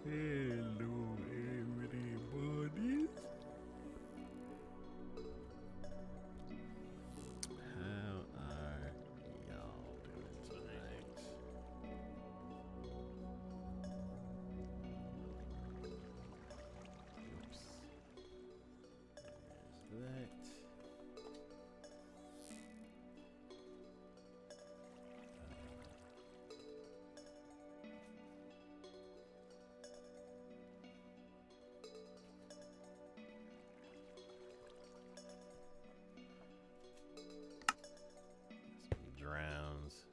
Hello, everybody. How are y'all doing tonight? Oops. There's that. Drowns.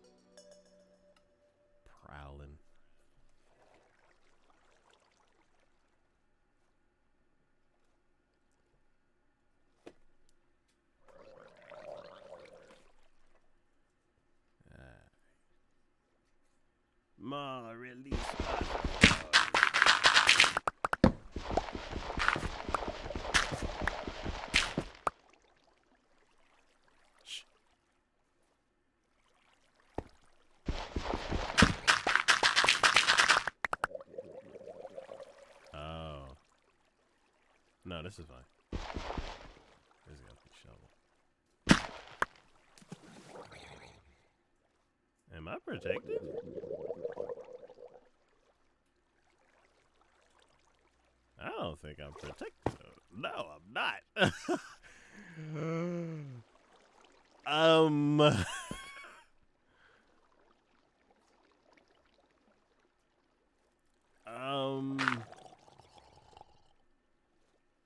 Prowling. More release. Oh. No, this is fine. This is gonna be shovel. Am I protected? I don't think I'm protected. No, I'm not.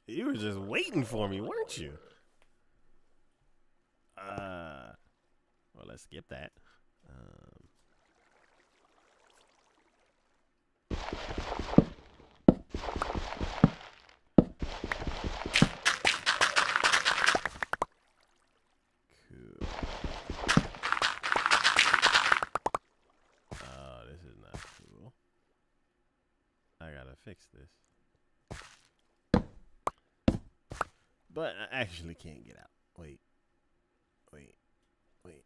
You were just waiting for me, weren't you? Well, let's skip that. Cool. Oh, this is not cool. I gotta fix this. But I actually can't get out. Wait,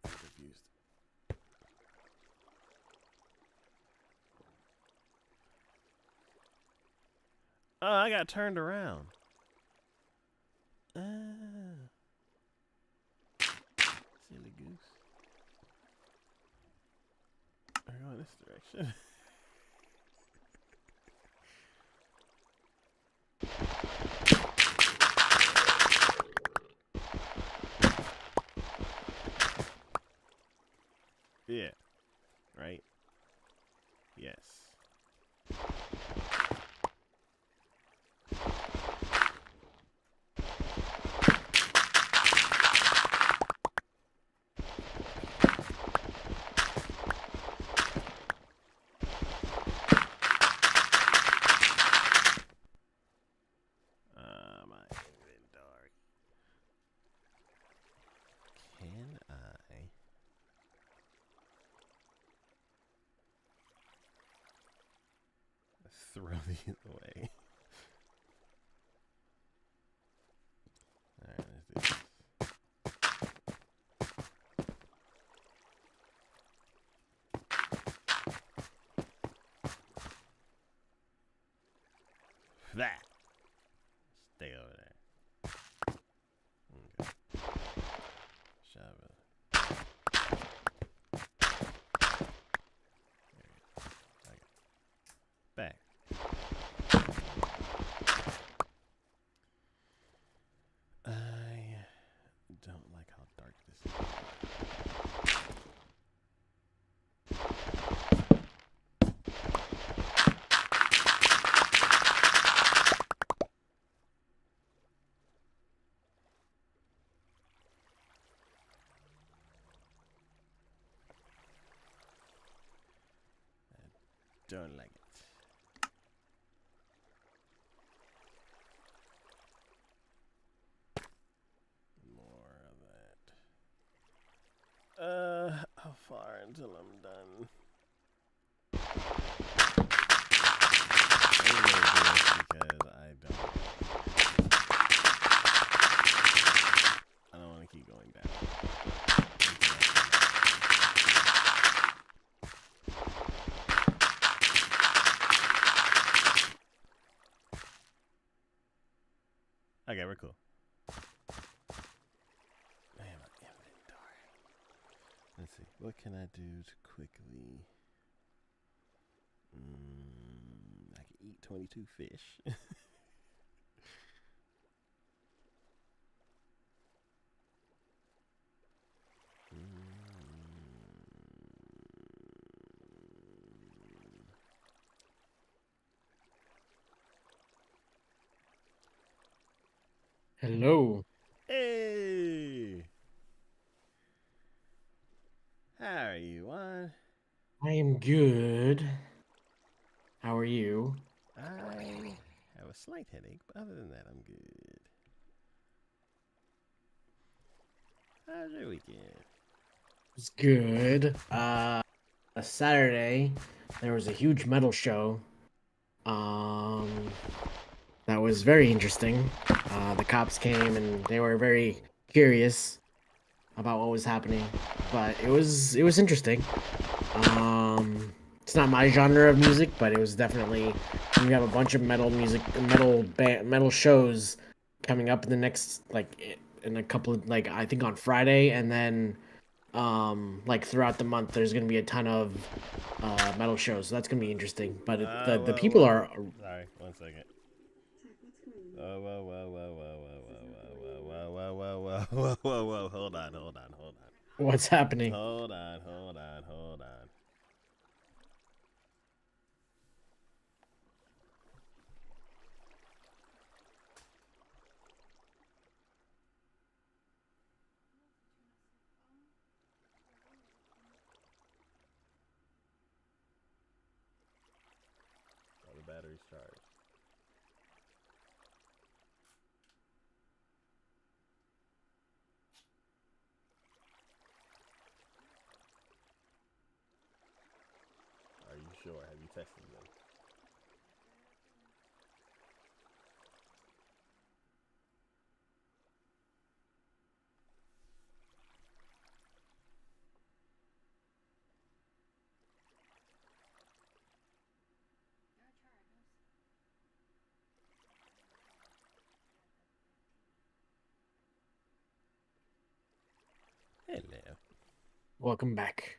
I'm confused. Oh, I got turned around. Silly goose. We're going this direction. Yeah. Right? Yes. My inventory. Can I throw these away? Alright, let's do this. That. Stay over there. Okay. Shove it. Okay. Back. I don't like how dark this is. Don't like it. More of that. How far until I'm done? I'm gonna do this because I don't want to keep going down. we're cool. Man, my inventory. Let's see. What can I do to quickly? I can eat 22 fish. Hello. Hey! How are you, Juan? I am good. How are you? I have a slight headache, but other than that, I'm good. How's your weekend? It's good. Saturday there was a huge metal show. Um, that was very interesting. The cops came and they were very curious about what was happening, but it was interesting. It's not my genre of music, but it was definitely. We have a bunch of metal music, metal shows coming up in the next in a couple of I think on Friday, and then like throughout the month there's gonna be a ton of metal shows. So that's gonna be interesting. But the Whoa, people whoa. are Sorry, 1 second. Whoa, whoa, whoa, whoa, whoa, whoa, whoa, whoa, whoa, whoa, whoa, whoa, whoa, whoa. Hold on, hold on, hold on. what's happening? Hold on, hold on, hold on. Oh, the battery's charged. Are you sure? Have you tested them? Hello. Welcome back.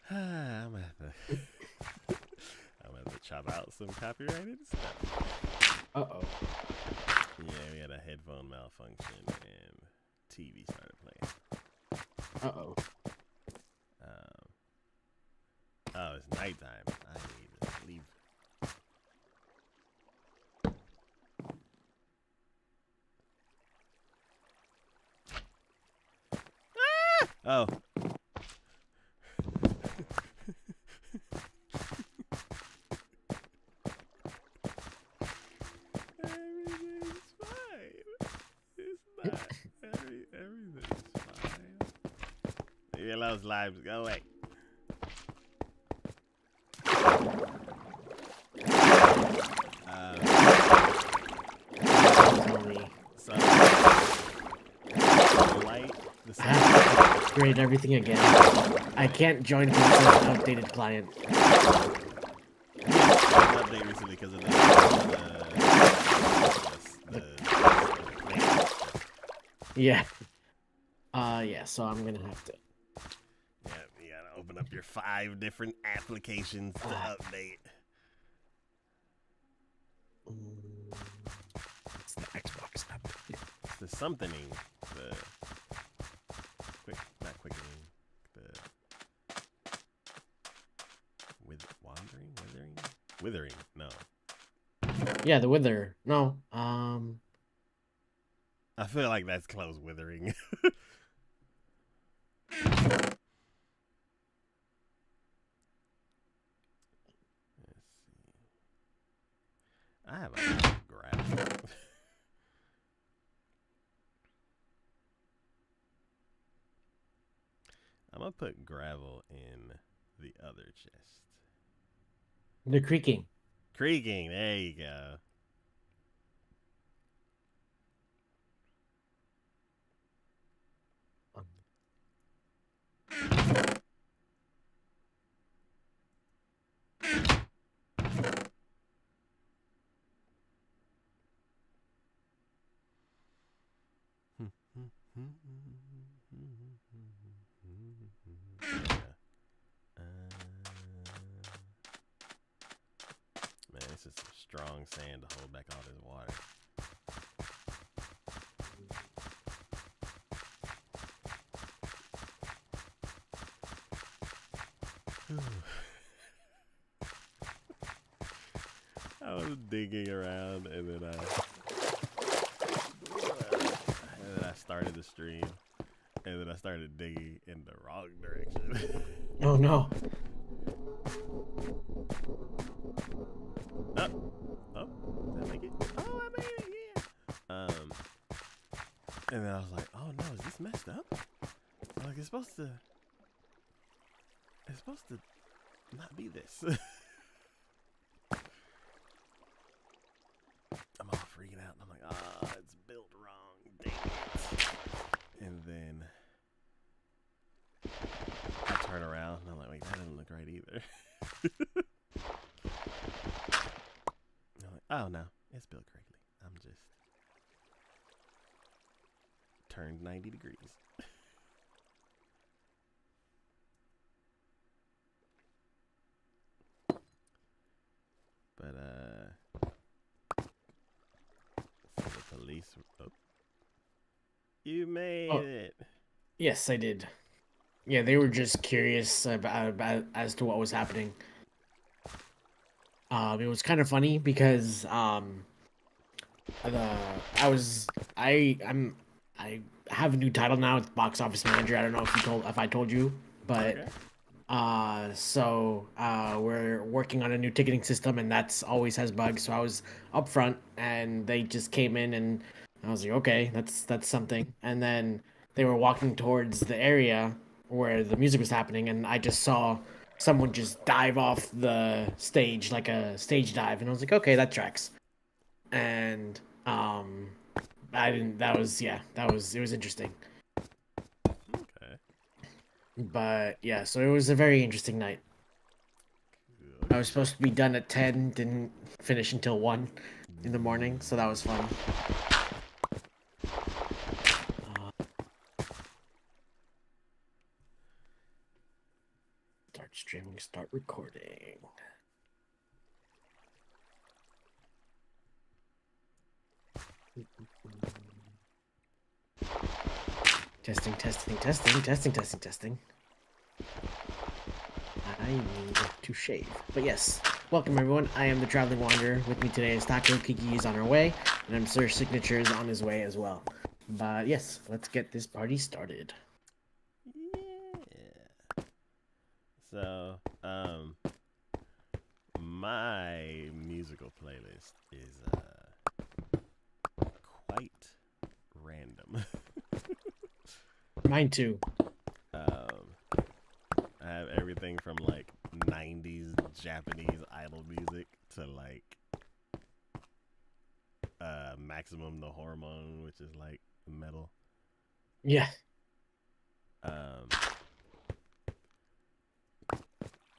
I'm gonna have to. I'm gonna have to chop out some copyrighted stuff. Uh-oh. Yeah, we had a headphone malfunction and TV started playing. Uh-oh. Oh, it's nighttime. I need to sleep. Oh. Everything's fine. It's not. Everything's fine. Leave those lives go away. Tell me. So, the light, the I have to upgrade everything again. I can't join because it's an outdated client. yeah, it was an update recently because of Yeah. Yeah, so I'm gonna have to. yeah, you gotta open up your 5 different applications to update. It's the Xbox app. It's the somethinging, the not quickening, the withering, no. Yeah, the Wither. No. I feel like that's close, withering. Let's see. I have a gravel. I'm gonna put gravel in the other chest. the creaking. Creaking, there you go. Yeah. Man, this is some strong sand to hold back all this water. I was digging around, and then I started the stream, and then I started digging in the wrong direction. Oh no. Oh, oh, did I make it? Oh, I made it, yeah. And then I was like, oh no, is this messed up? Like it's supposed to not be this. I'm all freaking out. And I'm like, it's built wrong. Dang it. And then I turn around and I'm like, wait, that doesn't look right either. I'm like, oh no, it's built correctly. I'm just turned 90 degrees. But so the police. Oh, you made Oh, it. yes, I did. Yeah, they were just curious about as to what was happening. It was kind of funny because the I was I have a new title now. It's box office manager. I don't know if I told you, but Okay. we're working on a new ticketing system, and that's always has bugs. So I was up front, and they just came in, and I was like, okay, that's something. And then they were walking towards the area where the music was happening, and I just saw someone just dive off the stage like a stage dive, and I was like, okay, that tracks. And I didn't. That was yeah. That was it was interesting. Okay. But yeah, so it was a very interesting night. I Good. was supposed to be done at 10, didn't finish until 1 in the morning, so that was fun. Start streaming, start recording. Testing, testing, testing, testing, testing, testing. I need to shave. But yes, welcome everyone. I am the Traveling Wanderer. With me today is Taco. Kiki is on her way, and I'm Sir Signature is on his way as well. But yes, let's get this party started. Yeah. So, my musical playlist is quite random. Mine too. I have everything from like 90s Japanese idol music to like Maximum the Hormone, which is like metal. Yeah. Um,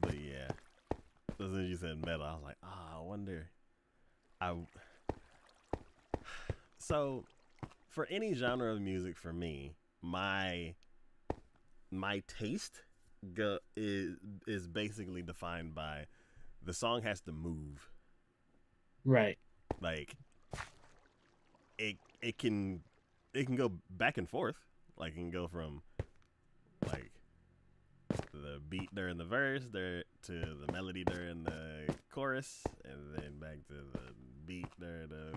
but yeah, as soon as you said metal, I was like, I wonder. I so for any genre of music for me, my taste is basically defined by the song has to move. Right. Like it can go back and forth. Like it can go from like the beat during the verse there to the melody during the chorus, and then back to the beat during the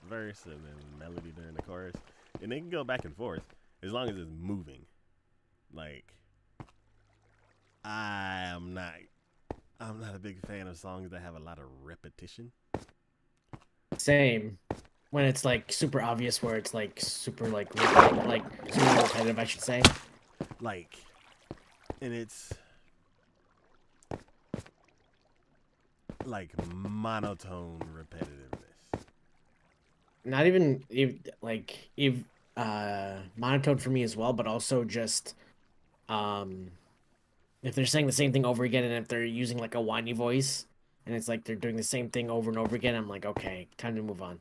verse, and then melody during the chorus, and it can go back and forth as long as it's moving. Like I'm not I'm not a big fan of songs that have a lot of repetition. Same. When it's like super obvious, where it's like super like super repetitive, I should say. Like, and it's like monotone repetitiveness. Not even if monotone for me as well, but also just um if they're saying the same thing over again, and if they're using like a whiny voice, and it's like they're doing the same thing over and over again, I'm like, okay, time to move on.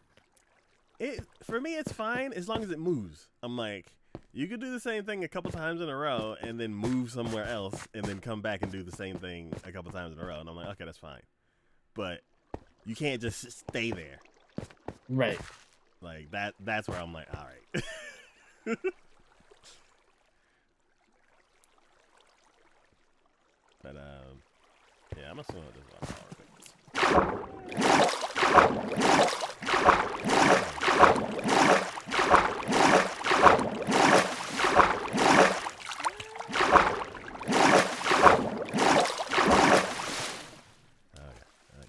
it for me it's fine as long as it moves. I'm like, you could do the same thing a couple times in a row and then move somewhere else and then come back and do the same thing a couple times in a row. And I'm like, okay, that's fine. But you can't just stay there. Right. Like that's where I'm like, all right. But yeah, I'm assuming this is one hour.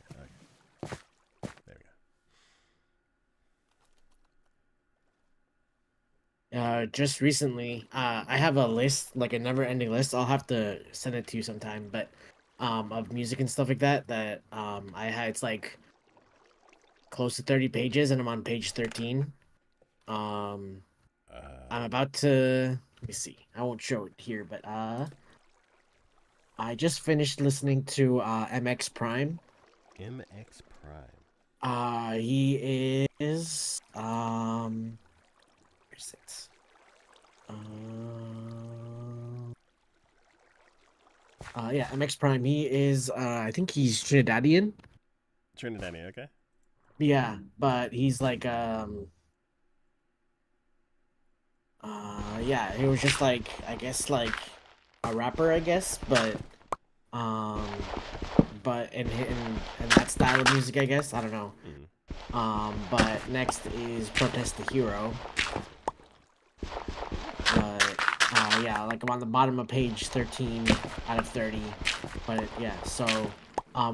Okay. There we go. Just recently, I have a list, like a never-ending list. I'll have to send it to you sometime, but of music and stuff like that. I had it's like close to 30 pages, and I'm on page 13. Um, I'm about to let me see. I won't show it here, but I just finished listening to MX Prime. MX Prime. He is where's it? Yeah, MX Prime. He is I think he's Trinidadian. Trinidadian, okay. Yeah, but he's like yeah, he was just like I guess like a rapper, I guess, um but in that style of music, I guess. I don't know. But next is Protest the Hero. But yeah, like I'm on the bottom of page 13 out of 30. But yeah, so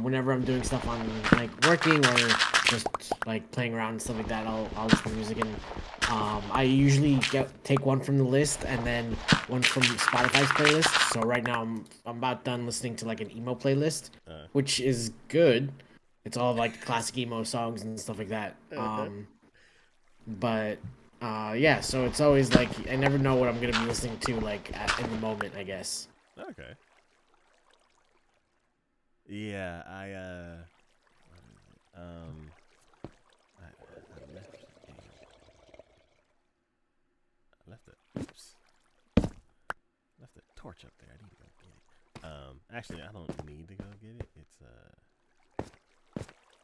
whenever I'm doing stuff on like working or just like playing around and stuff like that, I'll listen to music, and I usually take one from the list and then one from Spotify's playlist. So right now I'm about done listening to like an emo playlist, which is good. It's all like classic emo songs and stuff like that. But yeah, so it's always like I never know what I'm gonna be listening to like in the moment, I guess. Okay. Yeah, I left it. Oops. Left the torch up there. I need to go get it. Actually, I don't need to go get it. It's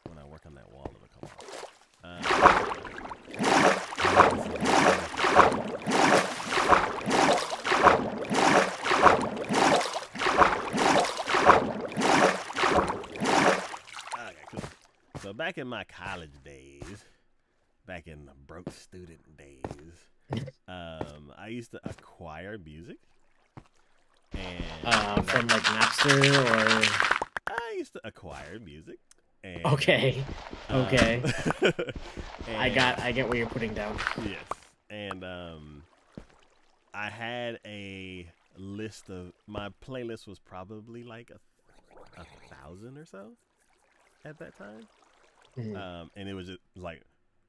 when I work on that wall, it'll come off. Okay, cool. So back in my college days, back in the broke student days, I used to acquire music. And From like Napster or I used to acquire music. And, okay. I and, get what you're putting down. yes, and I had a list of my playlist was probably like a 1,000 or so at that time, and it was just like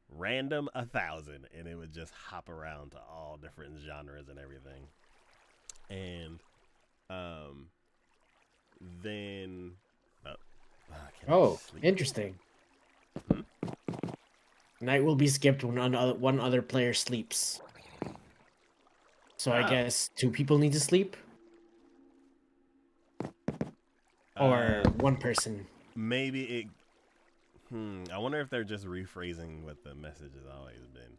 random 1,000, and it would just hop around to all different genres and everything, and then oh, interesting. Night will be skipped when one other player sleeps. So I guess 2 people need to sleep? Or one person? Maybe it... I wonder if they're just rephrasing what the message has always been.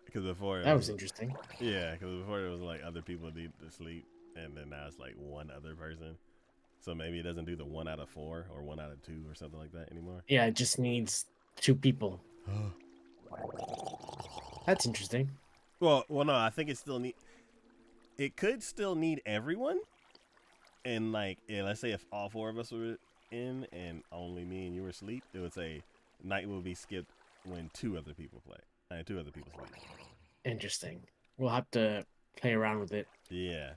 Because before... That was interesting. Yeah, because before it was like other people need to sleep, and then now it's like one other person. So maybe it doesn't do the 1 out of 4 or 1 out of 2 or something like that anymore. Yeah, it just needs 2 people. That's interesting. Well, no, I think it still need. It could still need everyone, and like, yeah, let's say if all 4 of us were in and only me and you were asleep, it would say night will be skipped when 2 other people play. 2 other people sleep. Interesting. We'll have to play around with it. Yeah.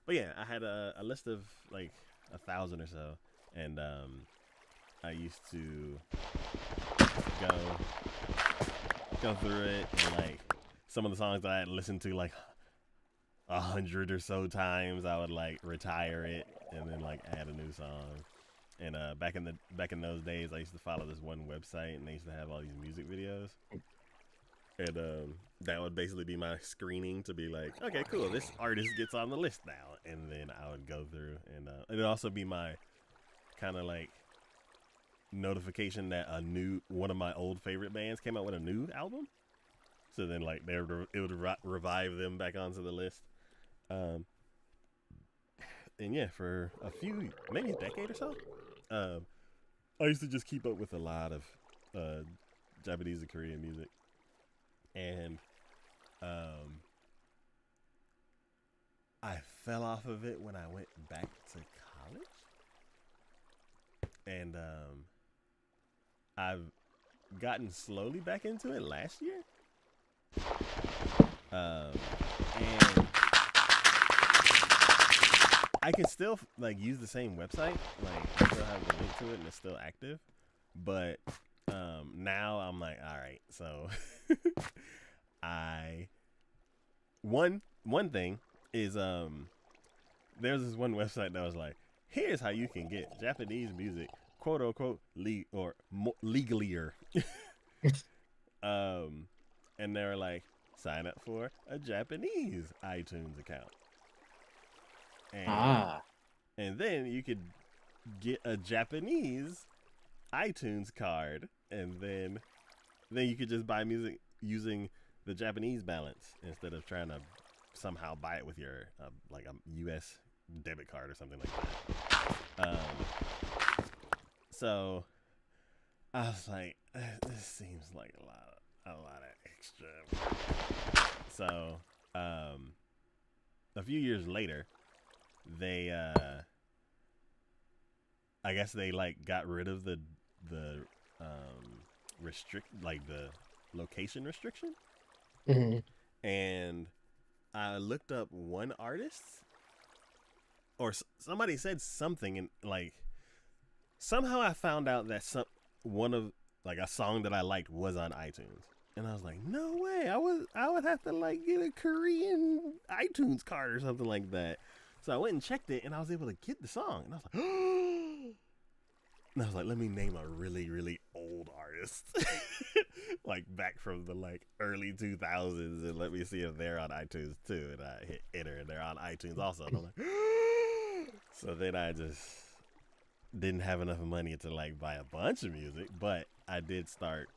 But yeah, I had a list of like 1,000 or so, and I used to go through it, and like some of the songs that I had listened to like 100 or so times, I would like retire it and then like add a new song. And back in those days, I used to follow this one website, and they used to have all these music videos. And that would basically be my screening to be like, okay, cool, this artist gets on the list now, and then I would go through, and it'd also be my kind of like notification that a new one of my old favorite bands came out with a new album. So then like it would revive them back onto the list. Um, and yeah, for a few, maybe a decade or so, um, I used to just keep up with a lot of Japanese and Korean music, and I fell off of it when I went back to college, and I've gotten slowly back into it last year, and I can still like use the same website, like I still have the link to it and it's still active, but now I'm like, all right, so I one thing is there's this one website that was like, here's how you can get Japanese music, quote unquote, legalier. And they were like, sign up for a Japanese iTunes account, and then you could get a Japanese iTunes card, and then you could just buy music using the Japanese balance instead of trying to somehow buy it with your like a U.S. debit card or something like that. So I was like, this seems like a lot of extra. So a few years later, they I guess they like got rid of the the location restriction. Mm-hmm. And I looked up one artist, or somebody said something, and like somehow I found out that one of like a song that I liked was on iTunes, and I was like, no way, I would have to like get a Korean iTunes card or something like that. So I went and checked it, and I was able to get the song, and I was like, and I was like, let me name a really, really old artist, like back from the like early 2000s, and let me see if they're on iTunes too. And I hit enter, and they're on iTunes also. And I'm like, so then I just didn't have enough money to like buy a bunch of music, but I did start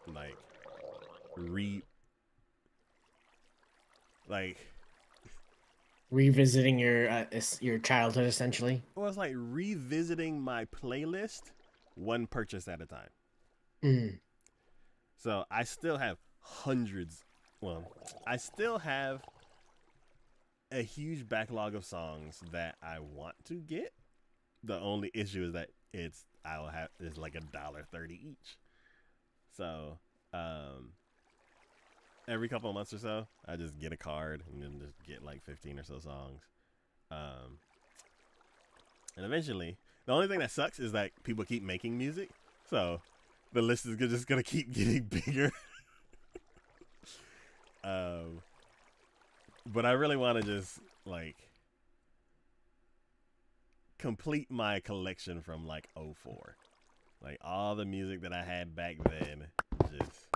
like Revisiting your childhood, essentially. well, it's like revisiting my playlist one purchase at a time. Mm. So I still have hundreds. Well, I still have a huge backlog of songs that I want to get. The only issue is that it's like $1.30 each. So every couple of months or so, I just get a card and then just get like 15 or so songs. And eventually, the only thing that sucks is that people keep making music, so the list is just gonna keep getting bigger. But I really want to just like complete my collection from like '04, like all the music that I had back then, just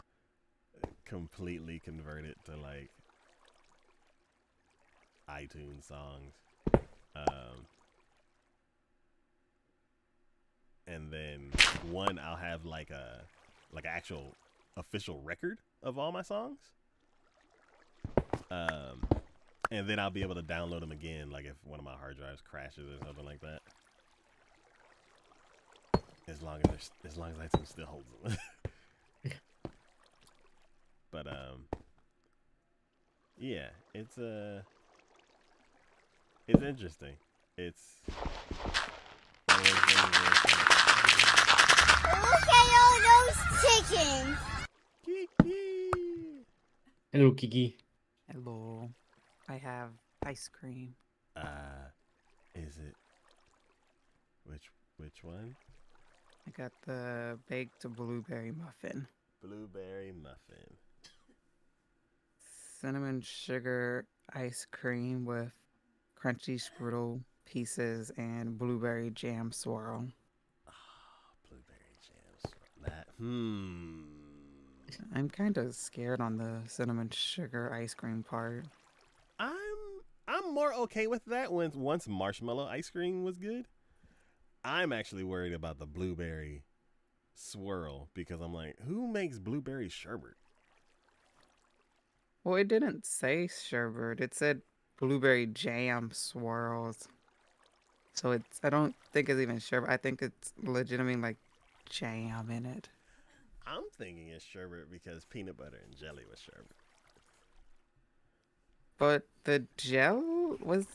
completely convert it to like iTunes songs. And then I'll have like a actual official record of all my songs. And then I'll be able to download them again, like if one of my hard drives crashes or something like that. As long as iTunes still holds them. But yeah, it's interesting. It's Look at all those chickens. Kiki. Hello, Kiki. Hello. I have ice cream. Is it which one? I got the baked blueberry muffin. Blueberry muffin. Cinnamon sugar ice cream with crunchy strudel pieces and blueberry jam swirl. Blueberry jams. That. Hmm. I'm kind of scared on the cinnamon sugar ice cream part. I'm I'm more okay with that when once marshmallow ice cream was good. I'm actually worried about the blueberry swirl because I'm like, who makes blueberry sherbet? Well, it didn't say sherbet. It said blueberry jam swirls. So I don't think it's even sherbet. I think it's legitimately like jam in it. I'm thinking it's sherbet because peanut butter and jelly was sherbet. But the gel wasn't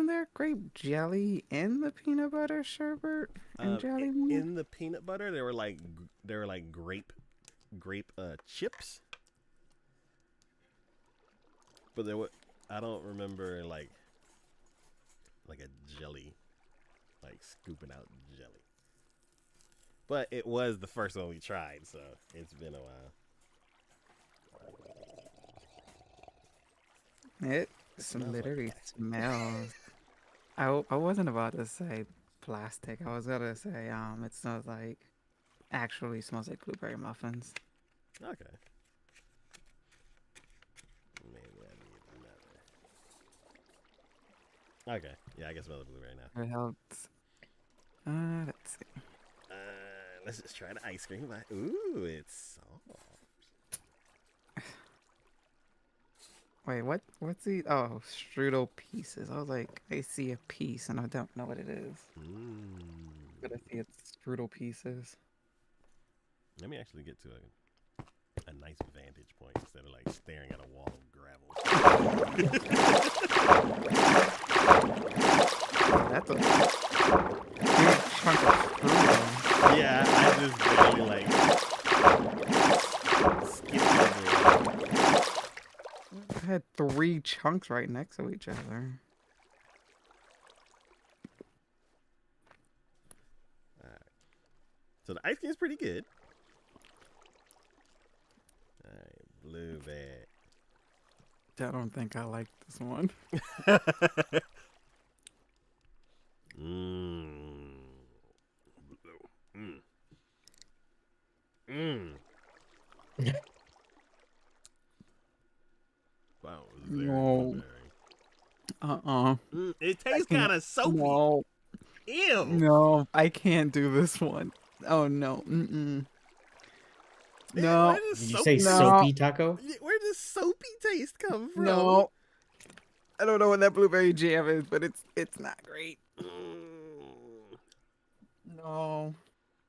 there grape jelly in the peanut butter sherbet and jelly one? In the peanut butter, they were like grape chips, but there were I don't remember like a jelly, like scooping out jelly. But it was the first one we tried, so it's been a while. It It smells like literally plastic. smells. I wasn't about to say plastic. I was gonna say it smells like actually smells like blueberry muffins. Okay. Maybe I need another. Okay. Yeah, I can smell the blueberry now. It helps. Let's see. Let's just try the ice cream. Ooh, it's soft. Wait, what's the strudel pieces? I was like, I see a piece and I don't know what it is. But I see it's strudel pieces. Let me actually get to a nice vantage point instead of like staring at a wall of gravel. That's a big chunk of strudel. Yeah, I just barely like skipped over it. I had 3 chunks right next to each other. Alright. So the ice cream's pretty good. Alright, blueberry. I don't think I like this one. Mmm. Mmm. Mmm. Wow, very No. blueberry. It tastes kind of soapy. No, Ew. no, I can't do this one. Oh no. Man, No, where does Did you soapy say No. soapy taco? Where does soapy taste come from? no. I don't know what that blueberry jam is, but it's not great. Mm. No,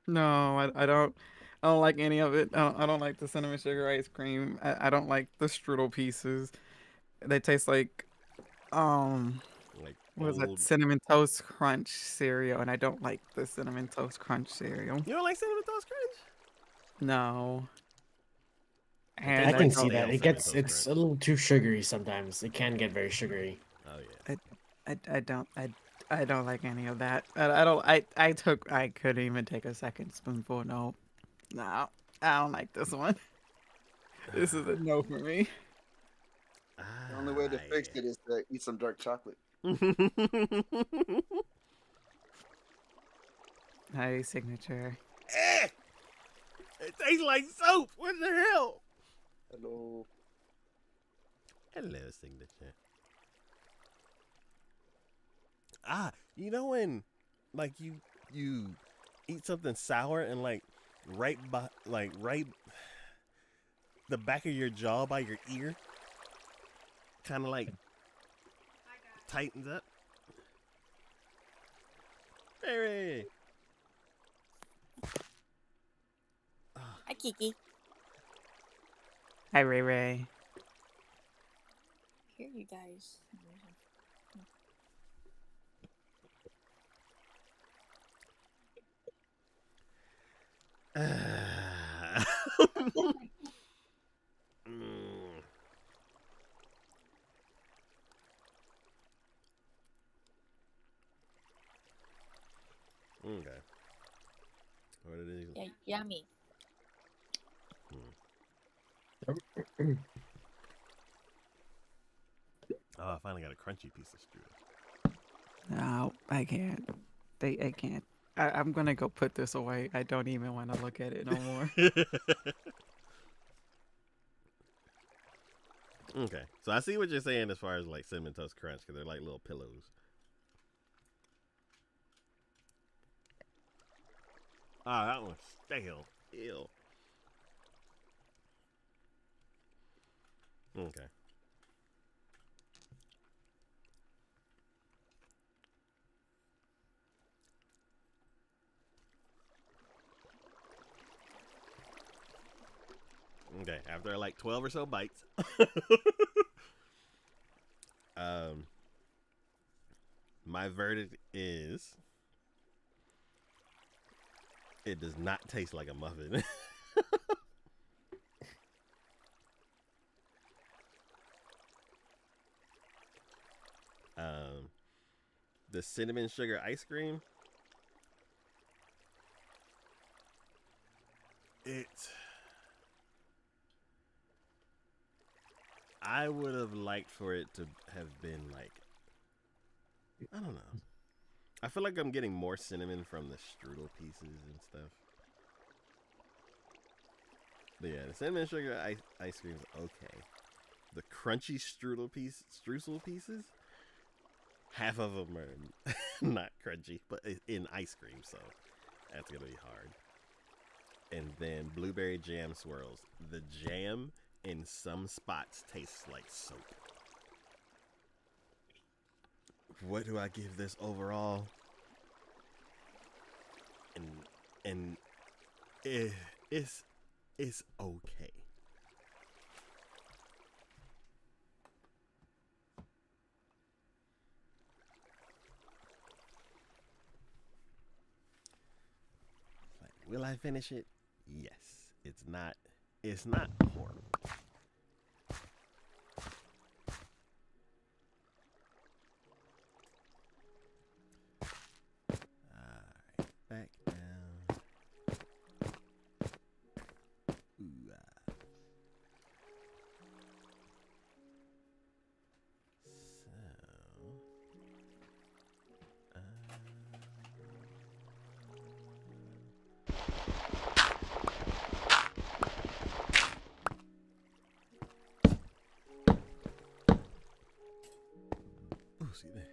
no, I don't like any of it. I don't like the cinnamon sugar ice cream. I don't like the strudel pieces. They taste like Like what was that old. cinnamon toast crunch cereal, and I don't like the cinnamon toast crunch cereal. You don't like cinnamon toast crunch? No, It I tastes and I like can see don't. that. stale It cinnamon gets toast it's a crunch. little too sugary sometimes. It can get very sugary. Oh yeah. I don't like any of that. I couldn't even take a second spoonful. No, no, I don't like this one. This is a no for me. The only way to fix it is to eat some dark chocolate. Hey, signature. Eh! It tastes like soap. What the hell? Hello. Hello, signature. You know when, like you eat something sour and like right the back of your jaw by your ear, kind of like tightens up. Hey. Hi, Kiki. Hi, Ray Ray. Here, you guys. Mm. Okay. What it is? Yeah, yummy. Oh, I finally got a crunchy piece of strudel. No, I can't. I can't. I'm gonna go put this away. I don't even want to look at it no more. Okay, so I see what you're saying as far as like cinnamon toast crunch, because they're like little pillows. Ah, that one's stale. Ew. Okay. Okay, after like 12 or so bites, my verdict is it does not taste like a muffin. The cinnamon sugar ice cream, I would have liked for it to have been like, I don't know. I feel like I'm getting more cinnamon from the strudel pieces and stuff. But yeah, the cinnamon sugar ice cream is okay. The crunchy streusel pieces, half of them are not crunchy, but in ice cream, so that's gonna be hard. And then blueberry jam swirls. The jam in some spots tastes like soap. What do I give this overall? And it's okay. Like, will I finish it? Yes. It's not horrible. Alright, back down. Ooh, oh, see there.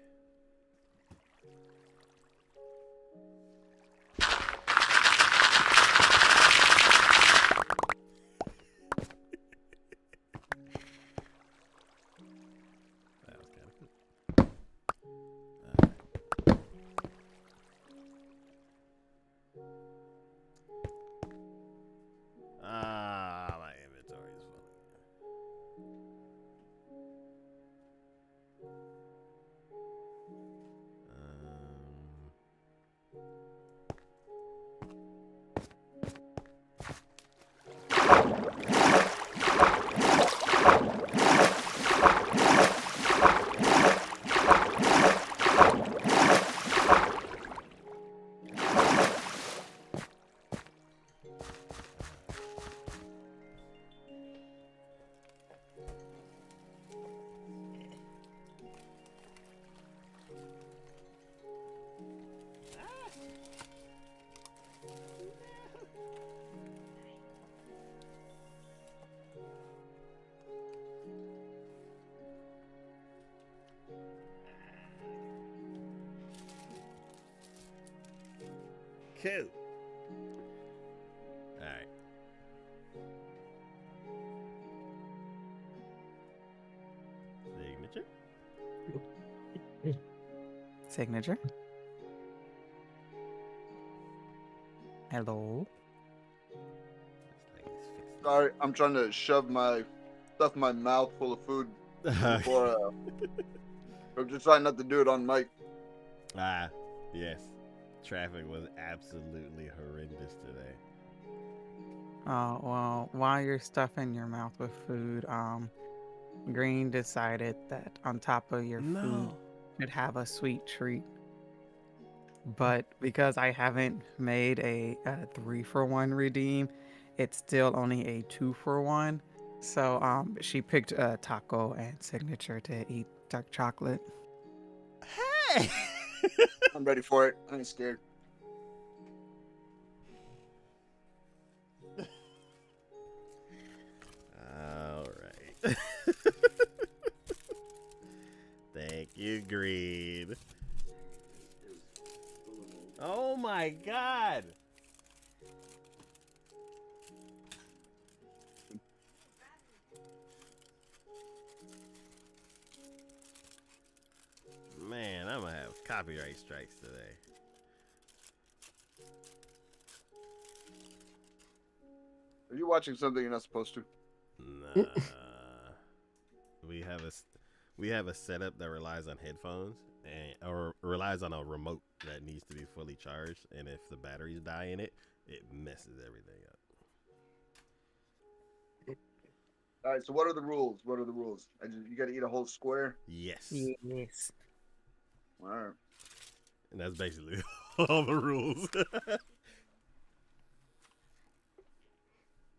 That was kind of cool. My inventory is full. Cool. Alright. Signature? Signature. Hello. Sorry, I'm trying to stuff my mouth full of food before. I'm just trying not to do it on mic. Ah, yes. Traffic was absolutely horrendous today. Oh, well, while you're stuffing your mouth with food, Green decided that on top of your food should have a sweet treat. But because I haven't made a 3-for-1 redeem, it's still only a 2-for-1. So she picked a taco and signature to eat dark chocolate. Hey! I'm ready for it. I ain't scared. All right. Thank you, Greed. Oh my God. Man, I'm gonna have copyright strikes today. Are you watching something you're not supposed to? Nah. We have a setup that relies on headphones or relies on a remote that needs to be fully charged, and if the batteries die in it, it messes everything up. All right. So what are the rules? What are the rules? You got to eat a whole square. Yes. Yes. All right. And that's basically all the rules.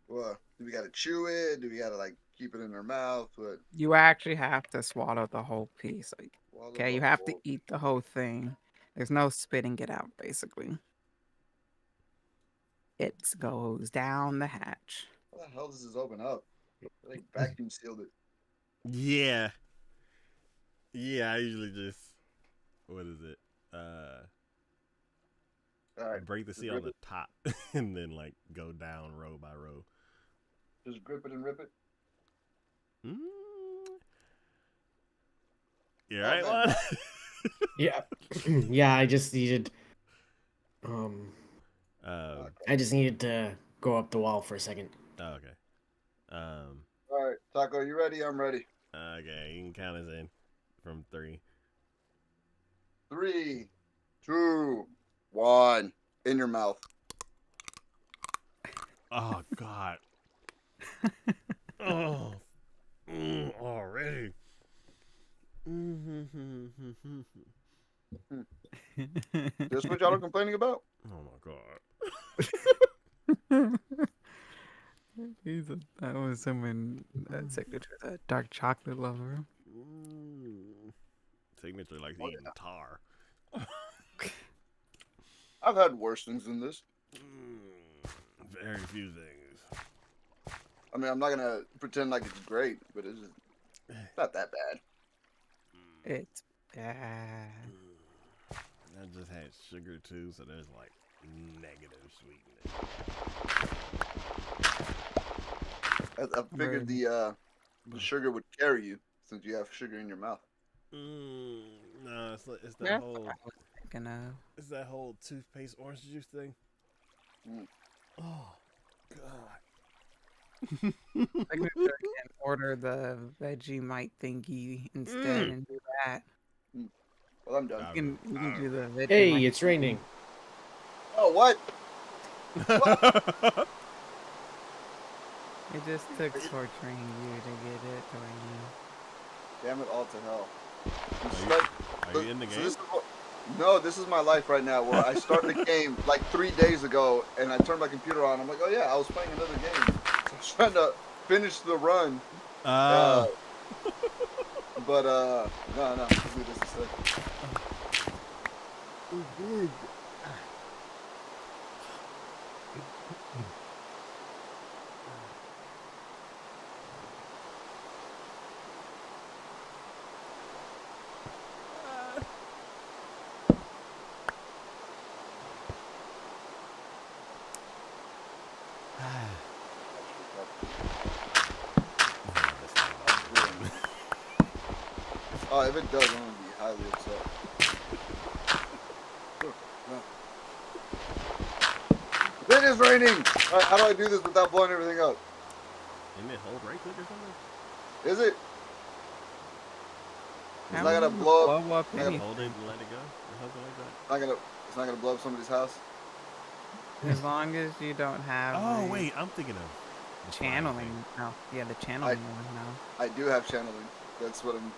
Well, do we got to chew it? Do we got to like keep it in our mouth? What? You actually have to swallow the whole piece. Swallow Okay, the you have to whole- eat the whole thing. There's no spitting it out, basically. It goes down the hatch. How the hell does this open up? I like vacuum sealed it. Yeah. Yeah, I usually just what is it? All right. Break the Just seal on rip the it. top and then like go down row by row. Just grip it and rip it. Mm. You Oh, right, man. Lon? Yeah, yeah. I just needed to go up the wall for a second. Oh, okay. All right, Taco, you ready? I'm ready. Okay, you can count us in from 3. 3, 2, 1. In your mouth. Oh God. Oh. Already. This what y'all are complaining about? Oh my God. That was someone that signature, that dark chocolate lover. Signature like eating tar. I've had worse things than this. Very few things. I mean, I'm not gonna pretend like it's great, but it's not that bad. It's bad. I just had sugar too, so there's like negative sweetness. I figured the sugar would carry you since you have sugar in your mouth. No, it's that That's whole what I was thinking of. it's that whole toothpaste orange juice thing. Mm. Oh God. Signature can order the Vegemite thingy instead and do that. Well, I'm done. We can do the Vegemite. Hey, it's raining. Oh, what? It just took torturing you to get it to rain. Damn it all to hell. Are you in the game? No, this is my life right now where I start the game like 3 days ago and I turn my computer on. I'm like, oh yeah, I was playing another game. So I was trying to finish the run. But no, let's do this instead. Oh, if it does, I'm gonna be highly upset. It is raining! Alright, how do I do this without blowing everything up? Isn't it hold right click or something? Is it? It's How not gonna would you blow up. blow up Not gonna- anything? Hold it and let it go or something like that. It's not gonna blow up somebody's house. As long as you don't have Oh the wait, I'm thinking of the slime channeling. thing. No, yeah, the channeling one. No. I do have channeling. That's what I'm.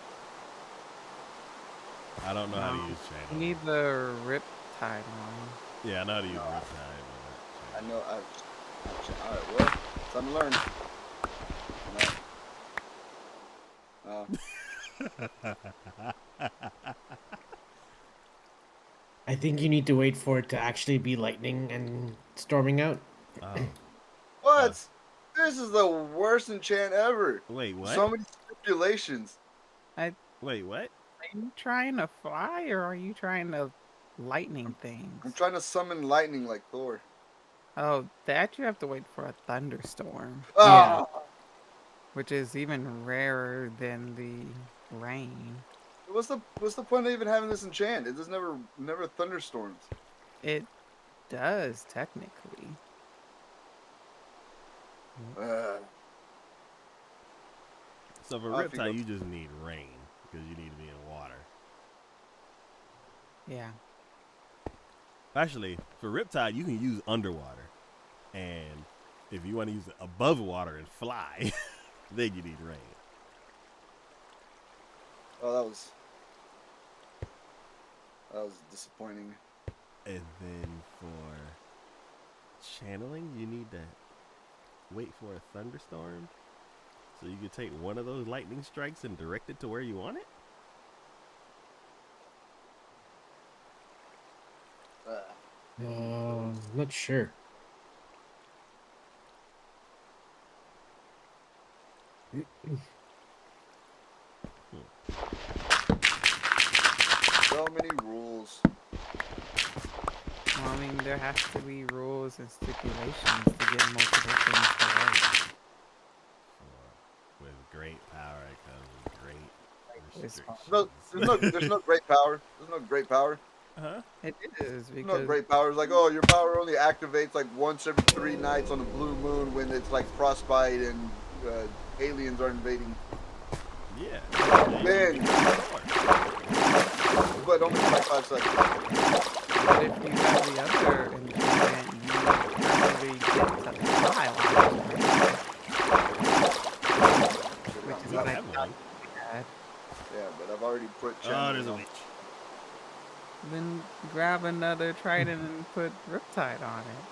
I don't know how to No. use You channel. need the Riptide one. Yeah, I know how to use No. Riptide. I know. Alright, well, time to learn. No. I think you need to wait for it to actually be lightning and storming out. Oh, What? This is the worst enchant ever. wait, what? So many stipulations. Wait, what? Are you trying to fly or are you trying to lightning things? I'm trying to summon lightning like Thor. Oh, that you have to wait for a thunderstorm, Ah! which is even rarer than the rain. What's the point of even having this enchant? It just never thunderstorms. It does technically. Uh, So for I think Riptide, you just need rain because you need to be in water. Yeah. Actually, for Riptide, you can use underwater, and if you want to use it above water and fly, then you need rain. oh, that was disappointing. And then for channeling, you need to wait for a thunderstorm, so you can take one of those lightning strikes and direct it to where you want it. Not sure. So many rules. Well, I mean, there has to be rules and stipulations to get multiple things to work. With great power comes great It's restrictions. There's no great power. There's no great power. Huh? It is There's no because great power. It's like, oh, your power only activates like once every 3 nights on a blue moon when it's like frostbite and aliens are invading. Yeah. Man. But only for like 5 seconds. but if you have the other enchantment, you probably get to fly a lot, which is what I thought you had. Yeah, but I've already put Oh, there's a witch. Then grab another trident and put Riptide on it,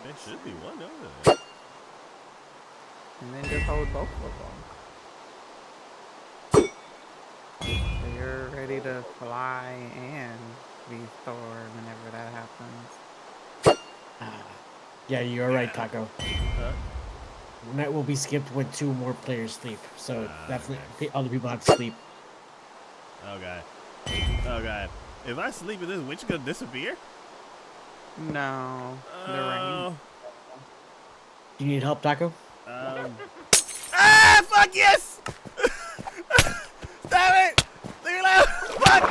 There should be one over there. and then just hold both of them. So you're ready to fly and be Thor whenever that happens. Yeah, you're right, Taco. Huh? Night will be skipped when 2 more players sleep, so definitely Okay. other people have to sleep. Oh god. Oh god. If I sleep, is this witch gonna disappear? No, the rain. Do you need help, Taco? Ah! Fuck yes! Stop it! Leave me alone! Fuck!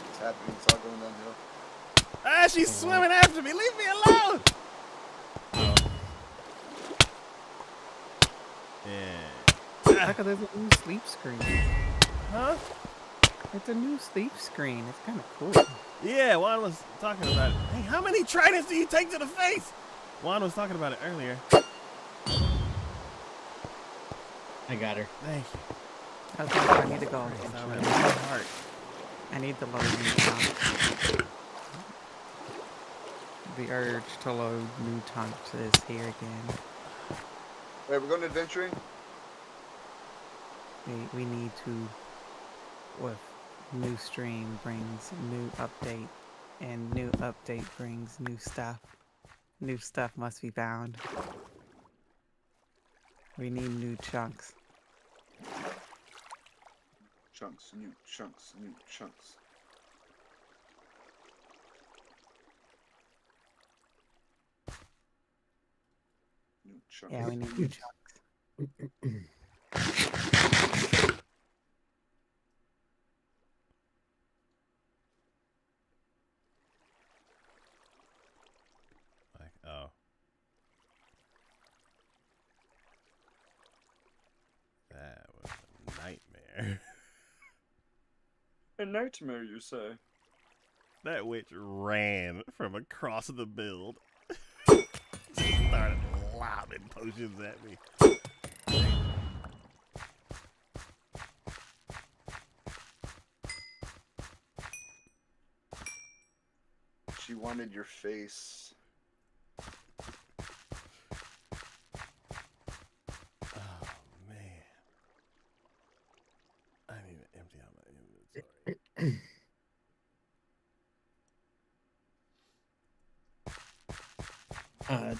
It's happening. It's all going downhill. Ah! She's swimming after me. Leave me alone! Yeah. Look, there's a new sleep screen. Huh? It's a new sleep screen. It's kind of cool. Yeah, Juan was talking about it. Hey, how many tridents do you take to the face? Juan was talking about it earlier. I got her. Thank you. Okay, I need to go. Sound like my heart. I need to load new tonks. The urge to load new tonks is here again. Wait, we're going adventuring? We need to, with new stream brings new update, and new update brings new stuff. New stuff must be found. We need new chunks. Chunks, new chunks, new chunks. New chunks. Yeah, we need new chunks. Like, oh. That was a nightmare. A nightmare, you say? That witch ran from across the build. Just started lobbing potions at me. She wanted your face.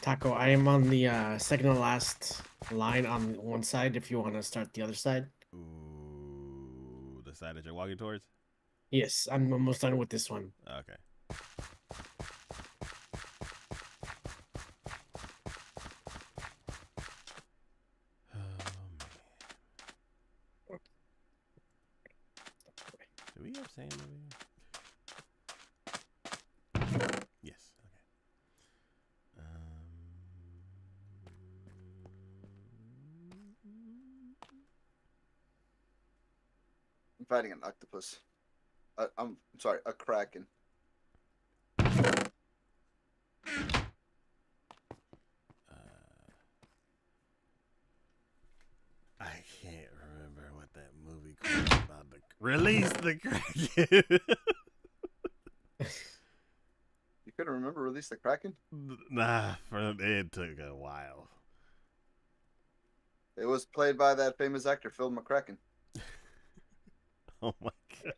Taco, I am on the second to last line on one side. If you want to start the other side. Ooh, the side that you're walking towards. Yes, I'm almost done with this one. Okay. Oh man. Do we have sand over here? Yes. Okay. I'm fighting an octopus. I'm sorry, a kraken. I can't remember what that movie called about the release the Kraken. You couldn't remember Release the Kraken? Nah, it took a while. It was played by that famous actor Phil McCracken. Oh my god.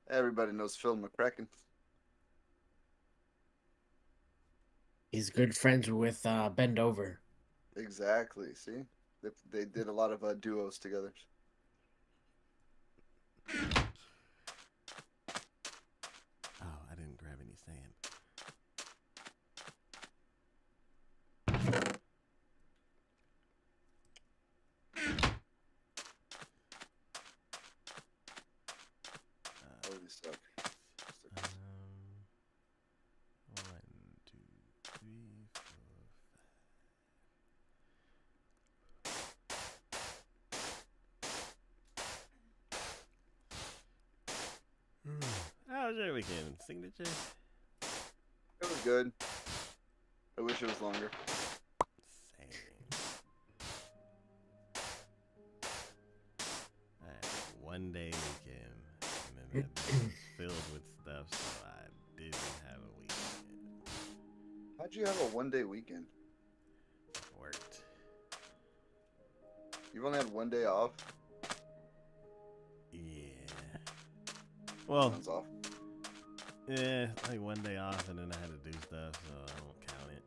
Everybody knows Phil McCracken. He's good friends with Bend Over. Exactly. See, they did a lot of duos together. Oh, I didn't grab any sand. Oh, these suck. One, two, three, four, five. How was your weekend? Signature? It was good. I wish it was longer. Same. I had a 1-day weekend, and then that was filled with stuff, so I didn't have a weekend. How'd you have a 1-day weekend? I worked. You've only had 1 day off? Yeah. Well, Sounds off. yeah, like 1 day off, and then I had to do stuff, so I don't count it.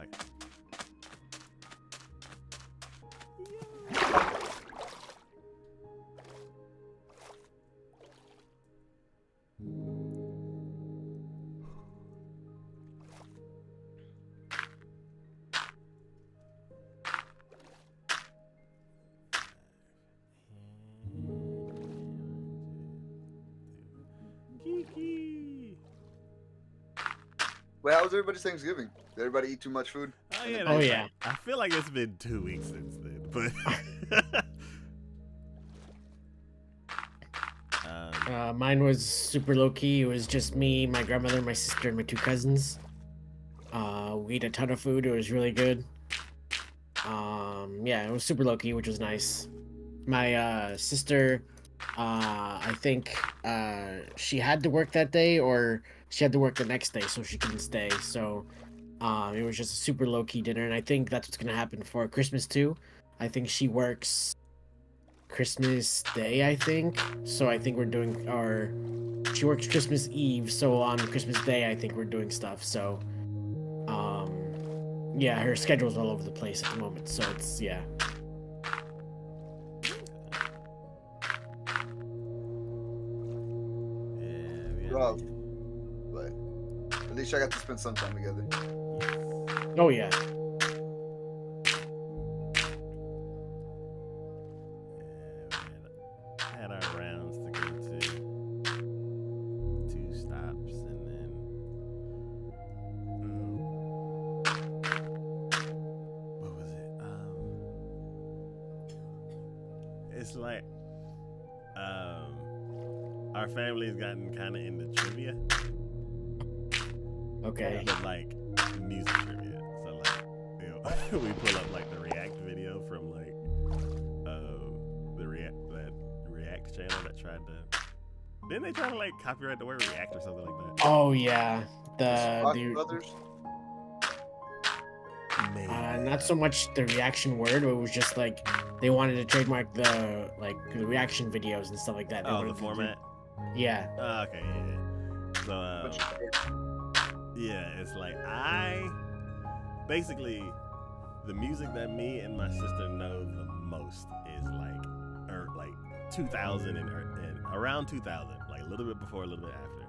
Okay. Kiki. Wait, how was everybody's Thanksgiving? Did everybody eat too much food? Oh yeah. Oh, yeah. I feel like it's been 2 weeks since then, but Mine was super low key. It was just me, my grandmother, my sister, and my two cousins. We ate a ton of food. It was really good. Yeah, it was super low key, which was nice. My sister, I think she had to work that day, or she had to work the next day, so she couldn't stay. So it was just a super low key dinner, and I think that's what's gonna happen for Christmas too. I think she works Christmas Day, I think. So I think we're doing our. She works Christmas Eve, so on Christmas Day, I think we're doing stuff. So, yeah, her schedule's all over the place at the moment. So it's yeah. yeah, Rough. But at least I got to spend some time together. Oh yeah. We had our rounds to go to 2 stops, and then what was it? It's like our family's gotten kind of into trivia, Okay. but like music trivia. So like, you know, we pull up like the React video from like the React channel that tried to Didn't they try to like copyright the word react or something like that? Oh yeah, Rock the Brothers. not so much the reaction word. It was just like they wanted to trademark the reaction videos and stuff like that. They Oh, wanted the to format. yeah. Okay, yeah. So yeah, it's like basically the music that me and my sister know the most is like 2000 and around 2000, like a little bit before, a little bit after.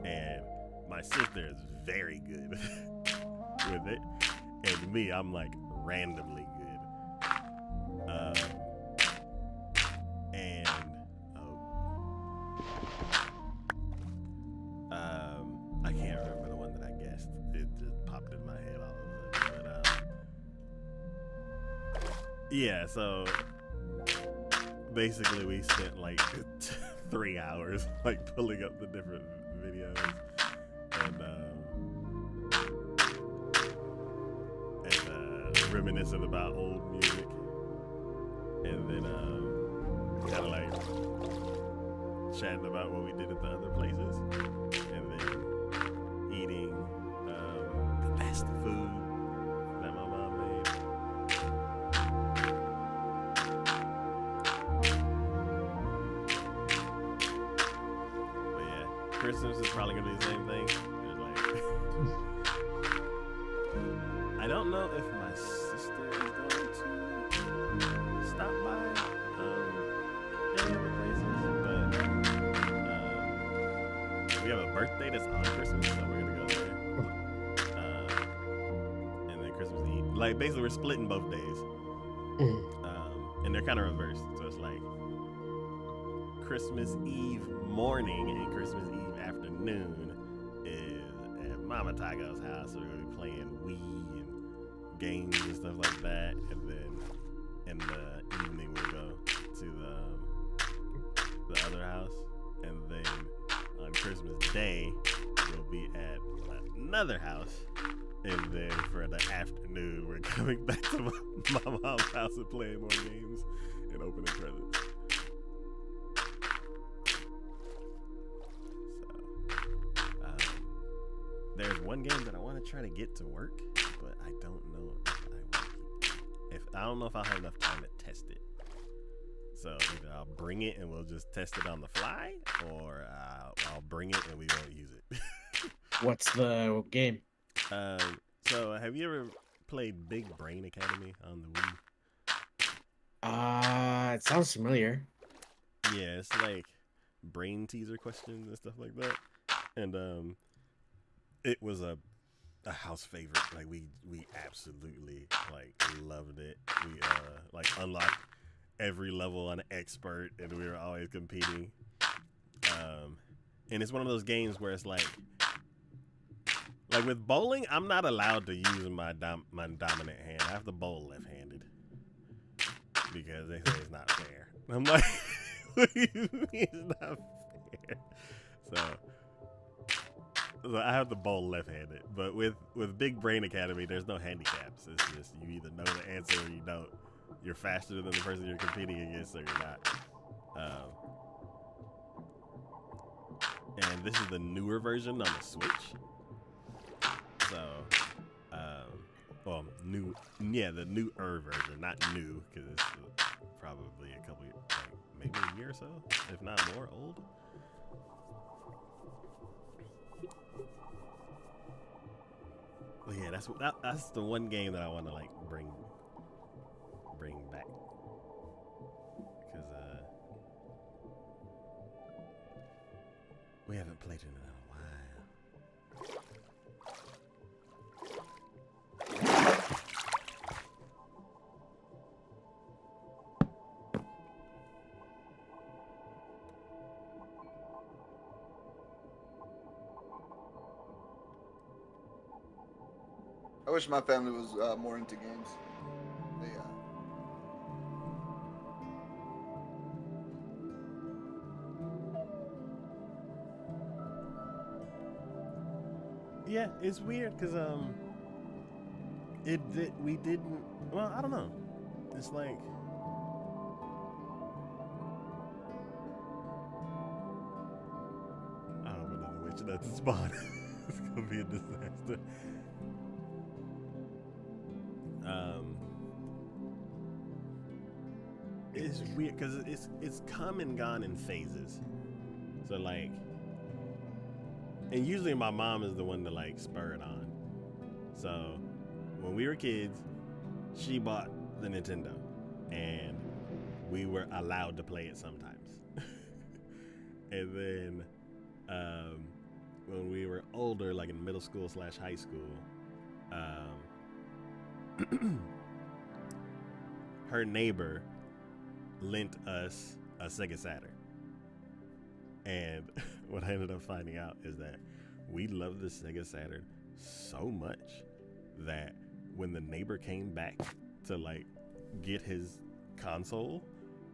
And my sister is very good with it, and me, I'm like randomly good. And I can't remember the one that I guessed. It just popped in my head all of a sudden. But yeah, so basically we spent like 3 hours like pulling up the different videos and reminiscing about old music, and then kind of like chatting about what we did at the other places, and then eating the best food that my mom made. But yeah, Christmas is probably gonna be the same thing. I don't know if my sister is going to stop by any other places, but we have a birthday that's on Christmas, so we're gonna go there. And then Christmas Eve, like basically we're splitting both days, and they're kind of reversed. So it's like Christmas Eve morning and Christmas Eve afternoon is at Mama Tago's house, so we're gonna be playing Wii and games and stuff like that, and then in the evening we'll go to the other house, and then on Christmas Day we'll be at another house, and then for the afternoon we're coming back to my mom's house and playing more games and opening presents. So there's one game that I want to try to get to work, but I don't know if I don't know if I'll have enough time to test it. So either I'll bring it and we'll just test it on the fly, or I'll bring it and we won't use it. What's the game? So have you ever played Big Brain Academy on the Wii? It sounds familiar. Yeah, it's like brain teaser questions and stuff like that. And it was a house favorite. Like we absolutely like loved it. We like unlocked every level on expert, and we were always competing. And it's one of those games where it's like with bowling, I'm not allowed to use my dominant hand. I have to bowl left-handed because they say it's not fair. I'm like, what do you mean it's not fair? So I have to bowl left-handed. But with Big Brain Academy, there's no handicaps. It's just you either know the answer or you don't. You're faster than the person you're competing against, or you're not. And this is the newer version on the Switch. So, the newer version, not new, because it's probably a couple, maybe a year or so, if not more, old. But yeah, that's the one game that I want to like bring back, because we haven't played it in a while. I wish my family was more into games. Yeah, it's weird because we didn't. Well, I don't know. It's like watching that spawn. It's gonna be a disaster. It's weird because it's come and gone in phases. So like, and usually my mom is the one to like spur it on. So when we were kids, she bought the Nintendo, and we were allowed to play it sometimes. And then when we were older, like in middle school / high school, her neighbor lent us a Sega Saturn. And what I ended up finding out is that we loved the Sega Saturn so much that when the neighbor came back to like get his console,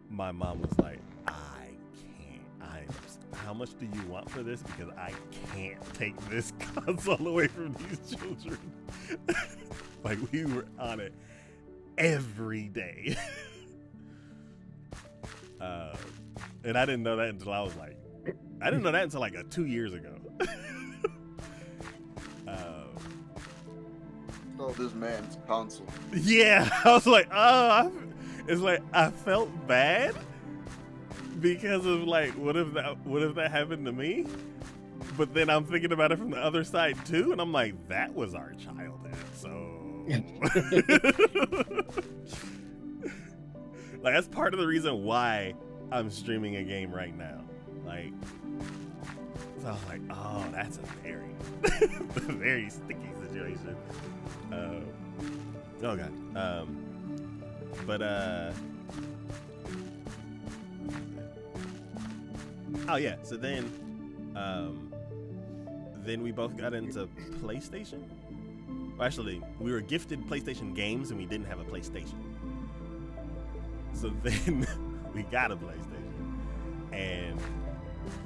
my mom was like, how much do you want for this? Because I can't take this console away from these children. Like, we were on it every day. And I didn't know that until I didn't know that until like 2 years ago. Oh, this man's console. Yeah, I was like, it's like I felt bad because of like, what if that happened to me? But then I'm thinking about it from the other side too, and I'm like, that was our childhood, so like that's part of the reason why I'm streaming a game right now. Like, so I was like, oh, that's a very, very sticky situation. Oh god. Oh yeah. So then we both got into PlayStation. Well, actually, we were gifted PlayStation games, and we didn't have a PlayStation. So then we got a PlayStation, and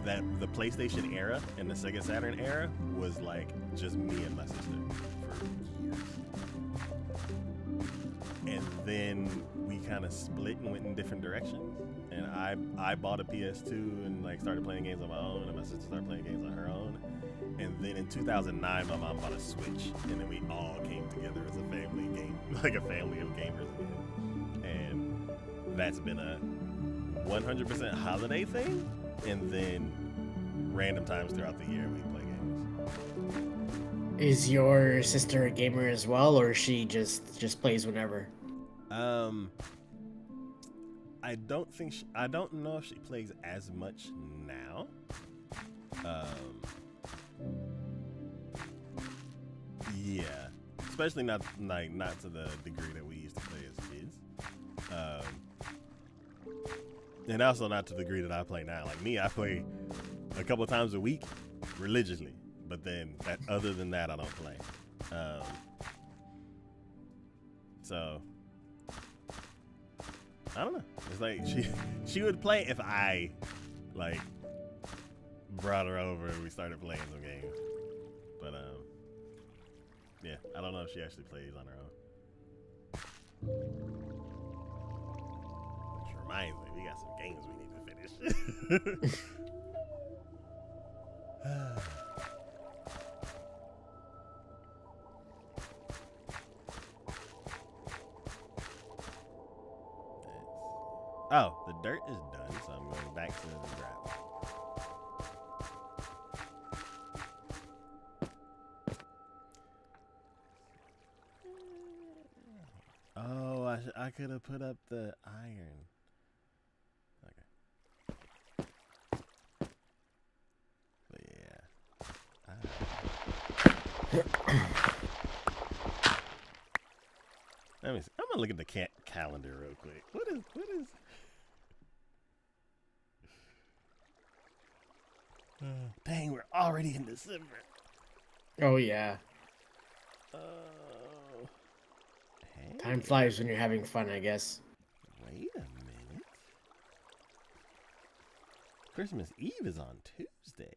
that the PlayStation era and the Sega Saturn era was like just me and my sister for years. And then we kind of split and went in different directions. And I bought a PS2 and like started playing games on my own, and my sister started playing games on her own. And then in 2009, my mom bought a Switch, and then we all came together as a family game, like a family of gamers again. And that's been a 100% holiday thing, and then random times throughout the year we play games. Is your sister a gamer as well, or she just plays whenever? I don't know if she plays as much now. Yeah, especially not to the degree that we used to play as kids. And also not to the degree that I play now. Like me, I play a couple of times a week religiously, but then other than that, I don't play. So I don't know. It's like she would play if I like brought her over and we started playing some games. But yeah, I don't know if she actually plays on her own. Which reminds me, we got some games we need to finish. Oh, the dirt is done, so I'm going back to the gravel. Oh, I could have put up the iron. Okay. But yeah. Let me see. I'm gonna look at the calendar real quick. What is? Dang, we're already in December. Oh yeah. Hey. Time flies when you're having fun, I guess. Wait a minute. Christmas Eve is on Tuesday.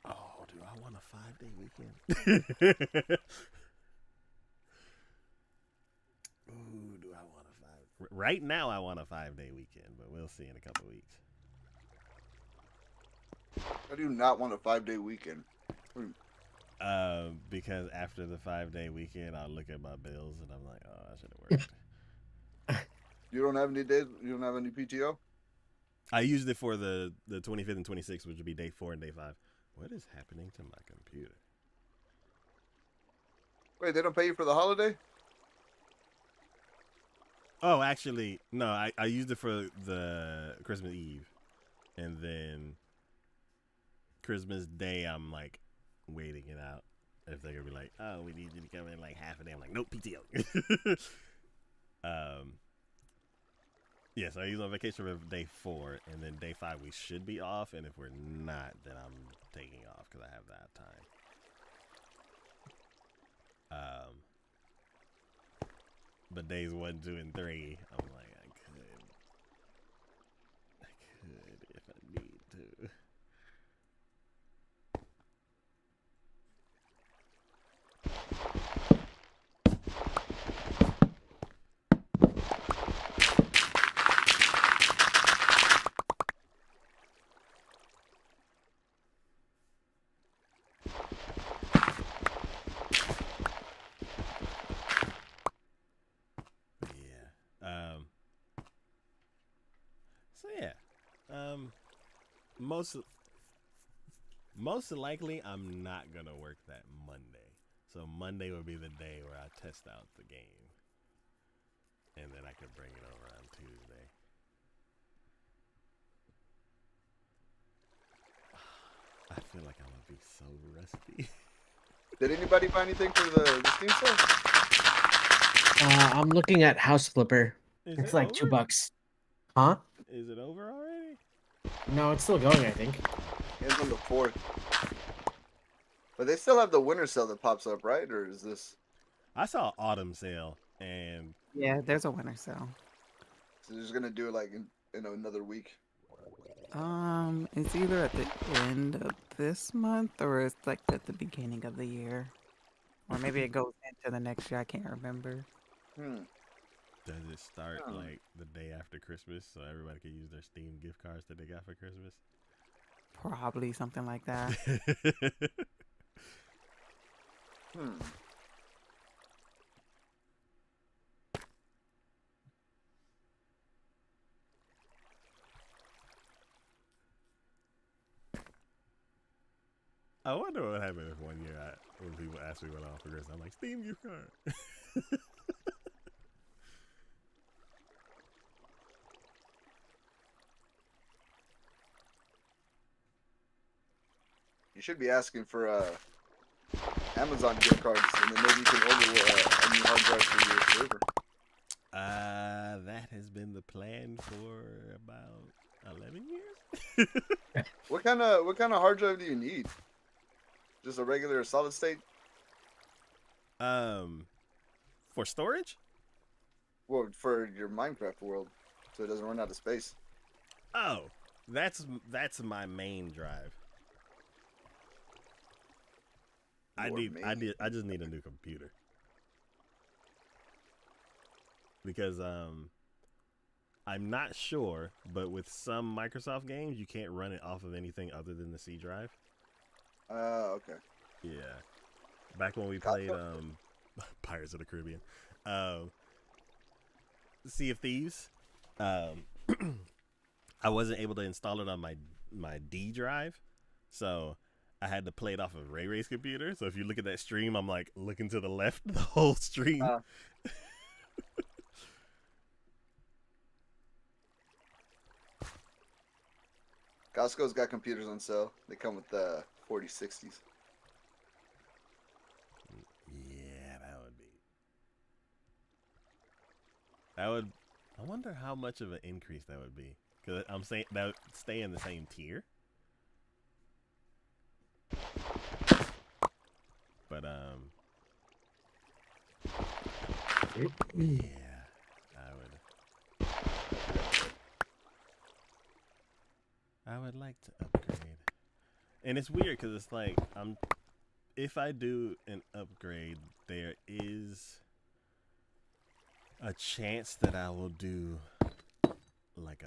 Oh, do I want a 5-day weekend? Ooh, do I want a 5? Right now, I want a 5-day weekend, but we'll see in a couple weeks. I do not want a 5-day weekend. Because after the 5-day weekend, I'll look at my bills and I'm like, oh, I should have worked. You don't have any days? You don't have any PTO? I used it for the 25th and 26th, which would be day 4 and day 5. What is happening to my computer? Wait, they don't pay you for the holiday? Oh, actually, no. I used it for the Christmas Eve, and then Christmas Day, I'm like waiting it out. If they're gonna be like, oh, we need you to come in like half a day, I'm like, nope, PTO. Yeah, so I use on vacation for day 4, and then day 5 we should be off, and if we're not, then I'm taking off because I have that time. But days 1, 2, and 3, I'm like, I could if I need to. So yeah, most likely I'm not gonna work that Monday. So Monday would be the day where I test out the game, and then I can bring it over on Tuesday. I feel like I'm gonna be so rusty. Did anybody buy anything for the Steam sale? I'm looking at House Flipper. Is It's it like over? $2. Huh? Is it over already? No, it's still going, I think. It's on the 4th. But they still have the winter sale that pops up, right? Or is this? I saw autumn sale, and Yeah, there's a winter sale. So they're just gonna do it like in another week. It's either at the end of this month or it's like at the beginning of the year. Or maybe it goes into the next year. I can't remember. does it start Oh. like the day after Christmas so everybody can use their Steam gift cards that they got for Christmas? Probably something like that. I wonder what happened if one year when people asked me what I offer Christmas, I'm like, Steam gift card. You should be asking for Amazon gift cards, and then maybe you can order a new hard drive for your server. That has been the plan for about 11 years. What kind of hard drive do you need? Just a regular solid state? For storage? Well, for your Minecraft world, so it doesn't run out of space. Oh, that's my main drive. I just need a new computer. Because I'm not sure, but with some Microsoft games you can't run it off of anything other than the C drive. Okay. Yeah. Back when we played Pirates of the Caribbean. Sea of Thieves. I wasn't able to install it on my D drive. So I had to play it off of Ray Ray's computer. So if you look at that stream, I'm like looking to the left the whole stream. Costco's got computers on sale. They come with the 4060s. Yeah, that would. I wonder how much of an increase that would be. Because I'm saying that would stay in the same tier. But yeah, I would like to upgrade. And it's weird because it's like if I do an upgrade, there is a chance that I will do like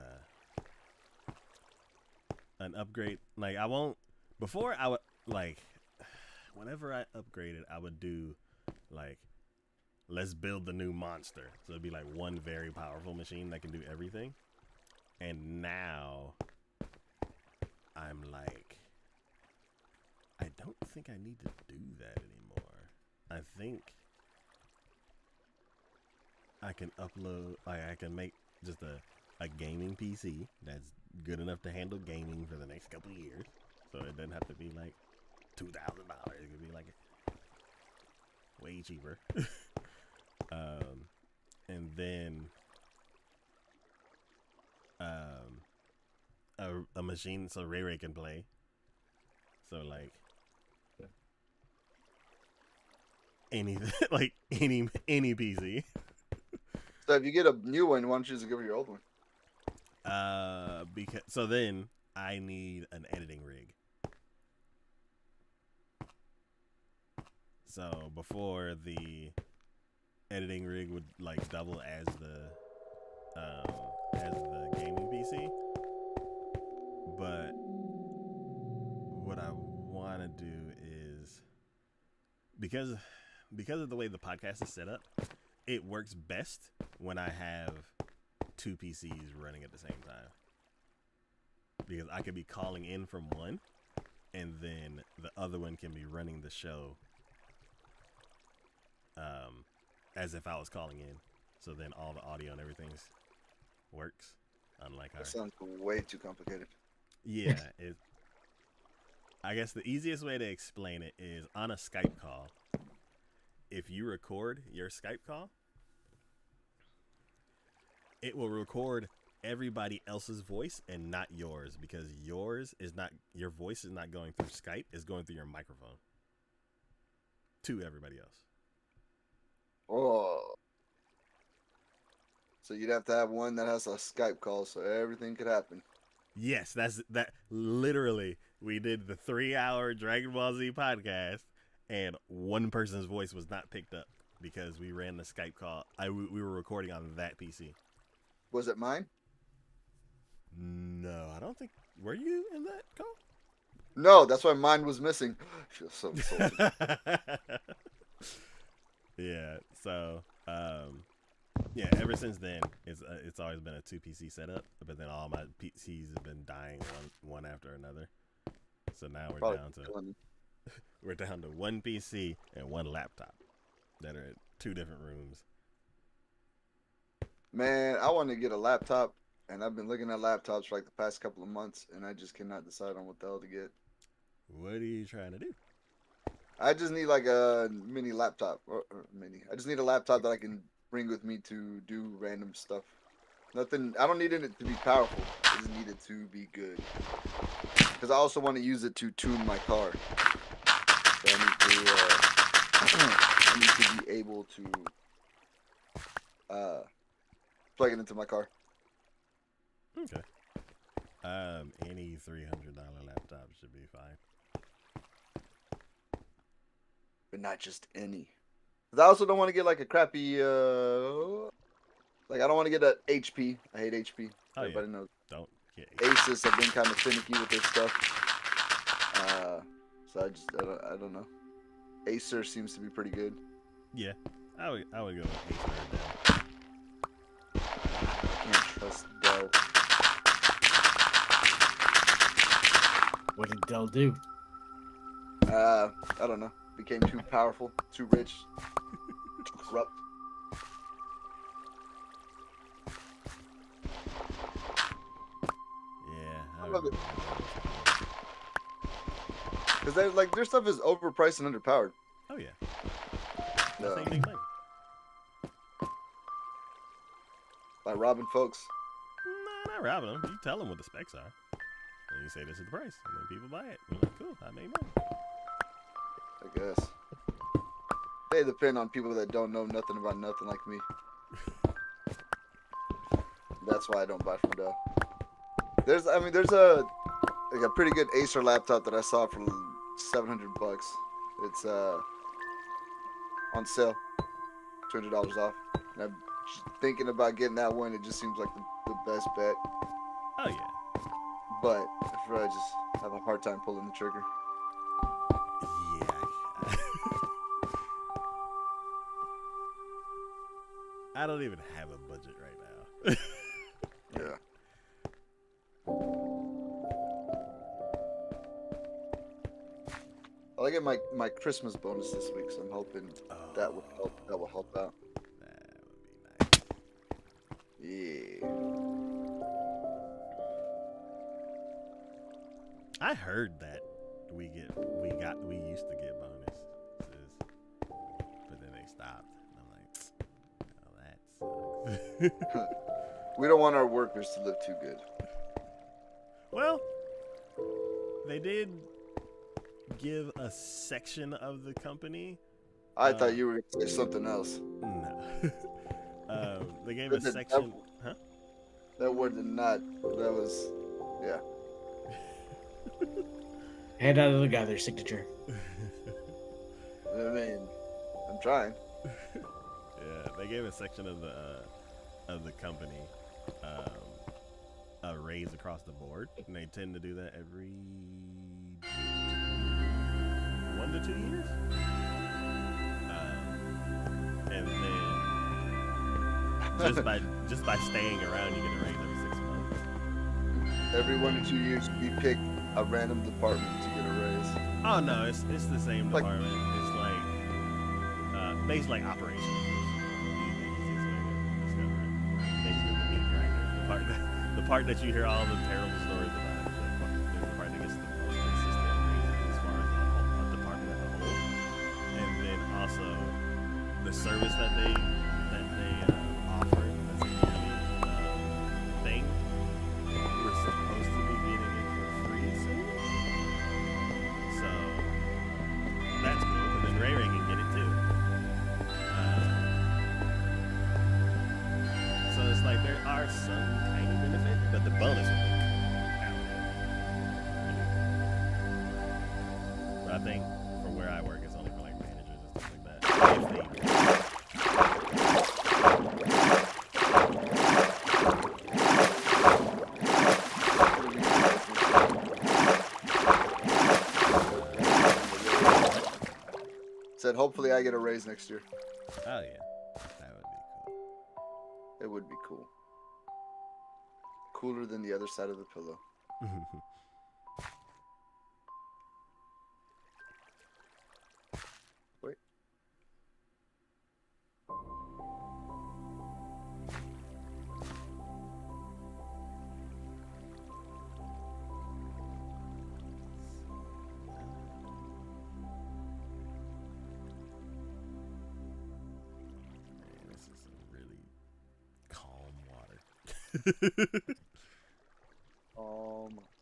an upgrade. Like I won't. Before I would like. Whenever I upgraded, I would do like, let's build the new monster. So it'd be like one very powerful machine that can do everything. And now I'm like, I don't think I need to do that anymore. I think I can upload, like I can make just a gaming PC that's good enough to handle gaming for the next couple of years. So it doesn't have to be like $2,000. It could be like way cheaper. And then a machine so Ray Ray can play. So like anything, like any PC. So if you get a new one, why don't you just give her your old one? Because so then I need an editing rig. So before the editing rig would like double as the gaming PC, but what I want to do is because of the way the podcast is set up, it works best when I have two PCs running at the same time, because I could be calling in from one, and then the other one can be running the show as if I was calling in. So then all the audio and everything works. Unlike That sounds way too complicated. Yeah, I guess the easiest way to explain it is on a Skype call. If you record your Skype call, it will record everybody else's voice and not yours, because your voice is not going through Skype, it's going through your microphone to everybody else. Oh. So you'd have to have one that has a Skype call so everything could happen. Yes, that literally we did the 3-hour Dragon Ball Z podcast and one person's voice was not picked up because we ran the Skype call. We were recording on that PC. Was it mine? No, I don't think. Were you in that call? No, that's why mine was missing. I feel so insulted. Yeah, so yeah, ever since then it's always been a 2 PC setup, but then all my PCs have been dying one after another. So now we're down to one PC and one laptop that are in 2 different rooms. Man, I want to get a laptop, and I've been looking at laptops for like the past couple of months, and I just cannot decide on what the hell to get. What are you trying to do? I just need like a mini laptop, or mini. I just need a laptop that I can bring with me to do random stuff. Nothing. I don't need it to be powerful. I just need it to be good. Because I also want to use it to tune my car. So I need to be able to plug it into my car. Okay. Any $300 laptop should be fine. But not just any. Because I also don't want to get like a crappy, like I don't want to get an HP. I hate HP. Oh, Everybody knows. Don't get Asus have been kind of finicky with their stuff. So I don't know. Acer seems to be pretty good. Yeah, I would go with Acer or Dell. I can't trust Dell. What did Dell do? I don't know. Became too powerful, too rich, too corrupt. Yeah, I love it. Because their stuff is overpriced and underpowered. Oh yeah. That's big money. By robbing folks. No, not robbing them. You tell them what the specs are, and you say this is the price, and then people buy it. You're like, cool, I made money. I guess. They depend on people that don't know nothing about nothing like me. That's why I don't buy from Dell. There's a pretty good Acer laptop that I saw for $700. It's on sale, $200 off. And thinking about getting that one, it just seems like the best bet. Oh yeah. But I just have a hard time pulling the trigger. Yeah. I don't even have a budget right now. Yeah. I get my Christmas bonus this week, so I'm hoping that will help. That will help out. That would be nice. Yeah. I heard that we used to get bonuses, but then they stopped. And I'm like, oh, that sucks. We don't want our workers to live too good. Well, they did give a section of the company. I thought you were going to say something else. No. They gave a section. Huh? That word did not. That was. Yeah. Hand out of the guy their signature. I mean, I'm trying. Yeah, they gave a section of the company a raise across the board, and they tend to do that every 1 to 2 years. And then just by staying around, you get a raise every 6 months. Every 1 to 2 years, we pick a random department to get a raise. Oh no, it's the same Like- department. It's like basically like operations. The part that you hear all the terrible stories about. The part that gets the most consistent raises as far as a department as a whole, and then also the service that they offer as a yearly thing. We're supposed to be getting it for free soon, so that's cool. But then Ray can get it too. So it's like there are some tiny benefits, but the bonus would be but I think for where I work, it's only for like managers and stuff like that. Said hopefully I get a raise next year. Oh yeah, that would be cool. It would be cool. Cooler than the other side of the pillow. Wait. Man, this is some really calm water.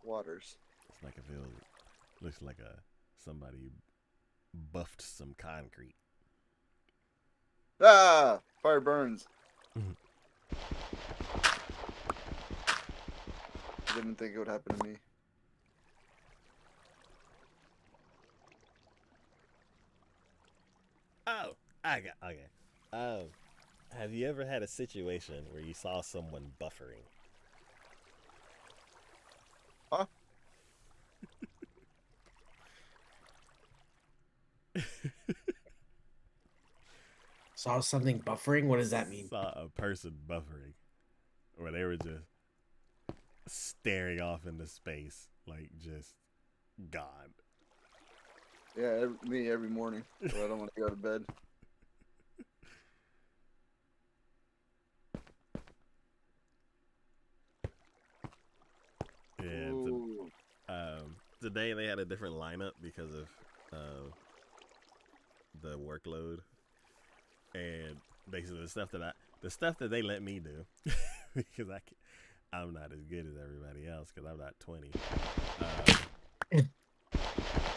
Waters. It's like it feels, looks like somebody buffed some concrete. Ah! Fire burns. Didn't think it would happen to me. Oh, okay. Have you ever had a situation where you saw someone buffering? Huh? Saw something buffering? What does that mean? Saw a person buffering, where they were just staring off into space, like just gone. Yeah, me every morning. So I don't want to go to bed. Yeah. Ooh. Today they had a different lineup because of the workload, and basically the stuff that they let me do because I'm not as good as everybody else because I'm not 20.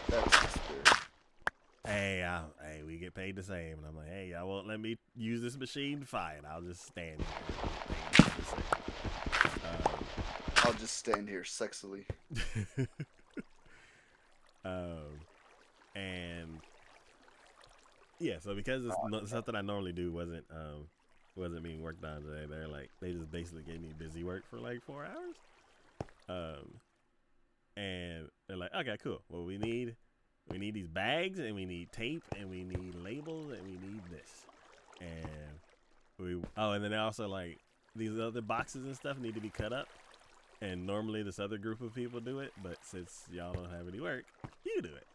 That's the spirit. Hey, we get paid the same, and I'm like, hey, y'all won't let me use this machine? Fine, I'll just stand here. And get paid the same. I'll just stand here sexily. And yeah, so because it's something I normally do wasn't wasn't being worked on today. They're like, they just basically gave me busy work for like 4 hours. And they're like, okay, cool. Well, we need these bags, and we need tape, and we need labels, and we need this. And and then also like these other boxes and stuff need to be cut up. And normally this other group of people do it, but since y'all don't have any work, you do it.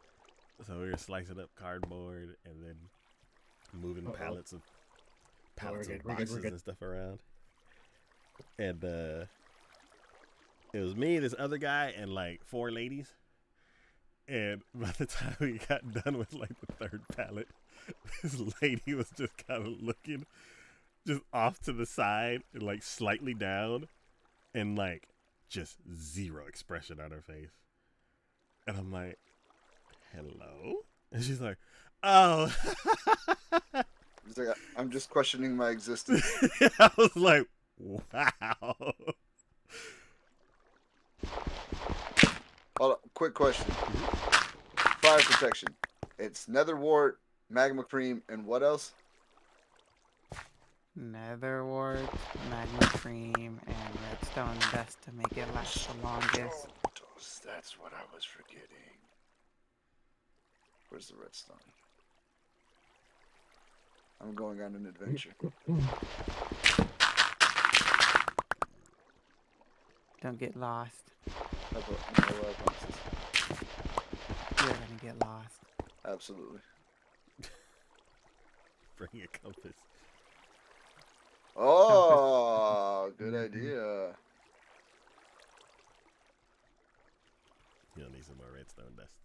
So we were slicing up cardboard and then moving pallets of boxes and stuff around. And it was me, this other guy, and like 4 ladies. And by the time we got done with like the 3rd pallet, this lady was just kind of looking just off to the side and like slightly down and like just zero expression on her face. And I'm like, hello? And she's like, oh. He's like, I'm just questioning my existence. I was like, wow. Hold on, quick question. Fire protection. It's nether wart, magma cream, and what else? Nether wart, magma cream, and redstone dust to make it last the longest. That's what I was forgetting. Where's the redstone? I'm going on an adventure. Don't get lost. How about boxes? You're gonna get lost. Absolutely. Bring a compass. Oh, good idea. You'll need some more redstone dust.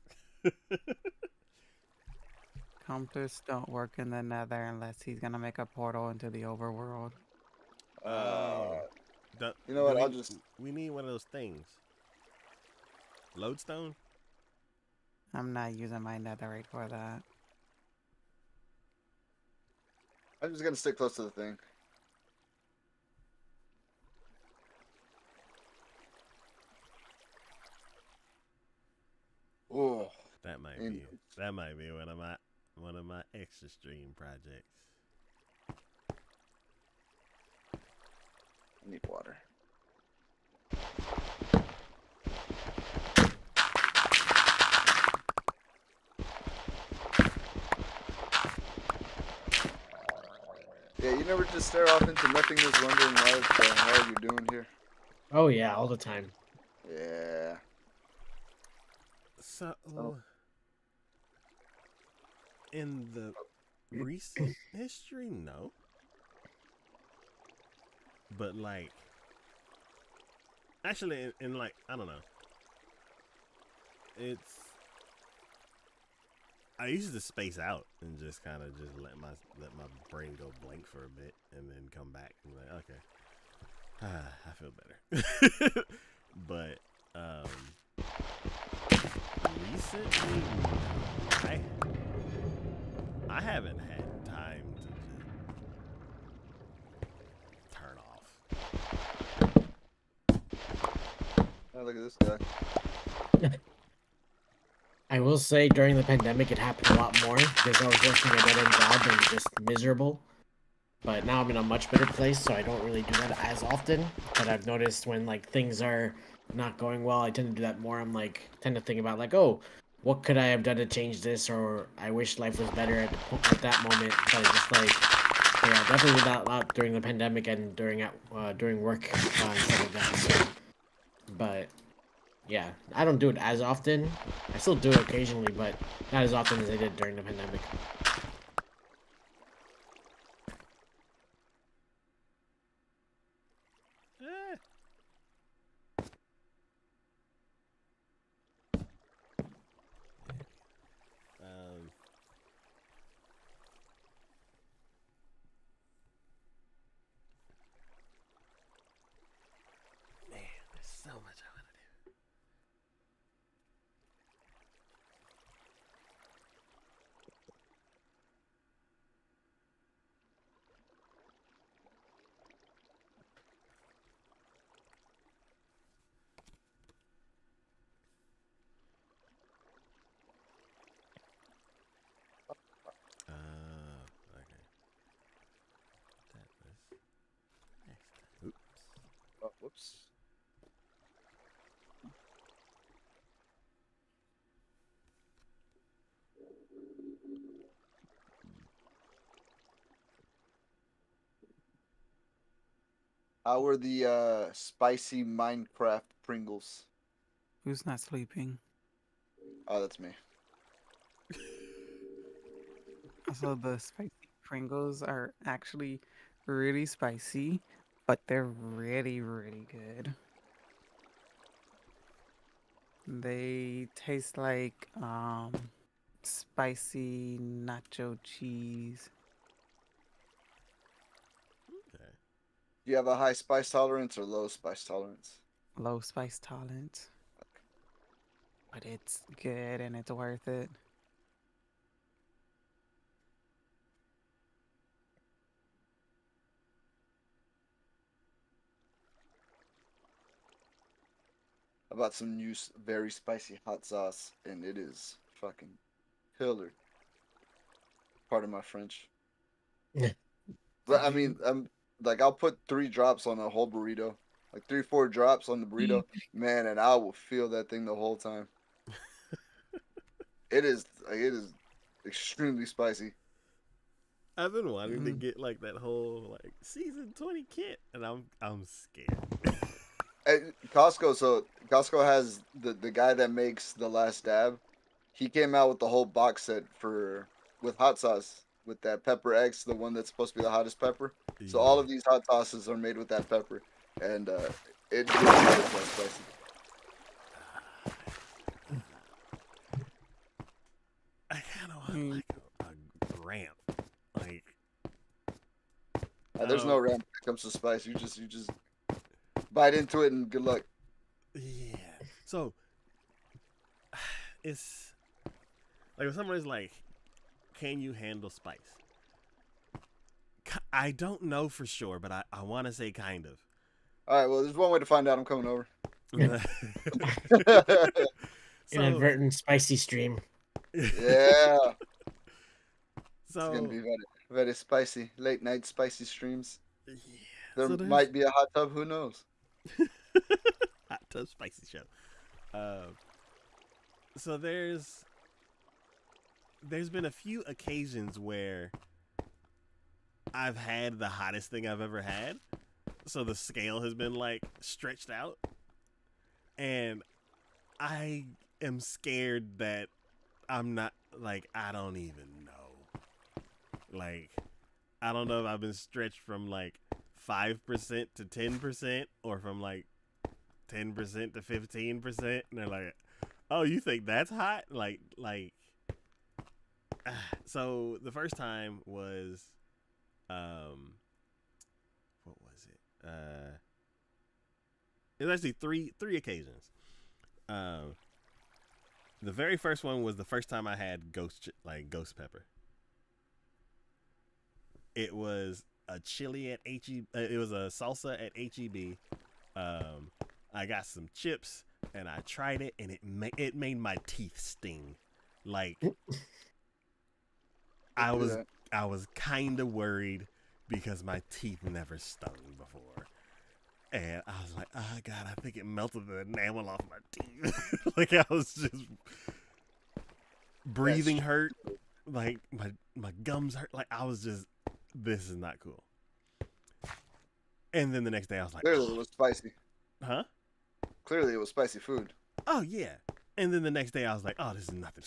Compass don't work in the nether unless he's gonna make a portal into the overworld. You know what? We need one of those things. Lodestone? I'm not using my netherite for that. I'm just gonna stick close to the thing. Oh, That might be one of my extra stream projects. I need water. Yeah, you never just stare off into nothingness wondering what the hell you're doing here? Oh yeah, all the time. Yeah. So, Oh. in the recent history, no. But like, actually, in like, I don't know. I used to space out and just kind of just let my brain go blank for a bit and then come back and be like, okay, I feel better. But recently, I haven't had time to just turn off. Oh, look at this guy. I will say during the pandemic it happened a lot more because I was working a dead-end job and just miserable. But now I'm in a much better place, so I don't really do that as often. But I've noticed when like things are not going well, I tend to do that more. I'm like tend to think about like, oh, what could I have done to change this, or I wish life was better at that moment. But it's just like, yeah, definitely did that a lot during the pandemic and during work and stuff like that. So, but yeah, I don't do it as often. I still do it occasionally, but not as often as I did during the pandemic. Man, there's so much I want to do. Okay. Tap this. How were the spicy Minecraft Pringles? Who's not sleeping? Oh, that's me. Also, the spicy Pringles are actually really spicy, but they're really, really good. They taste like spicy nacho cheese. Okay. Do you have a high spice tolerance or low spice tolerance? Low spice tolerance, but it's good and it's worth it. I bought some new very spicy hot sauce, and it is fucking killer. Pardon my French. But I Did mean, you? I'm like I'll put 3 drops on a whole burrito, like 3, 4 drops on the burrito, man, and I will feel that thing the whole time. It is extremely spicy. I've been wanting to Mm. get like that whole like season 20 kit, and I'm scared. Costco has the guy that makes the last dab. He came out with the whole box set for with hot sauce with that pepper X, the one that's supposed to be the hottest pepper. So all Yeah. of these hot sauces are made with that pepper, and it really is that spicy. I kind of want Mm. like a ramp, like There's no ramp when it comes to spice. You just bite into it and good luck. yeah. So it's like if somebody's like, "Can you handle spice?" I don't know for sure, but I want to say kind of. All right, well, there's one way to find out. I'm coming over. So Inadvertent spicy stream. Yeah, it's gonna so be very very spicy. Late night spicy streams. yeah. There So there's might be a hot tub. Who knows? hot tub spicy show. Uh, so there's been a few occasions where I've had the hottest thing I've ever had. So the scale has been like stretched out, and I am scared that I'm not like I don't even know. Like I don't know if I've been stretched from like 5% to 10% or from like 10% to 15%, and they're like, "Oh, you think that's hot?" So the first time was, what was it? It was actually three occasions. The very first one was the first time I had ghost pepper. It was a chili at HEB. It was a salsa at HEB. I got some chips and I tried it, and it made my teeth sting. Like I Do was that. I was kind of worried because my teeth never stung before. And I was like, oh God, I think it melted the enamel off my teeth. Like I was just breathing hurt. Like my gums hurt. Like I was just, this is not cool. And then the next day I was like, Clearly, it was spicy. huh? Clearly, it was spicy food. Oh yeah. And then the next day I was like, oh, this is nothing.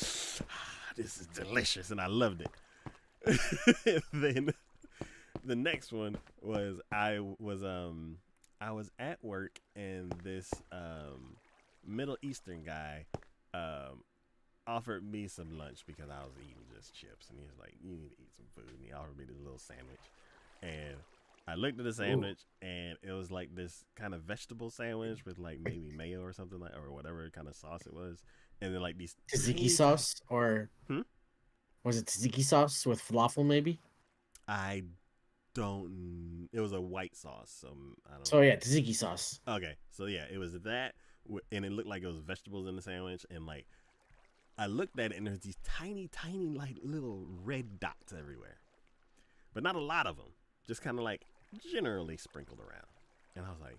This is delicious, and I loved it. Then the next one was I was at work, and this Middle Eastern guy offered me some lunch because I was eating just chips, and he was like, "You need to eat some food," and he offered me this little sandwich, and I looked at the sandwich, and it was like this kind of vegetable sandwich with like maybe mayo or something like, or whatever kind of sauce it was, and then like these Tzatziki sauce, or was it tzatziki sauce with falafel? Maybe. I don't. It was a white sauce, so I don't. So yeah, tzatziki sauce. Okay, so yeah, it was that, and it looked like it was vegetables in the sandwich, and like I looked at it, and there's these tiny, tiny, like little red dots everywhere, but not a lot of them, just kind of like generally sprinkled around. And I was like,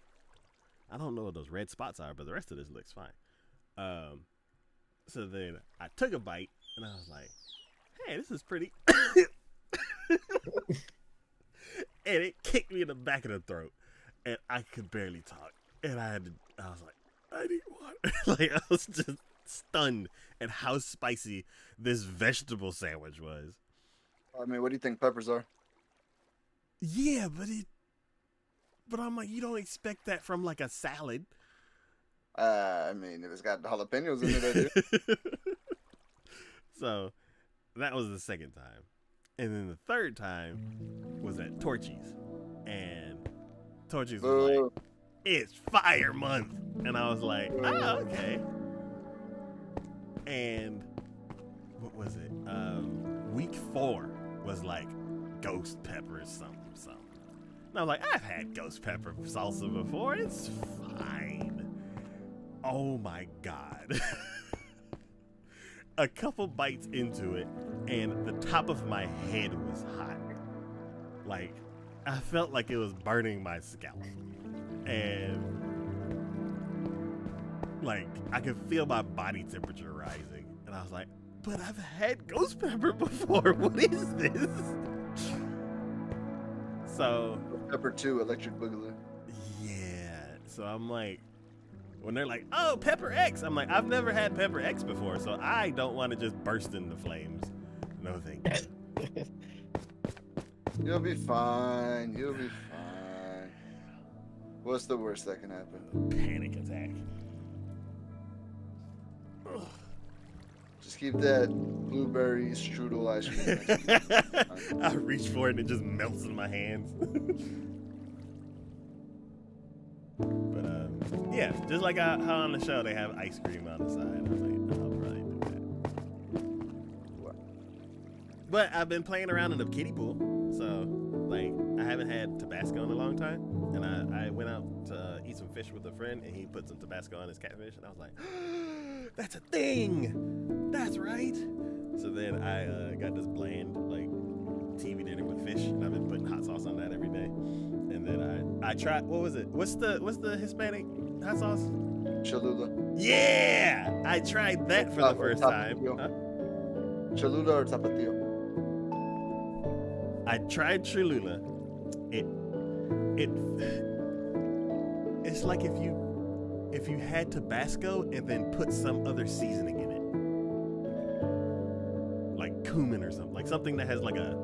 I don't know what those red spots are, but the rest of this looks fine. So then I took a bite, and I was like, hey, this is pretty. And it kicked me in the back of the throat. and I could barely talk. And I was like, I need water. Like, I was just stunned at how spicy this vegetable sandwich was. I mean, what do you think peppers are? Yeah, but I'm like, you don't expect that from like a salad. I mean, if it's got jalapenos in it, I do. So that was the second time. And then the third time was at Torchy's. And Torchy's was like, it's fire month. And I was like, oh, okay. And what was it? Week 4 was like ghost pepper something. And I was like, I've had ghost pepper salsa before. It's fine. Oh my God. A couple bites into it, and the top of my head was hot. Like, I felt like it was burning my scalp. And, like, I could feel my body temperature rising. And I was like, but I've had ghost pepper before. What is this? So... Pepper 2, Electric Boogaloo. Yeah. So I'm like, when they're like, oh, Pepper X, I'm like, I've never had Pepper X before, so I don't want to just burst into flames. No thank you. You'll be fine. You'll be fine. What's the worst that can happen? Panic attack. Ugh. Just keep that blueberry strudel ice cream. I reach for it and it just melts in my hands. But yeah, just like how on the show they have ice cream on the side. I was like, I'll probably do that. But I've been playing around in the kiddie pool, so like I haven't had Tabasco in a long time. And I went out to eat some fish with a friend, and he put some Tabasco on his catfish, and I was like, that's a thing. That's right. So then I got this bland like TV dinner with fish, and I've been putting hot sauce on that every day. And then I tried, what was it? What's the Hispanic hot sauce? Cholula. Yeah, I tried that for the first time. Huh? Cholula or Tapatio? I tried Cholula. It's like if you had Tabasco and then put some other seasoning in it, like cumin or something, like something that has like a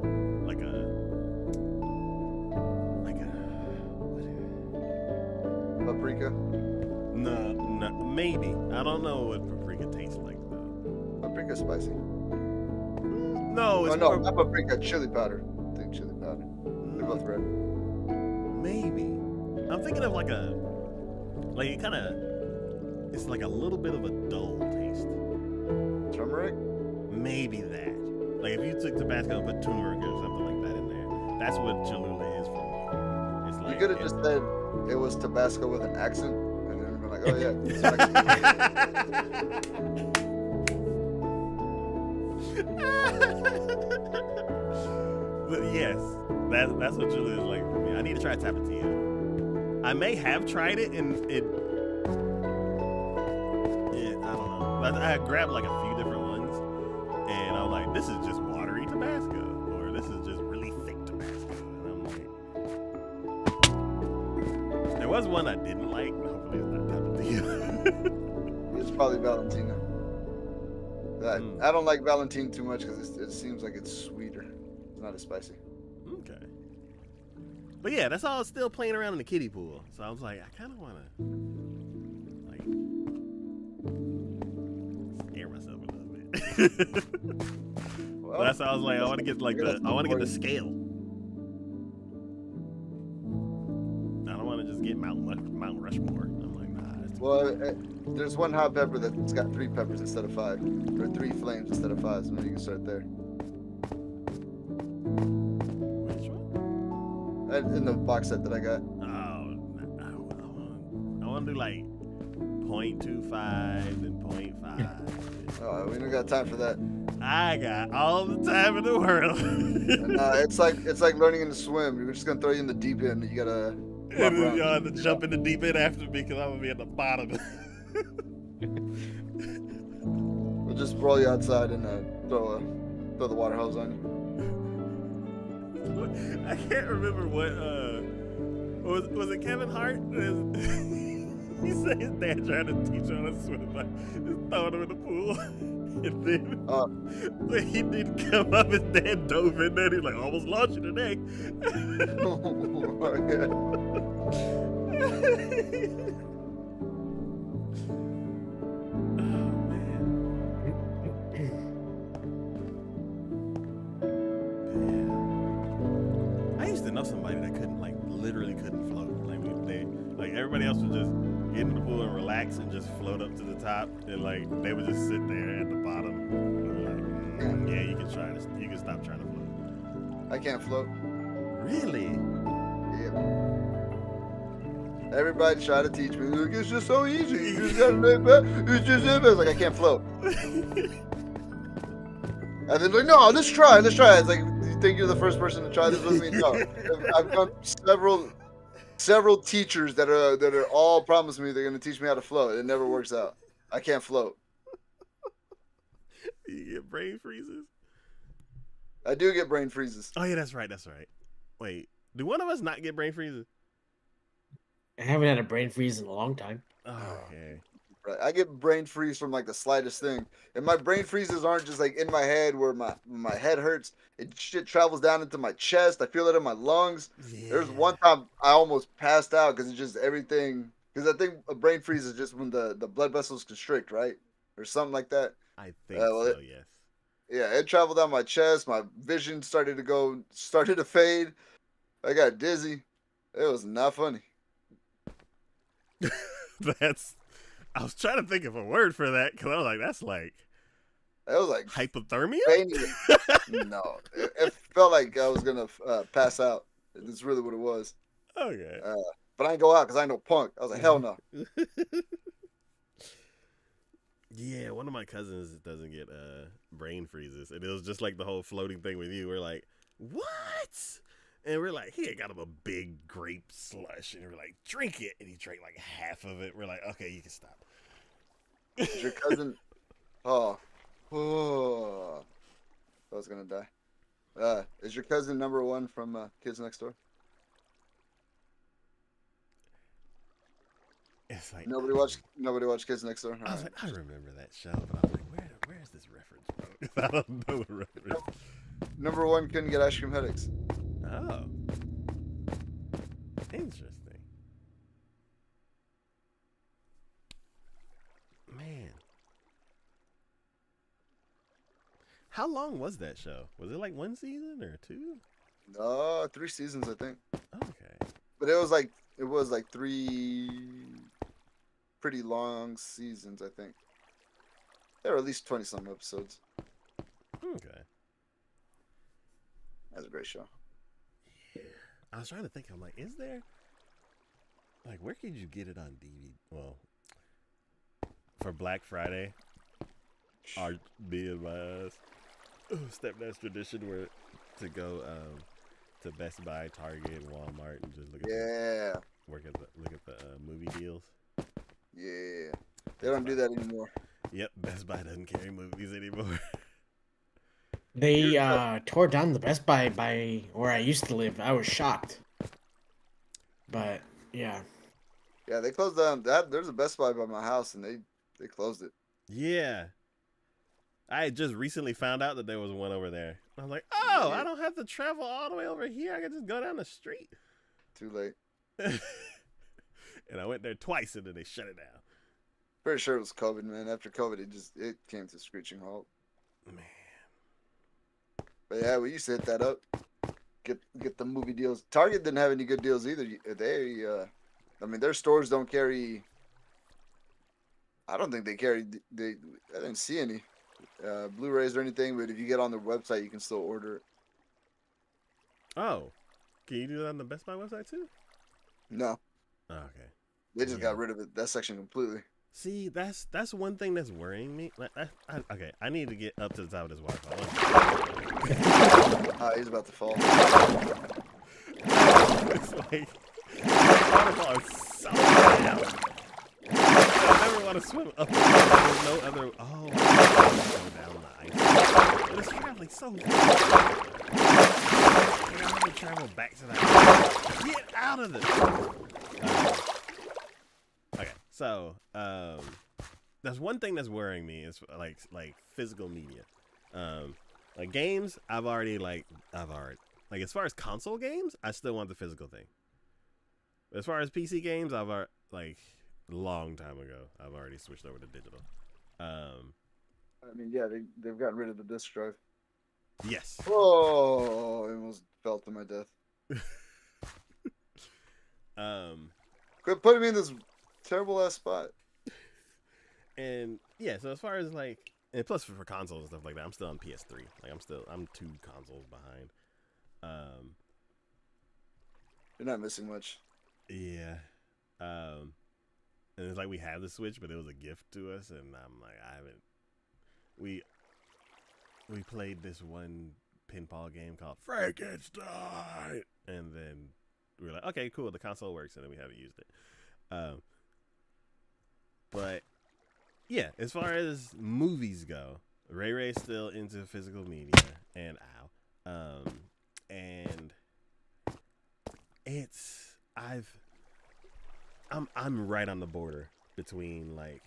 Paprika? no, maybe. I don't know what paprika tastes like though. Paprika's spicy. No, it's no, not paprika, chili powder. I think chili powder. They're both red. Maybe. I'm thinking of like it kind of, it's like a little bit of a dull taste. Turmeric? Maybe that. Like if you took Tabasco and put turmeric or something like that in there, that's what Cholula is for me. It's like, You could have just said it was Tabasco with an accent, and then been like, oh yeah. But yes, that's what Cholula is like for me. I need to try Tapatio. I may have tried it, and I don't know. I grabbed like a few different ones, and I'm like, this is just watery Tabasco, or this is just really thick Tabasco. And I'm like, there was one I didn't like, but hopefully it's not Tapatio. It's probably Valentina. I don't like Valentine too much because it seems like it's sweeter. It's not as spicy. Okay. But yeah, that's all still playing around in the kiddie pool. So I was like, I kind of want to like scare myself a little bit. Well, But that's how I was like, I want to get the scale. I don't want to just get Mount Rushmore. I'm like, nah. It's well, there's one hot pepper that's got 3 peppers instead of 5, or 3 flames instead of 5. So maybe you can start there. which one? In the box set that I got. I want to do like 0.25 and 0.5. Oh, we don't got time for that. I got all the time in the world. It's like learning to swim. We're just gonna throw you in the deep end. You gotta. And then y'all have to jump in the deep end after me because I'm gonna be at the bottom. We'll just roll you outside and throw the water hose on you. I can't remember Was it Kevin Hart? He said his dad tried to teach him how to swim by just throwing him in the pool. And then when he didn't come up, his dad dove in there. He was like, almost lost you today. Oh my God. I used to know somebody that couldn't, like, literally couldn't float. Like everybody else would just get in the pool and relax and just float up to the top, and like they would just sit there at the bottom. And be like, yeah, you can try this. You can stop trying to float. I can't float. Really? Yeah. Everybody try to teach me. Like, it's just so easy. You just gotta lay back. It's just like I can't float. And then like, no, let's try. It's like, you think you're the first person to try this with me? No, I've done several teachers that are all promised me they're gonna teach me how to float. It never works out. I can't float. You get brain freezes? I do get brain freezes. Oh yeah, that's right. Wait, do one of us not get brain freezes? I haven't had a brain freeze in a long time. Oh, okay. Right. I get brain freeze from like the slightest thing, and my brain freezes aren't just like in my head where my head hurts. It shit travels down into my chest. I feel it in my lungs. Yeah. There's one time I almost passed out because it's just everything. Because I think a brain freeze is just when the blood vessels constrict, right, or something like that. I think so. Yes. Yeah, it traveled down my chest. My vision started to fade. I got dizzy. It was not funny. I was trying to think of a word for that because I was like, that's like. It was like hypothermia. No, it felt like I was gonna pass out. That's really what it was. Okay. But I ain't go out because I ain't no punk. I was like, hell no. Yeah, one of my cousins doesn't get brain freezes, and it was just like the whole floating thing with you. We're like, what? And we're like, he got him a big grape slush, and we're like, drink it, and he drank like half of it. We're like, okay, you can stop. Is your cousin? Oh, I was gonna die. Is your cousin number one from Kids Next Door? It's like Nobody watched Kids Next Door. I was like, I remember that show, but I was like, where is this reference from? I don't know the reference. Number one couldn't get ice cream headaches. Oh, interesting. Man, how long was that show? Was it like one season or two? No, 3 seasons I think. Okay. But it was like 3 pretty long seasons I think. There were at least 20-some episodes. Okay. That's a great show. Yeah. I was trying to think. I'm like, is there? Like, where could you get it on DVD? Well, for Black Friday, our me and my stepdad's tradition were to go to Best Buy, Target, and Walmart, and just look at look at the movie deals. Yeah. They don't do that anymore. Yep, Best Buy doesn't carry movies anymore. They tore down the Best Buy by where I used to live. I was shocked. But yeah. Yeah, they closed down that. There's a Best Buy by my house, and they closed it. Yeah. I had just recently found out that there was one over there. I was like, oh, I don't have to travel all the way over here. I can just go down the street. Too late. And I went there twice, and then they shut it down. Pretty sure it was COVID, man. After COVID, it came to a screeching halt. Man. But yeah, we used to hit that up. Get the movie deals. Target didn't have any good deals either. I mean, their stores don't carry. I don't think they carry. I didn't see any Blu-rays or anything. But if you get on their website, you can still order it. Oh, can you do that on the Best Buy website too? No. Oh, okay. They just got rid of it. That section completely. See, that's one thing that's worrying me. Like, okay, I need to get up to the top of this waterfall. He's about to fall. It's like this waterfall is so down. I never want to swim up. There's no other. Oh, I go down the ice. But it's traveling so fast. Like, I have to travel back to that house. Get out of this. Okay, so that's one thing that's worrying me is like physical media. Like games, I've already like as far as console games, I still want the physical thing. As far as PC games, I've already, like a long time ago, I've already switched over to digital. I mean, yeah, they've gotten rid of the disc drive. Yes. Oh, I almost fell to my death. Quit putting me in this terrible ass spot. And yeah, so as far as like, and plus for consoles and stuff like that, I'm still on PS3. Like I'm 2 consoles behind. You're not missing much. Yeah. And it's like we have the Switch, but it was a gift to us, and I'm like, I haven't. We played this one pinball game called Frankenstein, and then we were like, okay, cool, the console works, and then we haven't used it. But yeah, as far as movies go, Ray Ray's still into physical media, and and I'm right on the border between like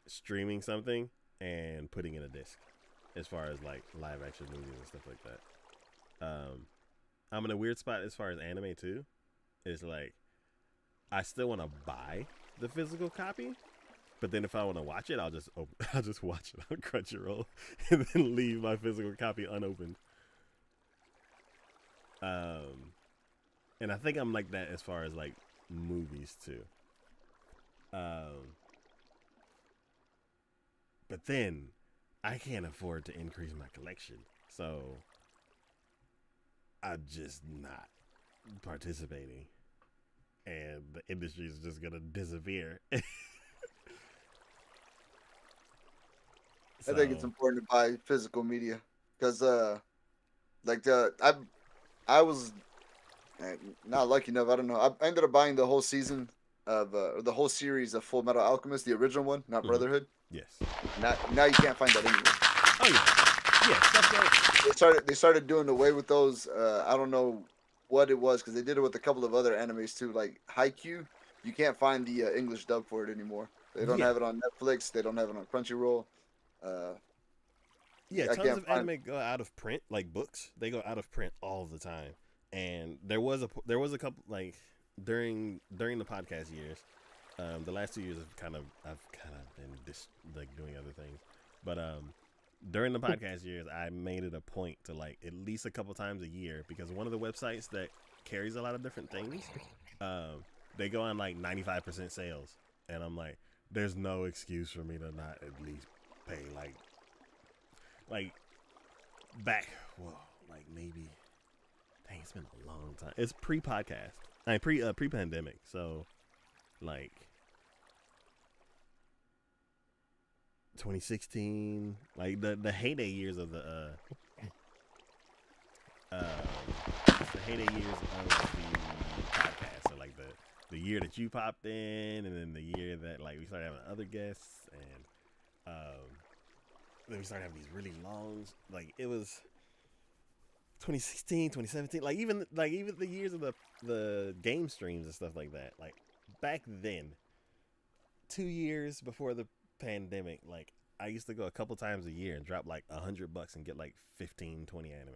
streaming something and putting in a disc, as far as like live action movies and stuff like that. I'm in a weird spot as far as anime too. It's like I still want to buy the physical copy, but then if I want to watch it, I'll just watch it on Crunchyroll and then leave my physical copy unopened. And I think I'm like that as far as like movies too. But then I can't afford to increase my collection, so I'm just not participating, and the industry is just gonna disappear. I think it's important to buy physical media because, I was not lucky enough. I don't know. I ended up buying the whole season of or the whole series of Full Metal Alchemist, the original one, not Brotherhood. Yes. Now you can't find that anywhere. Oh yeah. Yeah. Stuff like They started doing away with those. I don't know what it was because they did it with a couple of other animes too, like Haikyuu. You can't find the English dub for it anymore. They don't have it on Netflix. They don't have it on Crunchyroll. Yeah, I tons can't of find- anime go out of print, like books. They go out of print all the time. And there was a couple like during the podcast years. The last 2 years I've kind of been doing other things, but during the podcast years I made it a point to like at least a couple times a year, because one of the websites that carries a lot of different things, they go on like 95% sales, and I'm like, there's no excuse for me to not at least pay like back. Whoa, like maybe. Dang, it's been a long time. It's pre-podcast. I mean, pre-pandemic. So, like, 2016, like the heyday years of the heyday years of the podcast. So, like the year that you popped in, and then the year that like we started having other guests, and then we started having these really long. Like it was 2016, 2017, like even the years of the game streams and stuff like that. Like back then, 2 years before the pandemic, like I used to go a couple times a year and drop like $100 and get like 15, 20 anime.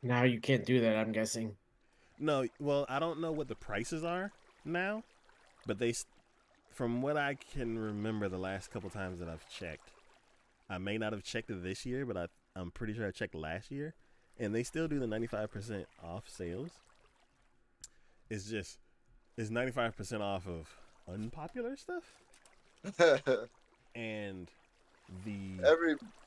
Now you can't do that, I'm guessing. No, well, I don't know what the prices are now, but from what I can remember, the last couple times that I've checked, I may not have checked it this year, but I'm pretty sure I checked last year, and they still do the 95% off sales. It's 95% off of unpopular stuff, and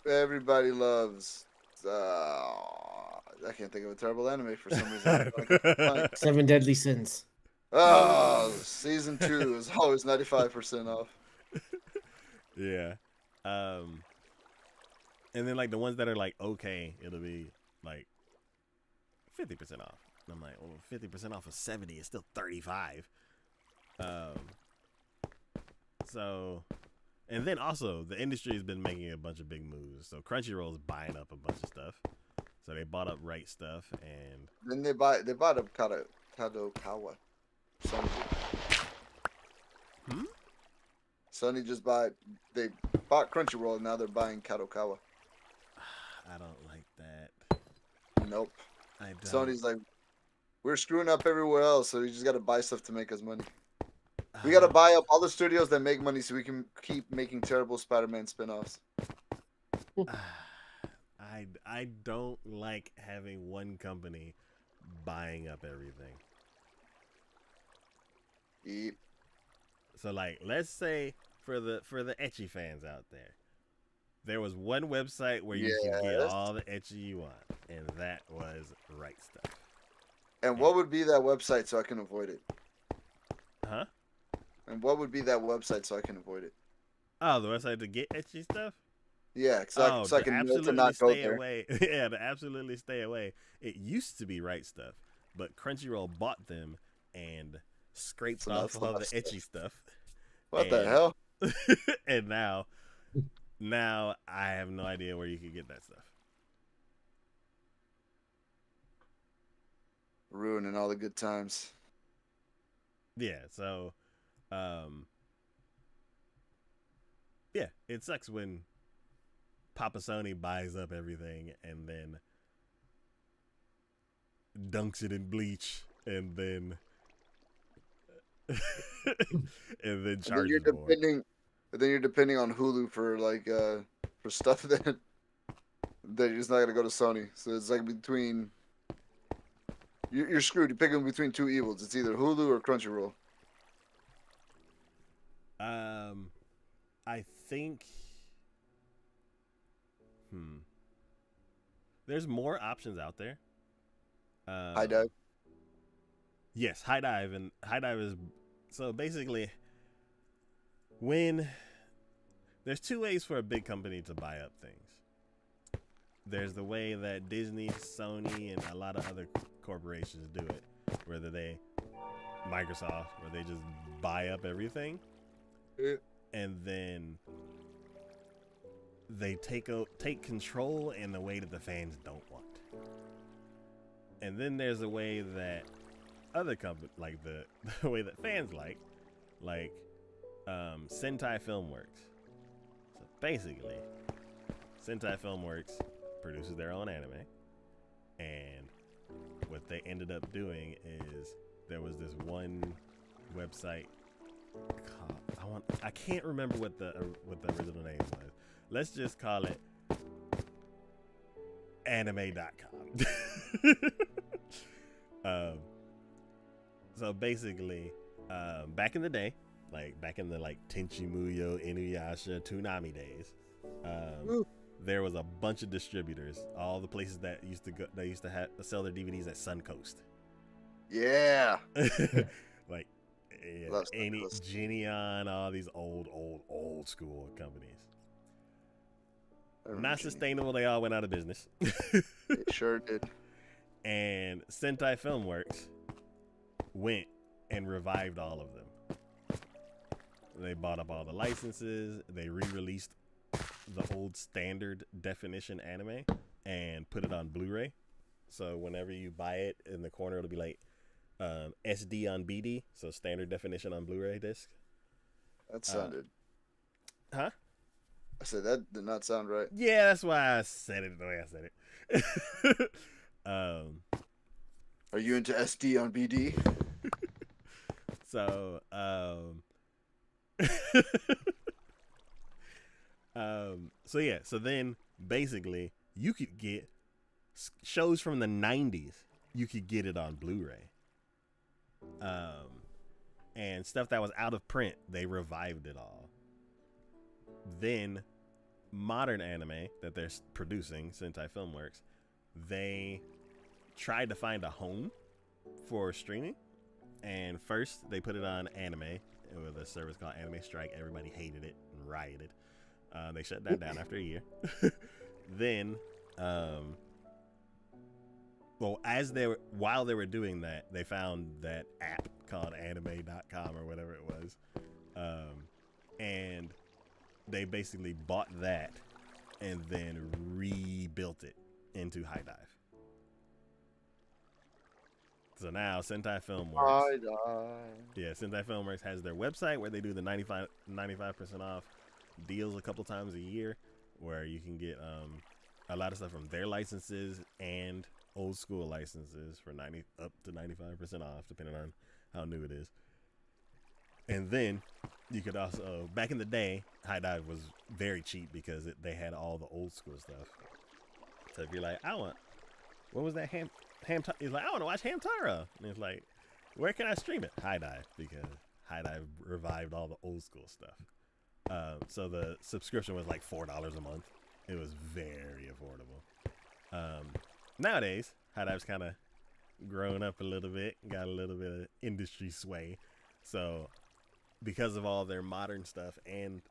everybody loves. I can't think of a terrible anime for some reason. 7 Deadly Sins. Oh, season 2 is always 95% off. Yeah. And then like the ones that are like okay, it'll be like 50% off. And I'm like, well, 50% off of 70 is still 35. So And then also the industry has been making a bunch of big moves. So Crunchyroll is buying up a bunch of stuff. So they bought up Right Stuff, and Then they bought up Kadokawa. Sony did. Hmm? Sony just they bought Crunchyroll, and now they're buying Kadokawa. I don't like that. Nope. I don't. Sony's like, we're screwing up everywhere else, so you just got to buy stuff to make us money. We got to buy up all the studios that make money so we can keep making terrible Spider-Man spin-offs. I don't like having one company buying up everything. Yep. So like, let's say for the ecchi fans out there was one website where you can get Yes. all the ecchi you want, and that was Right Stuff. And what would be that website so I can avoid it? Huh? And what would be that website so I can avoid it? Oh, the website to get ecchi stuff? Yeah, so I To can know to absolutely not go stay there. away. Yeah, to absolutely stay away. It used to be Right Stuff, but Crunchyroll bought them and scraped So off that's all the left ecchi stuff. What the And- hell? And now I have no idea where you can get that stuff. Ruining all the good times. Yeah, so yeah, it sucks when Papa Sony buys up everything and then dunks it in bleach and then and then charges more. Then you're depending on Hulu for for stuff that you're just not gonna go to Sony. So it's like between you're screwed. You're picking between two evils. It's either Hulu or Crunchyroll. I think there's more options out there. High Dive. Yes, High Dive, and High Dive is so basically when there's two ways for a big company to buy up things. There's the way that Disney, Sony, and a lot of other corporations do it, whether Microsoft, where they just buy up everything, and then they take control in the way that the fans don't want. And then there's a way that other companies, like the way that fans like Sentai Filmworks. So basically, Sentai Filmworks produces their own anime, and what they ended up doing is there was this one website called, I can't remember what the original name was. Let's just call it anime.com. So basically, back in the day, like back in the Tenchi Muyo, Inuyasha, Toonami days, there was a bunch of distributors, all the places that used to sell their DVDs at Suncoast. Yeah. Like Love any Suncoast. Geneon, all these old school companies. I remember Not Genie. sustainable. They all went out of business. It sure did. And Sentai Filmworks went and revived all of them. They bought up all the licenses. They re-released the old standard definition anime and put it on Blu-ray. So whenever you buy it, in the corner it'll be like SD on BD, so standard definition on Blu-ray disc. That sounded. Huh? I said that did not sound right. Yeah, that's why I said it the way I said it. Are you into SD on BD? So, so then basically you could get shows from the 90s. You could get it on Blu-ray. And stuff that was out of print, they revived it all. Then modern anime that they're producing, Sentai Filmworks, they tried to find a home for streaming. And first, they put it on anime with a service called Anime Strike. Everybody hated it and rioted. They shut that down after a year. Then, while they were doing that, they found that app called anime.com or whatever it was. And they basically bought that and then rebuilt it into High Dive. So now Sentai Filmworks, Sentai Filmworks has their website where they do the 95% off deals a couple times a year, where you can get a lot of stuff from their licenses and old school licenses for up to 95% off, depending on how new it is. And then you could also, back in the day, High Dive was very cheap because they had all the old school stuff. So if you're like, what was that he's like, I want to watch Hamtaro. And it's like, where can I stream it? High Dive, because High Dive revived all the old school stuff. So the subscription was like $4 a month. It was very affordable. Nowadays, High Dive's kind of grown up a little bit, got a little bit of industry sway. So because of all their modern stuff and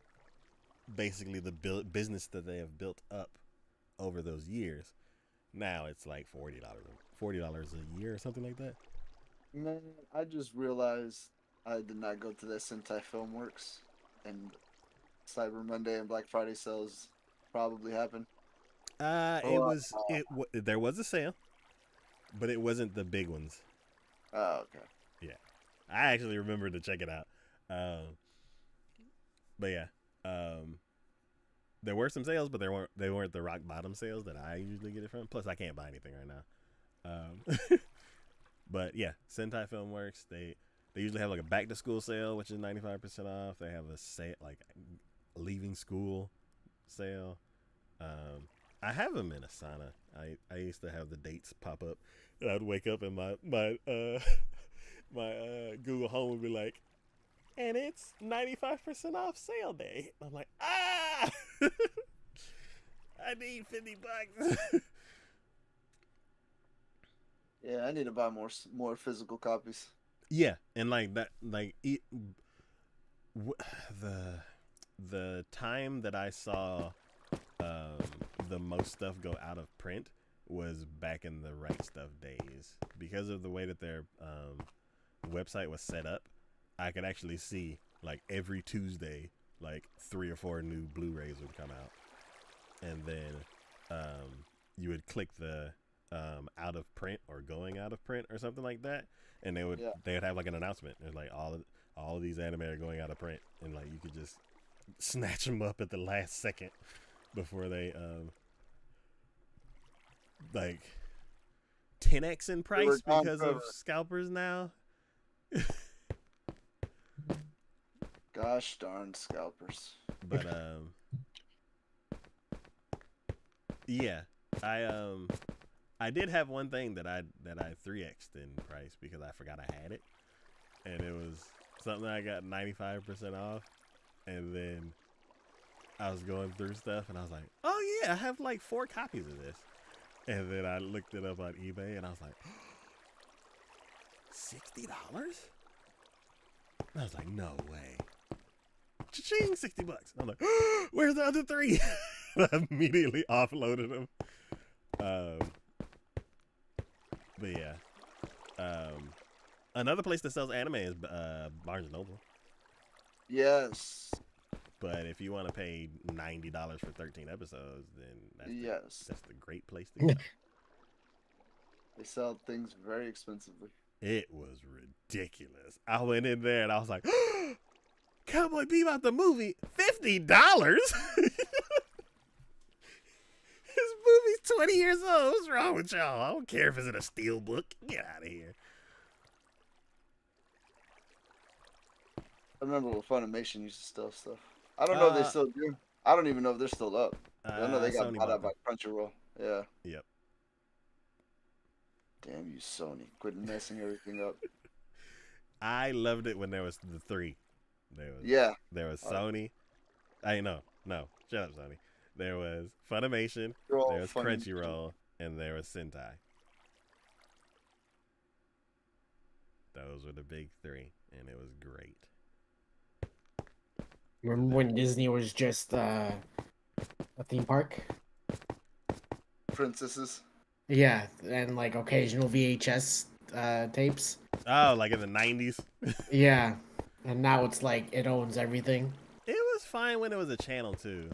basically the business that they have built up over those years, now it's like $40 a year or something like that. Man, I just realized I did not go to that Sentai Filmworks, and Cyber Monday and Black Friday sales probably happened. There was a sale, but it wasn't the big ones. Oh, okay. Yeah, I actually remembered to check it out. But yeah, there were some sales, but they weren't the rock bottom sales that I usually get it from. Plus, I can't buy anything right now. But yeah, Sentai Filmworks, they usually have like a back to school sale, which is 95% off. They have a sale, like leaving school sale. I have them in Asana. I used to have the dates pop up, and I'd wake up and my Google Home would be like, and it's 95% off sale day. I'm like, I need $50. Yeah, I need to buy more physical copies. Yeah, and like that, the time that I saw the most stuff go out of print was back in the Right Stuff days, because of the way that their website was set up. I could actually see like every Tuesday, like 3 or 4 new Blu-rays would come out, and then you would click the out of print or going out of print or something like that, and they would have like an announcement. It's like all of these anime are going out of print, and like you could just snatch them up at the last second before they like 10x in price because of scalpers now. Gosh darn scalpers. But yeah, I did have one thing that I 3x'd in price because I forgot I had it, and it was something I got 95% off, and then I was going through stuff and I was like, oh yeah, I have like 4 copies of this, and then I looked it up on eBay and I was like, $60? I was like, no way. Cha-ching, $60. I'm like, where's the other 3? I immediately offloaded them. But yeah, another place that sells anime is Barnes & Noble. Yes. But if you want to pay $90 for 13 episodes, then that's the great place to go. They sell things very expensively. It was ridiculous. I went in there and I was like, Cowboy Bebop the movie, $50? This movie's 20 years old. What's wrong with y'all? I don't care if it's in a steel book. Get out of here. I remember when Funimation used to sell stuff. I don't know if they still do. I don't even know if they're still up. I know they got bought out by Crunchyroll. Yeah. Yep. Damn you, Sony. Quit messing everything up. I loved it when there was the 3. There was Sony. No. Shut up, Sony. There was Funimation, there was Crunchyroll, and there was Sentai. Those were the big 3, and it was great. Remember when Disney was just a theme park? Princesses. Yeah, and like occasional VHS tapes. Oh, like in the 90s? Yeah, and now it's like it owns everything. It was fine when it was a channel too.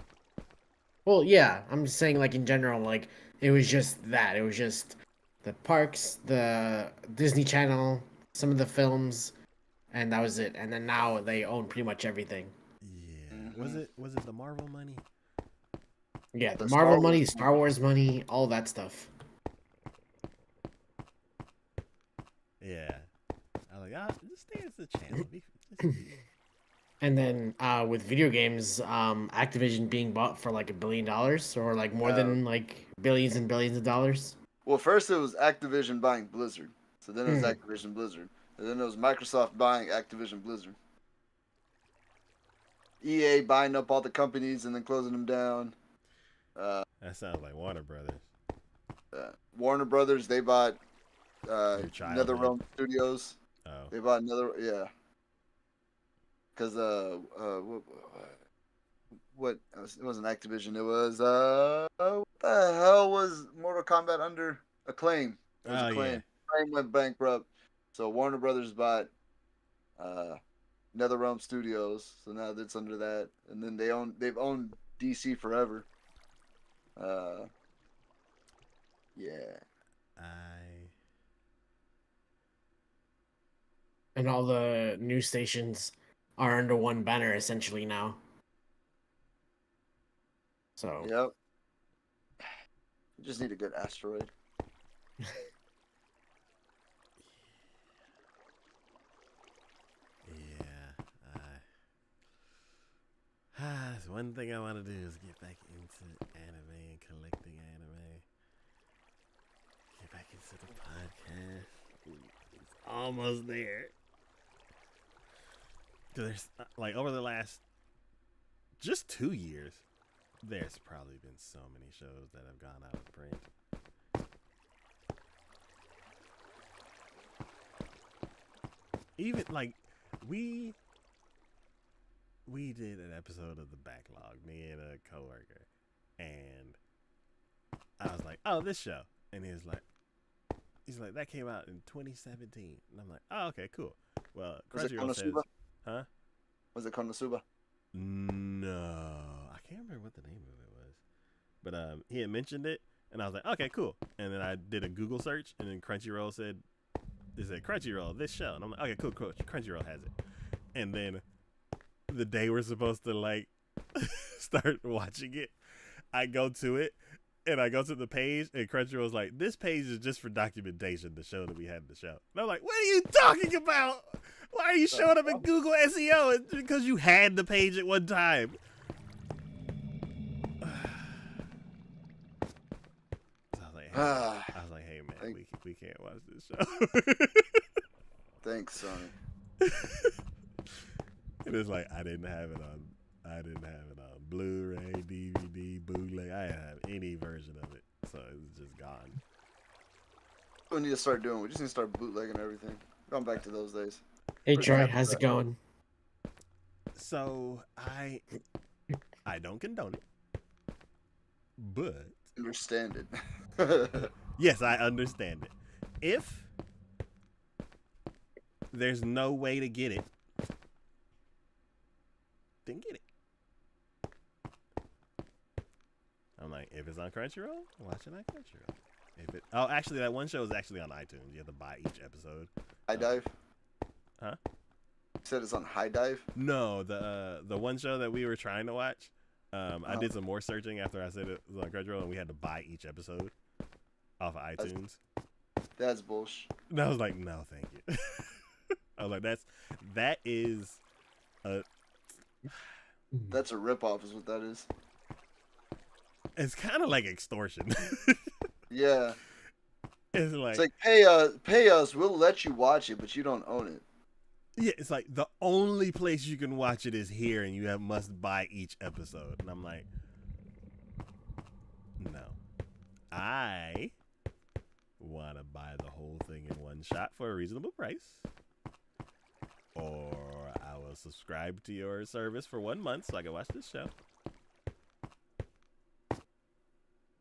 Well, yeah, I'm just saying, like, in general, like, it was just that. It was just the parks, the Disney Channel, some of the films, and that was it. And then now they own pretty much everything. Yeah. Was it the Marvel money? Yeah, the The Marvel Star money, Wars Star Wars money, all that stuff. Yeah. I was like, just stay as the channel. Just be- And then with video games, Activision being bought for like $1 billion or like more than like billions and billions of dollars. Well, first it was Activision buying Blizzard. So then it was Hmm. Activision Blizzard. And then it was Microsoft buying Activision Blizzard. EA buying up all the companies and then closing them down. that sounds like Warner Brothers. Warner Brothers, they bought Your childhood. NetherRealm Studios. Oh. They bought another, yeah. Because what it wasn't Activision. It was what the hell was Mortal Kombat under? Acclaim. It was Oh, Acclaim. yeah. Acclaim went bankrupt, so Warner Brothers bought NetherRealm Studios. So now that's under that, and then they've owned DC forever. Yeah. And all the news stations are under one banner essentially now. So Yep. You just need a good asteroid. That's one thing I want to do is get back into anime and collecting anime. Get back into the podcast. It's almost there. There's like over the last just 2 years, there's probably been so many shows that have gone out of print. Even like we did an episode of The Backlog, me and a coworker, and I was like, "Oh, this show," and he's like, "That came out in 2017," and I'm like, "Oh, okay, cool." Well, Was it Crunchyroll says, Konosuba? "Huh?" Was it Konosuba? No, I can't remember what the name of it was, but he had mentioned it, and I was like, "Okay, cool." And then I did a Google search, and then Crunchyroll said, "It said Crunchyroll this show," and I'm like, "Okay, cool. Crunchyroll has it." And then the day we're supposed to like start watching it, I go to it and I go to the page, and Crunchyroll's like, "This page is just for documentation to show that we had the show." And I'm like, "What are you talking about? Why are you showing up in Google SEO? It's because you had the page at one time." So I was like, "Hey man, we can't watch this show." Thanks, Sonic. It was like I didn't have it on Blu-ray, DVD, bootleg. I didn't have any version of it, so it was just gone. We need to start doing. We just need to start bootlegging everything. Going back to those days. hey Where's Troy, that? how's it going? So I don't condone it, but Understand it. yes, I understand it. If there's no way to get it, then get it. I'm like, if it's on Crunchyroll, watch it on Crunchyroll. Actually, that one show is actually on iTunes. You have to buy each episode. High Dive. Huh? You said it's on High Dive. No, the one show that we were trying to watch. I did some more searching after I said it was on Crunchyroll, and we had to buy each episode off of iTunes. That's bullshit. And I was like, no, thank you. I was like, that is a. That's a ripoff, is what that is. It's kind of like extortion. Yeah. It's like, pay us. We'll let you watch it, but you don't own it. yeah, it's like the only place you can watch it is here, and you must buy each episode. And I'm like, no, I want to buy the whole thing in one shot for a reasonable price, or I will subscribe to your service for 1 month so I can watch this show.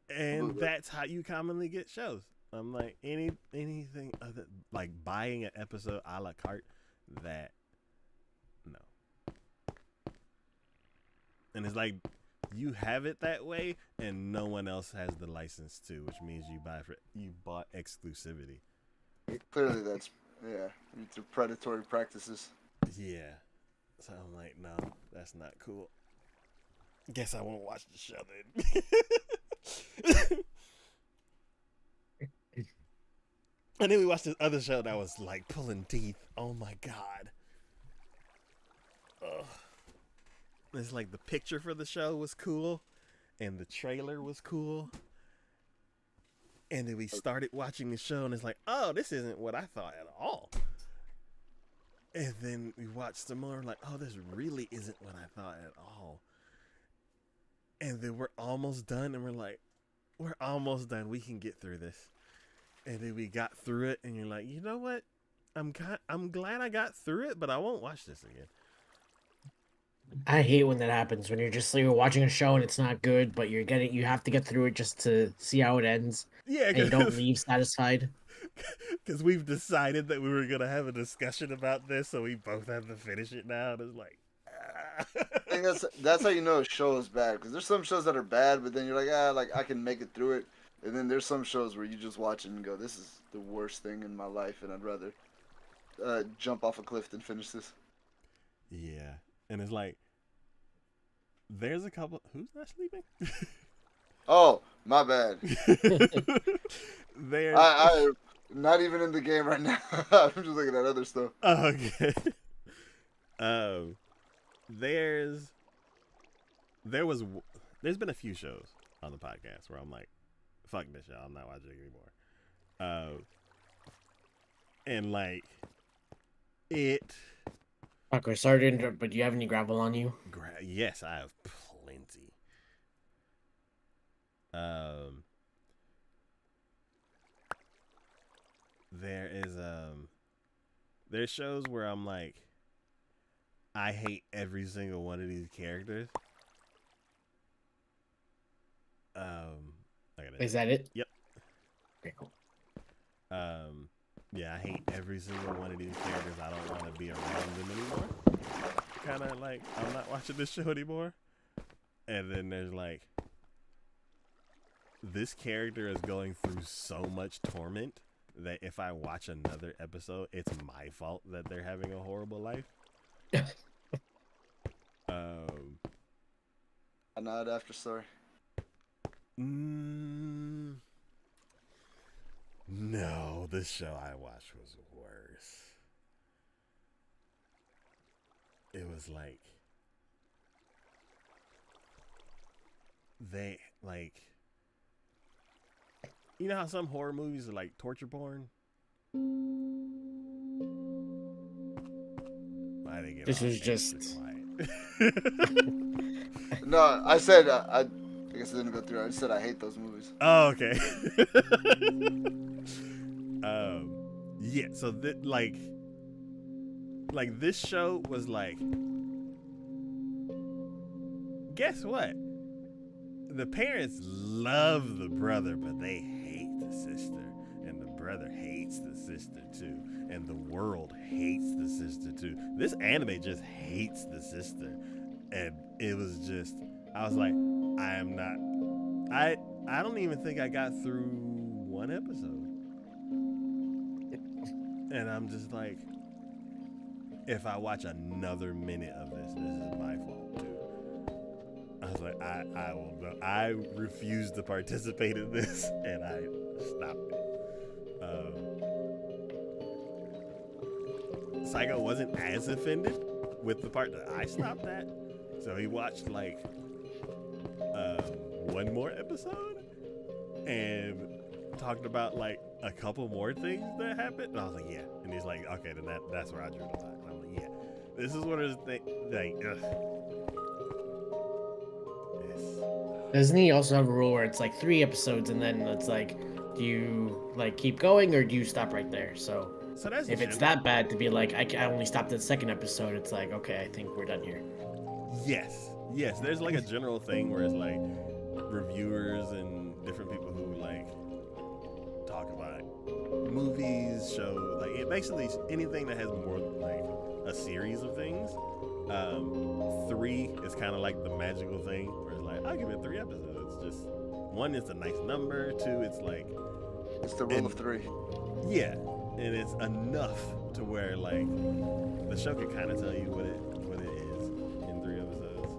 And that's how you commonly get shows. I'm like, anything other, like buying an episode a la carte, that no. And it's like you have it that way, and no one else has the license to, which means you bought exclusivity. Clearly, that's it's predatory practices. Yeah. So I'm like, no, that's not cool. Guess I won't watch the show then. And then we watched this other show that was like pulling teeth. Oh my god. Ugh. It's like the picture for the show was cool, and the trailer was cool. And then we started watching the show, and it's like, oh, this isn't what I thought at all. And then we watched some more, like, oh, this really isn't what I thought at all. And then we're almost done, and we're like, we're almost done. We can get through this. And then we got through it, and you're like, you know what? I'm glad I got through it, but I won't watch this again. I hate when that happens, when you're watching a show and it's not good, but you have to get through it just to see how it ends. Yeah, and you don't leave satisfied. Because we've decided that we were gonna have a discussion about this, so we both have to finish it now. And it's like, I think that's how you know a show is bad. Because there's some shows that are bad, but then you're like, like I can make it through it. And then there's some shows where you just watch it and go, this is the worst thing in my life, and I'd rather jump off a cliff than finish this. yeah. And it's like, there's a couple. Who's not sleeping? Oh, my bad. There's. I'm not even in the game right now. I'm just looking at other stuff. Oh, okay. There's been a few shows on the podcast where I'm like, fuck this show, I'm not watching it anymore. And like it. Okay, sorry to interrupt, but do you have any gravel on you? Yes, I have plenty. There's shows where I'm like, I hate every single one of these characters. Is that it? Yep. Okay, cool. Yeah, I hate every single one of these characters. I don't want to be around them anymore. Kind of like, I'm not watching this show anymore. And then there's like, this character is going through so much torment that if I watch another episode, it's my fault that they're having a horrible life. A nod after story. No, this show I watched was worse. It was like, they like, you know how some horror movies are like torture porn? I didn't get This off was and just be quiet. No, I said I guess it didn't go through. I just said I hate those movies. Oh, okay. Yeah. So like this show was like, guess what? The parents love the brother, but they hate the sister, and the brother hates the sister too, and the world hates the sister too. This anime just hates the sister, and it was just, I was like, I don't even think I got through one episode. And I'm just like, if I watch another minute of this is my fault too. I was like, I refuse to participate in this, and I stopped it. Psycho wasn't as offended with the part that I stopped at, so he watched like one more episode and talked about like a couple more things that happened, and I was like, yeah. And he's like, okay, then that's where I drew the line. And I'm like, yeah, this is one of the things. Like, Doesn't he also have a rule where it's like 3 episodes and then it's like, do you like keep going or do you stop right there? So that's if it's that bad to be like, I only stopped at the 2nd episode, it's like, okay, I think we're done here. Yes. There's like a general thing where it's like reviewers and different people who like talk about movies, show, like basically anything that has more like a series of things 3 is kind of like the magical thing where it's like, I'll give it 3 episodes. Just 1 is a nice number. 2, it's like, It's the rule of 3. yeah, and it's enough to where like the show can kind of tell you what it is in 3 episodes.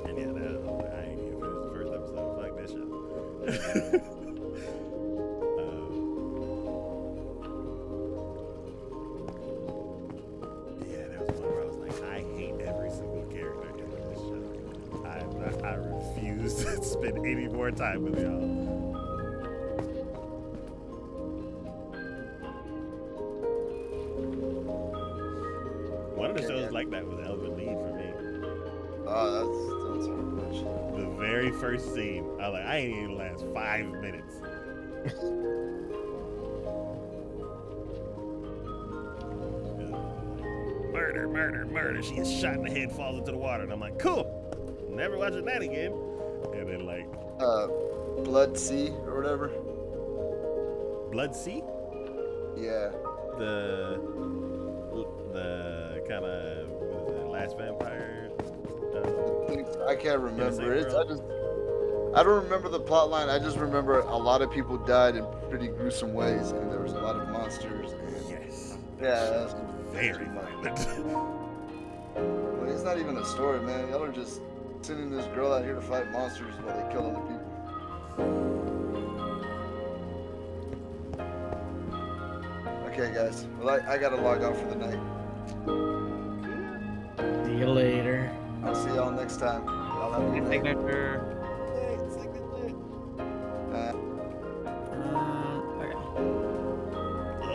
And yeah, I ain't even finished the first episode. Fuck that show. Yeah, there was one where I was like, I hate every single character in this show. I refuse to spend any more time with y'all. One of the shows like that was Elvin Lead for me. Oh, that's hard to watch. The very first scene, I was like, I ain't even last 5 minutes. Murder, murder, murder. She gets shot in the head, falls into the water. And I'm like, cool. Never watching that again. And then like Blood Sea or whatever. Blood Sea? Yeah. The kind of, what is it, Last Vampire? I can't remember. World? I don't remember the plot line. I just remember a lot of people died in pretty gruesome ways, and there was a lot of monsters. And Yes. yeah, that's Very violent. Well, it's not even a story, man. Y'all are just sending this girl out here to fight monsters while they kill other people. Okay, guys. Well, I gotta log off for the night. See you later. I'll see y'all next time. Y'all have a good night. Signature. Okay.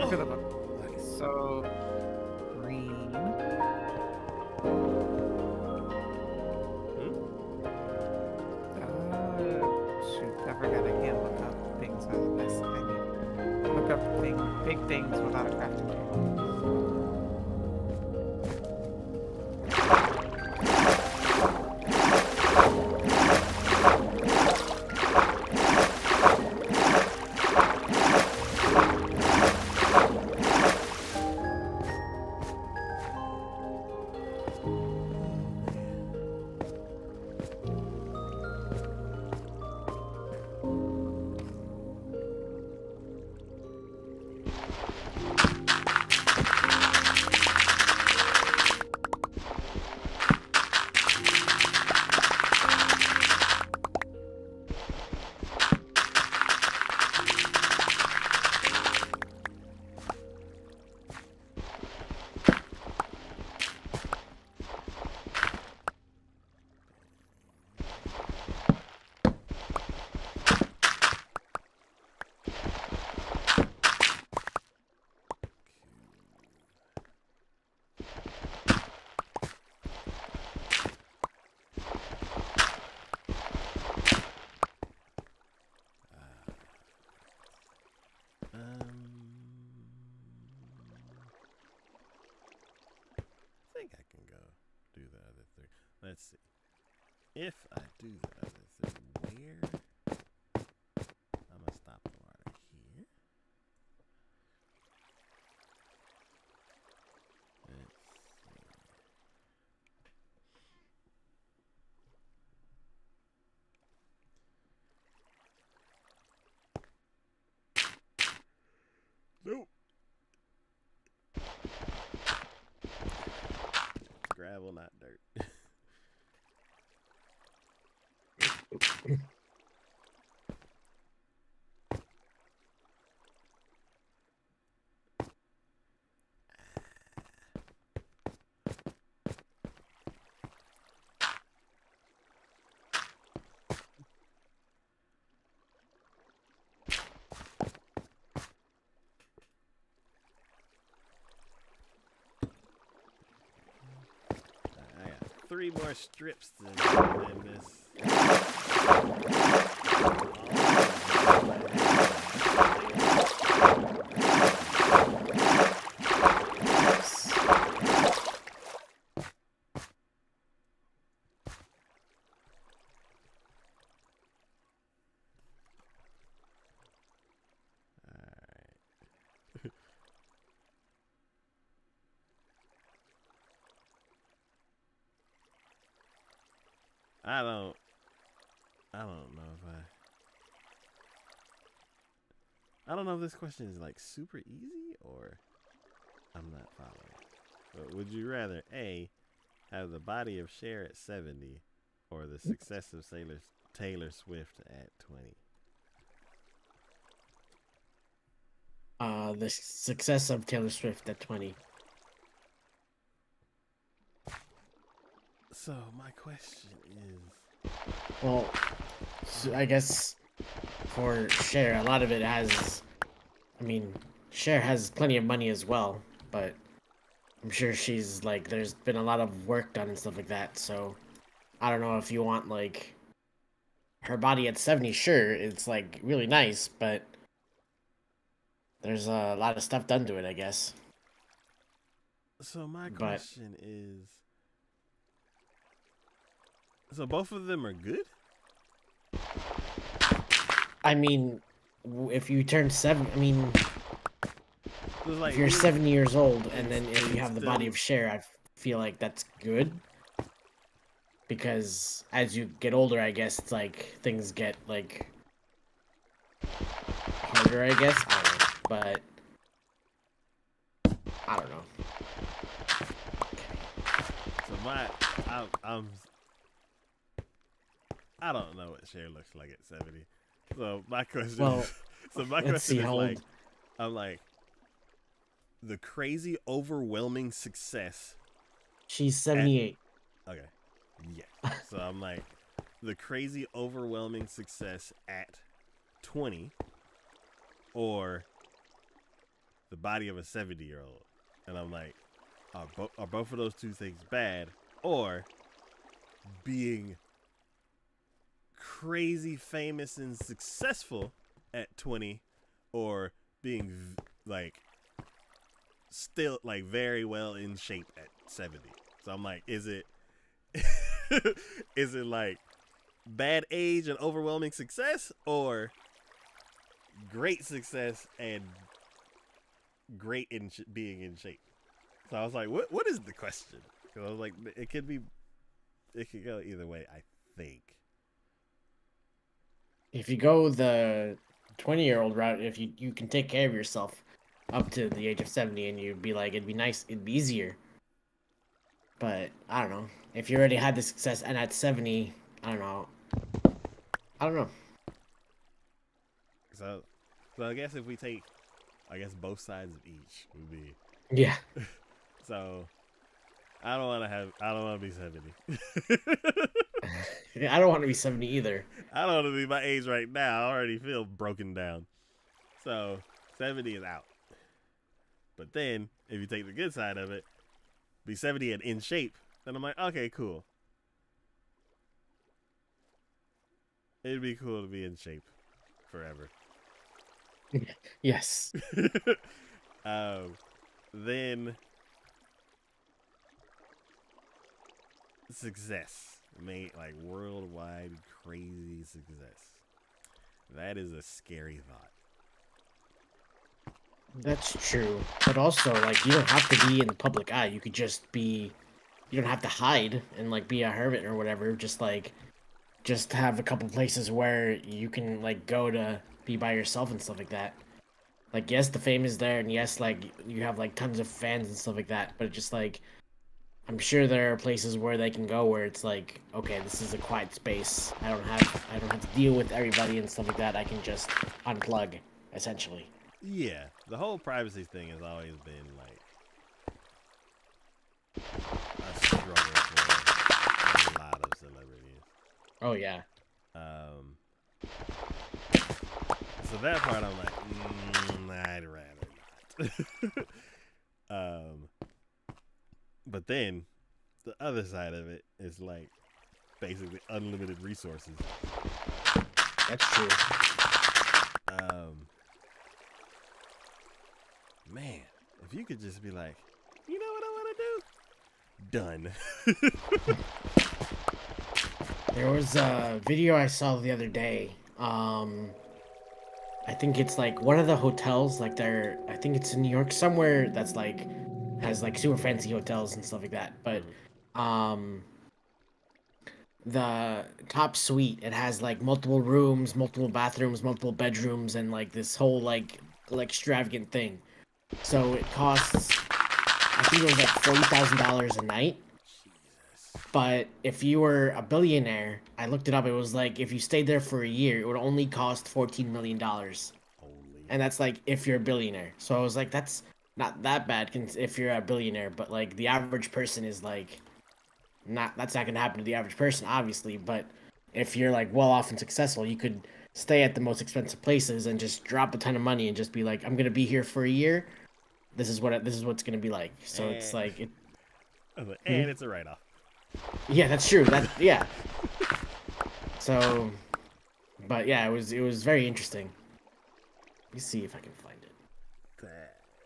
Look at the book. Okay, so green. Shoot, I forgot I can't look up things on this. I need to look up big things without a crafting table. I think I can go do the other 3. Let's see. If I do the other 3, where? I'm gonna stop the water here. Let's see. Nope. Gravel, not dirt. I got 3 more strips to in this. I don't know if I don't know if this question is like super easy or I'm not following. But would you rather A, have the body of Cher at 70 or the success of Taylor Swift at 20? The success of Taylor Swift at 20. So my question is, Well, so I guess for Cher, a lot of it has. I mean, Cher has plenty of money as well, but I'm sure she's like, there's been a lot of work done and stuff like that. So I don't know if you want like her body at 70. Sure, it's like really nice, but there's a lot of stuff done to it, I guess. so my But question is, so both of them are good? I mean, if you turn I mean, So it's like if you're 70 years old and then if you it's have the body still- of Cher, I feel like that's good. Because as you get older, I guess it's like things get like harder, I guess. I don't know. But I don't know. So I don't know what Cher looks like at 70. So my question Well, is, so my let's see question is how like, old. I'm like, the crazy overwhelming success. She's 78. Okay. Yeah. So I'm like, the crazy overwhelming success at 20 or the body of a 70-year-old. And I'm like, are both of those two things bad, or being crazy famous and successful at 20 or being like still like very well in shape at 70? So I'm like, is it is it like bad age and overwhelming success, or great success and great in being in shape? So I was like, what is the question? Because I was like, it could go either way, I think. If you go the 20-year-old route, if you can take care of yourself up to the age of 70 and you'd be like, it'd be nice, it'd be easier. But I don't know. If you already had the success and at 70, I don't know. I don't know. So I guess if we take, I guess both sides of each would be. Yeah. So I don't want to be 70. I don't want to be 70 either. I don't want to be my age right now. I already feel broken down. So 70 is out. But then if you take the good side of it, be 70 and in shape, then I'm like, okay, cool. It'd be cool to be in shape forever. Yes. Then success, made like worldwide crazy success. That is a scary thought. That's true. But also, like, you don't have to be in the public eye. You could just be. You don't have to hide and, like, be a hermit or whatever. Just have a couple places where you can, like, go to be by yourself and stuff like that. Like, yes, the fame is there, and yes, like, you have, like, tons of fans and stuff like that. But it just, like, I'm sure there are places where they can go where it's like, okay, this is a quiet space. I don't have to deal with everybody and stuff like that. I can just unplug, essentially. Yeah, the whole privacy thing has always been like a struggle for a lot of celebrities. Oh yeah. So that part I'm like, I'd rather not. But then the other side of it is like basically unlimited resources. That's true. Man, if you could just be like, you know what I want to do? Done. There was a video I saw the other day. I think it's like one of the hotels, like I think it's in New York, somewhere that's like has like super fancy hotels and stuff like that. But the top suite. It has like multiple rooms, multiple bathrooms, multiple bedrooms, and like this whole like extravagant thing. So it costs, I think it was like $40,000 a night. Jesus. But if you were a billionaire, I looked it up. It was like if you stayed there for a year, it would only cost $14 million, Holy. and that's like if you're a billionaire. So I was like, that's not that bad if you're a billionaire. But like the average person is like, not that's not gonna happen to the average person, obviously. But if you're like well off and successful, you could stay at the most expensive places and just drop a ton of money and just be like, I'm gonna be here for a year. This is what's gonna be like. So it's like it. And it's a write-off. Yeah, that's true. Yeah. So, but yeah, it was very interesting. Let me see if I can find it. I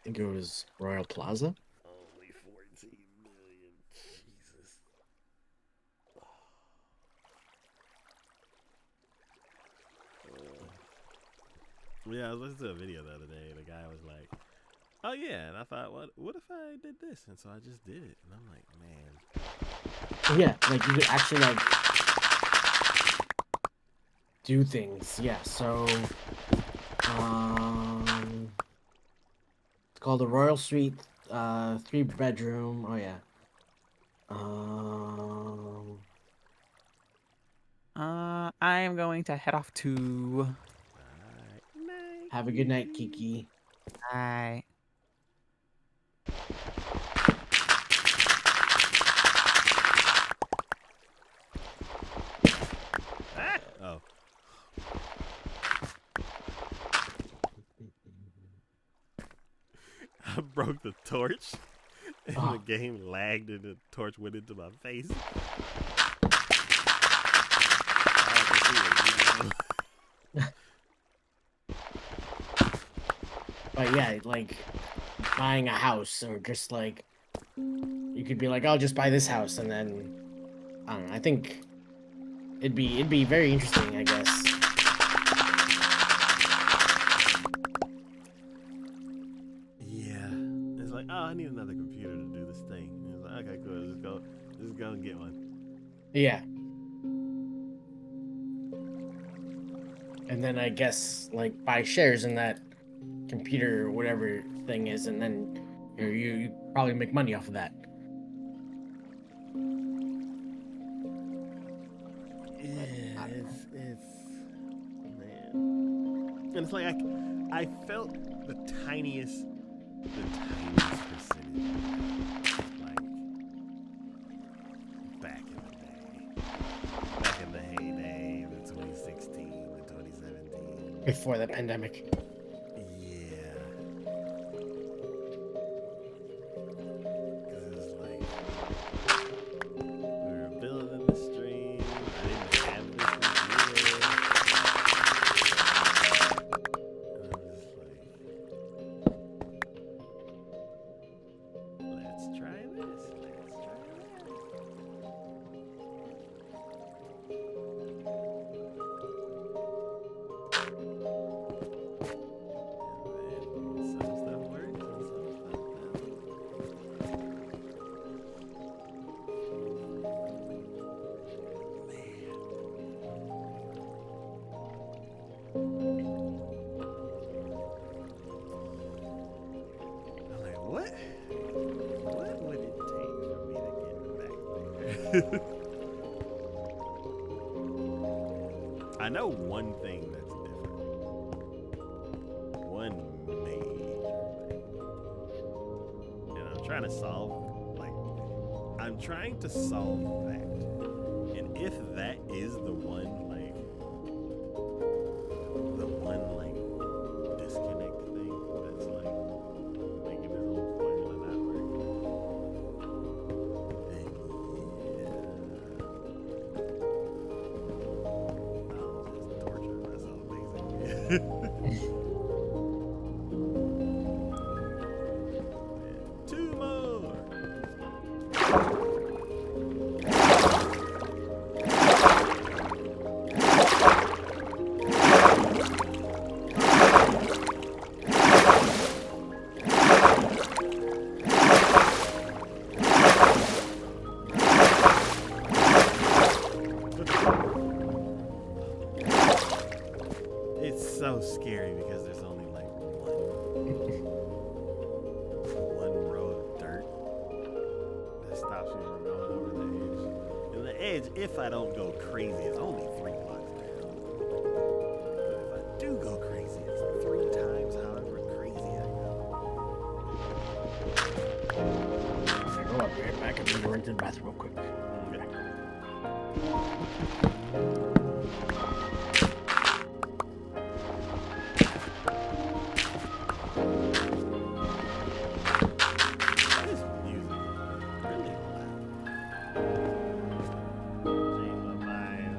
think it was Royal Plaza. Only 14 million. Jesus. Yeah, I was listening to a video the other day, and the guy was like, "Oh yeah," and I thought, "What if I did this?" And so I just did it, and I'm like, "Man." Yeah, like you could actually like do things. Yeah, so it's called the Royal Suite, 3 bedroom. Oh yeah. I am going to head off to. Alright. Have a good night, Kiki. I. Ah! Oh. I broke the torch, and Oh. the game lagged, and the torch went into my face. All I could see was, But yeah, like buying a house or just like you could be like, I'll just buy this house, and then I don't know. I think it'd be very interesting, I guess. yeah. It's like, oh, I need another computer to do this thing. And it's like, okay, cool. Just go and get one. Yeah. And then I guess like buy shares in that computer, whatever thing is, and then you probably make money off of that. Yeah, it's man, and it's like I felt the tiniest percentage, like back in the heyday, the 2016, the 2017. Before the pandemic. Yeah, because it was like we were building the stream. I didn't have this computer. And I'm just like, let's try this. Let's try that. And then some stuff works and some stuff doesn't. I'm like, what? What would it take for me to get back there? I know one thing that's different. One major thing. And I'm trying to solve, like, I'm trying to solve that. And if that is the one, like, disconnect thing that's, like, making this whole formula not work, then yeah. I'll just torture myself, basically. Two more. stops you from going over the edge. And the edge, if I don't go crazy, is only 3 blocks down. But if I do go crazy, it's 3 times however crazy I go. I'll be right back. I'm gonna run to the bathroom real quick. Okay. This music is really loud. Change my mind.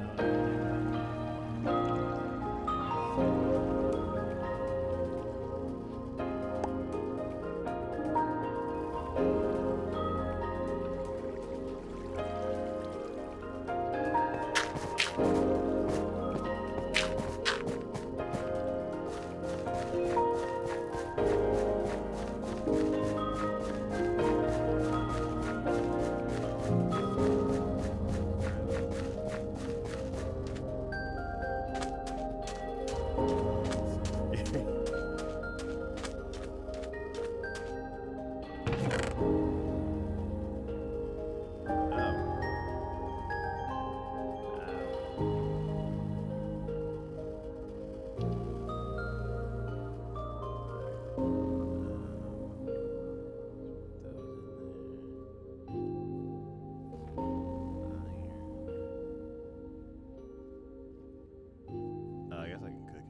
I guess I can cook it.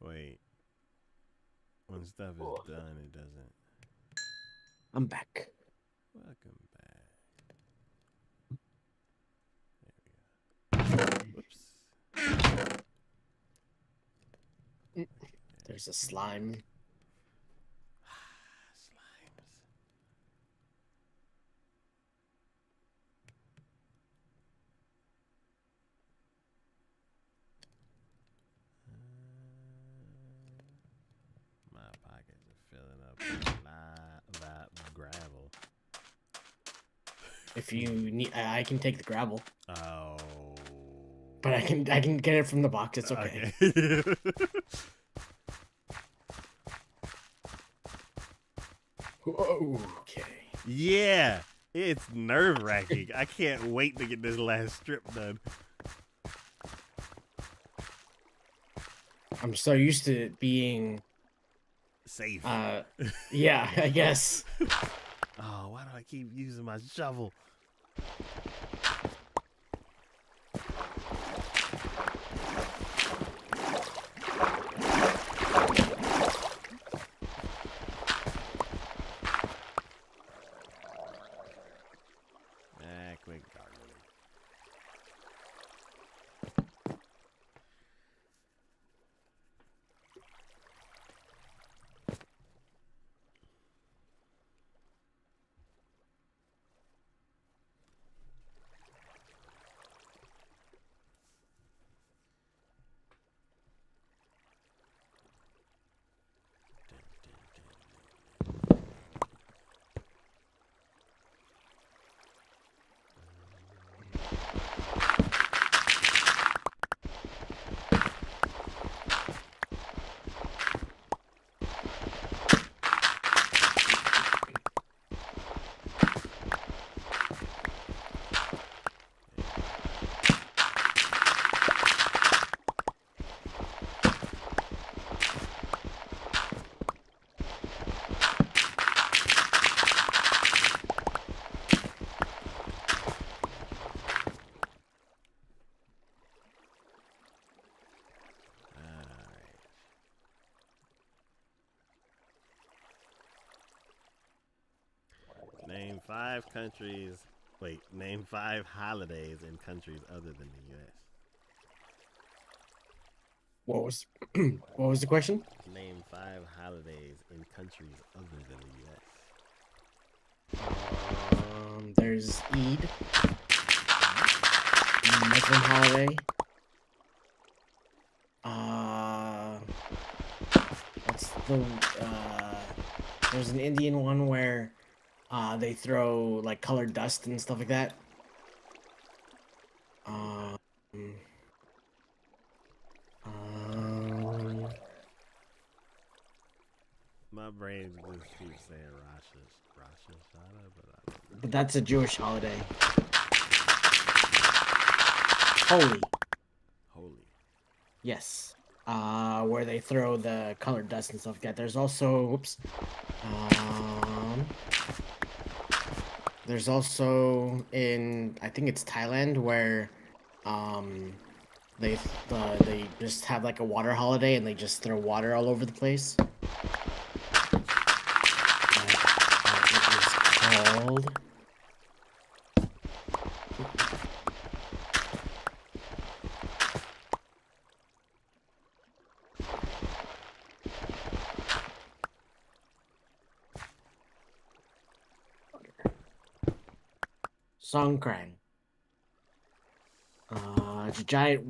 Wait. When stuff is done, it doesn't. I'm back. Welcome back. There we go. Whoops. There's a slime. Slimes. My pockets are filling up with gravel. If you need, I can take the gravel, Oh. but I can get it from the box. It's okay. Okay. Okay. Yeah, it's nerve wracking. I can't wait to get this last strip done. I'm so used to it being, Safe. yeah, I guess. Oh, why do I keep using my shovel? Quick gardening. Name 5 countries. Wait, name 5 holidays in countries other than the U.S. What was the question? Name 5 holidays in countries other than the U.S. There's Eid, Muslim holiday. What's there's an Indian one where they throw like colored dust and stuff like that. Um, um, My brain just keeps saying Rosh Hashanah, but I don't but that's a Jewish holiday. Holy, Holy. yes. Where they throw the colored dust and stuff like that. There's also, whoops. There's also in, I think it's Thailand, where they just have like a water holiday and they just throw water all over the place. It is called. Songkran. It's a giant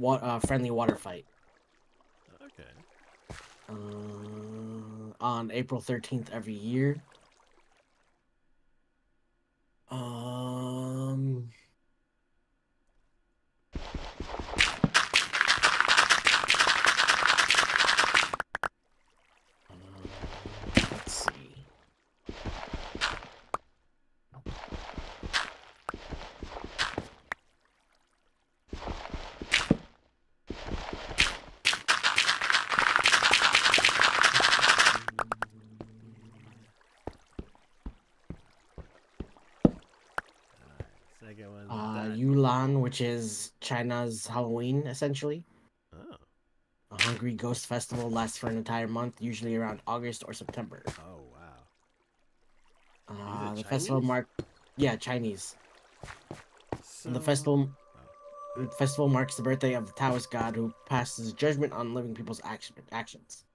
friendly water fight. Okay. On April 13th every year. Um, let's see. Second one's done. Yulan, which is China's Halloween, essentially. Oh. A hungry ghost festival lasts for an entire month, usually around August or September. Oh wow. The festival Chinese. So... The festival marks the birthday of the Taoist god who passes judgment on living people's actions.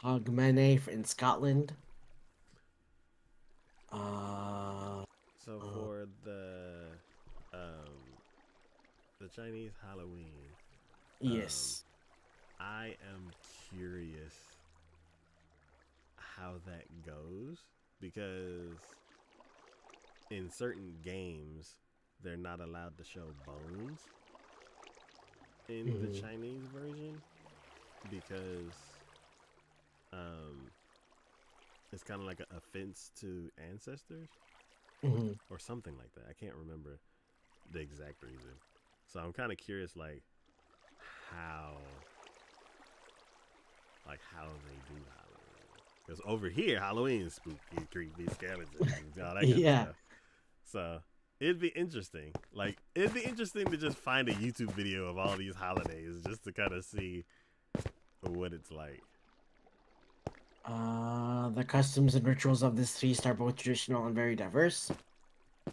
Hogmanay in Scotland. So for the Chinese Halloween, yes, I am curious how that goes because in certain games they're not allowed to show bones in the Chinese version because it's kind of like an offense to ancestors or something like that. I can't remember the exact reason. So I'm kind of curious, like how they do Halloween. Because over here, Halloween is spooky, creepy, skeletons, and all that kind of stuff. So it'd be interesting. Like it'd be interesting to just find a YouTube video of all these holidays just to kind of see what it's like. The customs and rituals of this feast are both traditional and very diverse.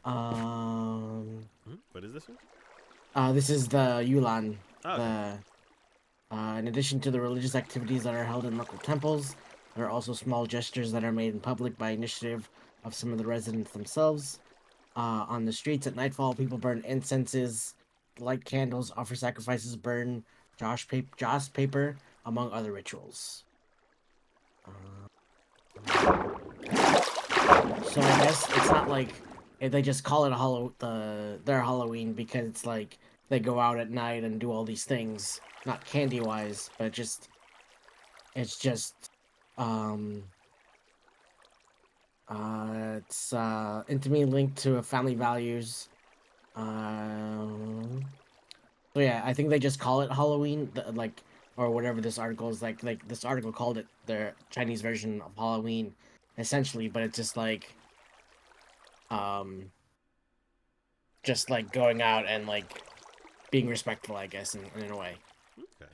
What is this one? This is the Yulan. Oh, okay. In addition to the religious activities that are held in local temples, there are also small gestures that are made in public by initiative of some of the residents themselves. On the streets at nightfall, people burn incenses, light candles, offer sacrifices, burn joss paper, among other rituals. So I guess it's not like if they just call it their Halloween because it's like they go out at night and do all these things, not candy wise, but it's intimately linked to family values. So yeah, I think they just call it Halloween, or whatever this article is like. Like this article called it their Chinese version of Halloween, essentially, but it's just like going out and like being respectful, I guess, in a way. Okay.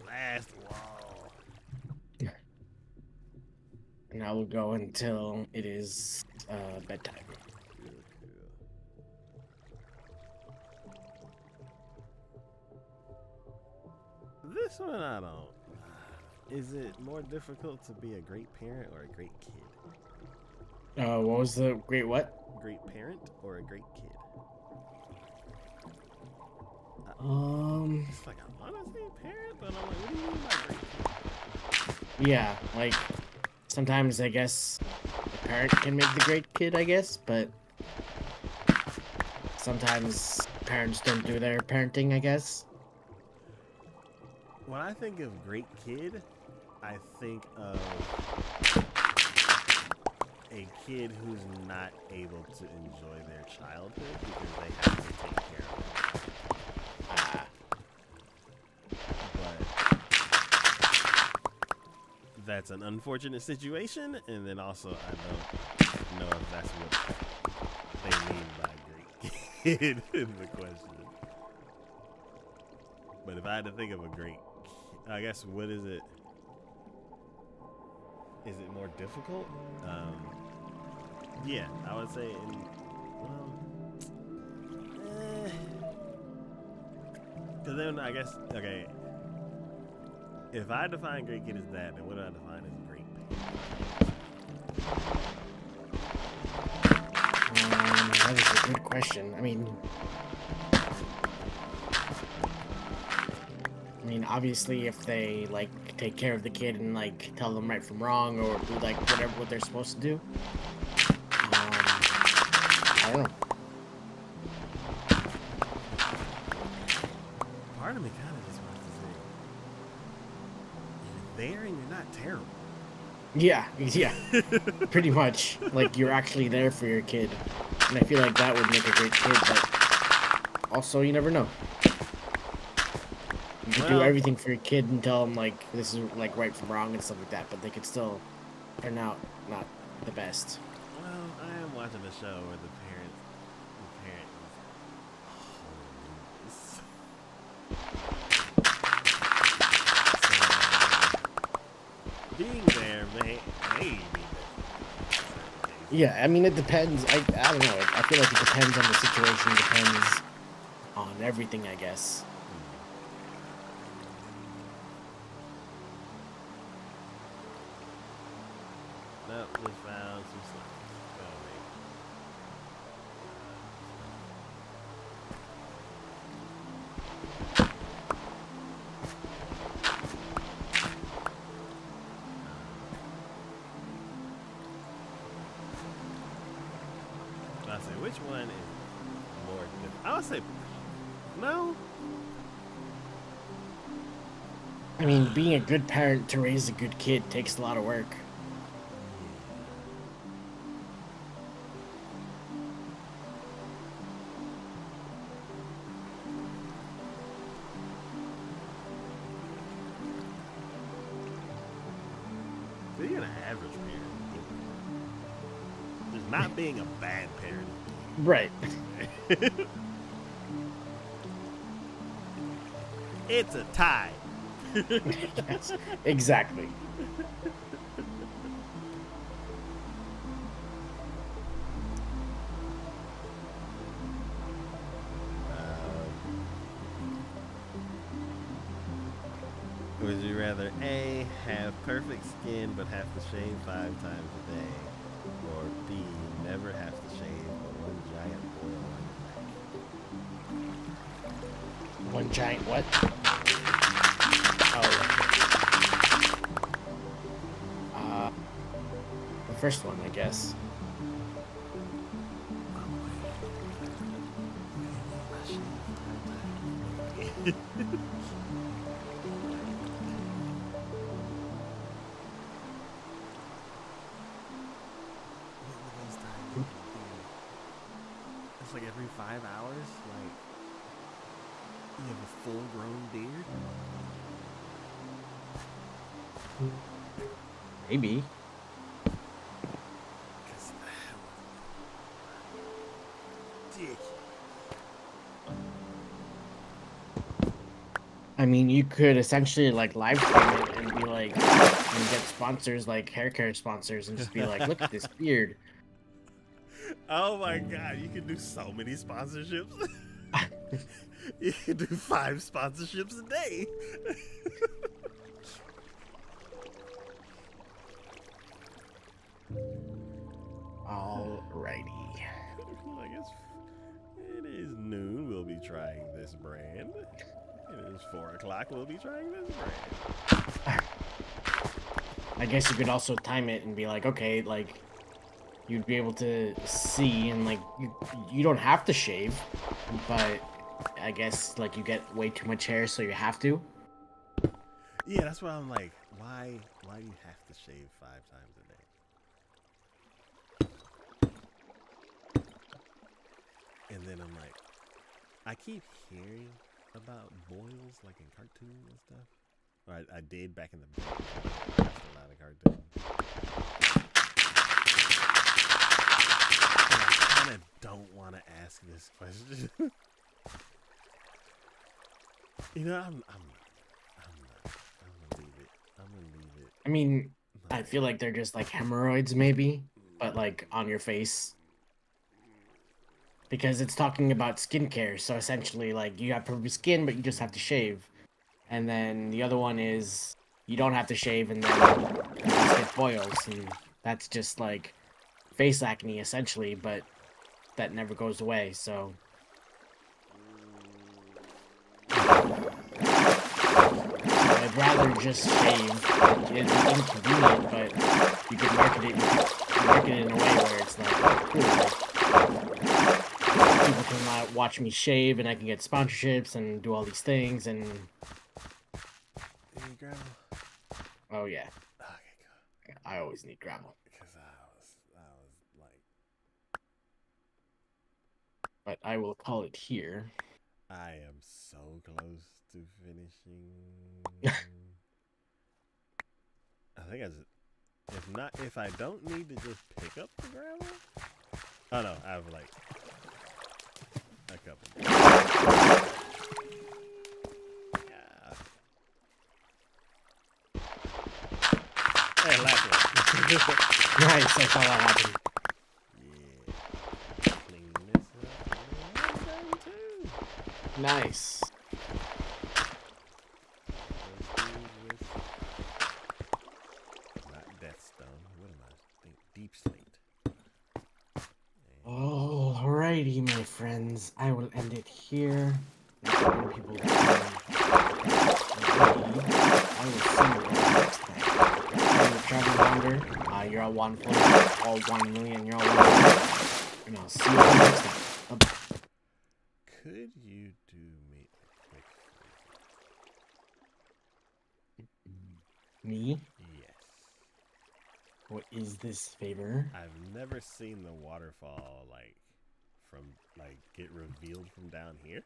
Last wall. And I will go until it is bedtime. This one I don't. Is it more difficult to be a great parent or a great kid? What was the great what? Great parent or a great kid? It's like I want to say parent, but I'm like, what do you mean by great kid? Yeah, like sometimes I guess the parent can make the great kid, I guess, but sometimes parents don't do their parenting, I guess. When I think of great kid, I think of a kid who's not able to enjoy their childhood because they have to take care of it. But that's an unfortunate situation, and then also I don't know if that's what they mean by great kid in the question. But if I had to think of a great, I guess what is it? Is it more difficult? Yeah, I would say. Because then I guess if I define great kid as that, then what do I define as great parent? That is a good question. I mean, obviously, if they like take care of the kid and like tell them right from wrong or do like what they're supposed to do. I don't know. Part of me kind of just wants to say, you're there and you're not terrible. Yeah, pretty much. Like you're actually there for your kid, and I feel like that would make a great kid. But also, you never know. You could do everything for your kid and tell them like this is like right from wrong and stuff like that, but they could still turn out not the best. Well, I am watching a show where the parent is being there may be Yeah, I mean it depends. I don't know. I feel like it depends on the situation. Depends on everything, I guess. Nope, just found some stuff. I say, which one is more difficult? I would say, no. I mean, being a good parent to raise a good kid takes a lot of work. Being an average parent, just not being a bad parent. Right. It's a tie. Yes, exactly. Would you rather A, have perfect skin but have to shave 5 times a day, or B, never have to shave but one giant boil on your back? One giant what? Oh. The first one, I guess. It's like every 5 hours, like you have a full-grown beard. Maybe. Dick. I mean, you could essentially like live stream it and be like, and get sponsors like hair care sponsors and just be like, look at this beard. Oh my god, you can do so many sponsorships. You can do 5 sponsorships a day. 4 o'clock. We'll be trying this brand. I guess you could also time it and be like, okay, like you'd be able to see and like you don't have to shave, but I guess like you get way too much hair, so you have to. Yeah, that's why I'm like, why do you have to shave 5 times a day? And then I'm like, I keep hearing about boils like in cartoons and stuff. Or I did back in the day. I watched a lot of cartoons. And I kind of don't want to ask this question. You know, I'm not. I'm gonna leave it. I mean, I feel like they're just like hemorrhoids, maybe, but like on your face. Because it's talking about skincare, so essentially, like you have perfect skin, but you just have to shave. And then the other one is you don't have to shave, and then you just get boils, and that's just like face acne, essentially, but that never goes away. So I'd rather just shave. It'd be inconvenient, but you could market it. You could market it in a way where it's like, oh, cool. Like, people can watch me shave, and I can get sponsorships and do all these things. And Any gravel? oh yeah, Okay, good. I always need gravel. Because I was like, But I will call it here. I am so close to finishing. I think if I don't need to just pick up the gravel. Oh no, I have like a couple. Yeah. Hey, last one. Nice, I saw that happen. Yeah. Clean this up. And I'm done too. Nice. Not Death Stone. What am I? Deep Slate. Alrighty, my friends. I will end it here. When people can agree, I will see you all next time. I'm the Traveling Wonder. You're all one for all 1 million. You're all one for. And I'll see you all next time. Bye-bye. Could you do me a quick Me? favor? Yes. What is this favor? I've never seen the waterfall get revealed from down here.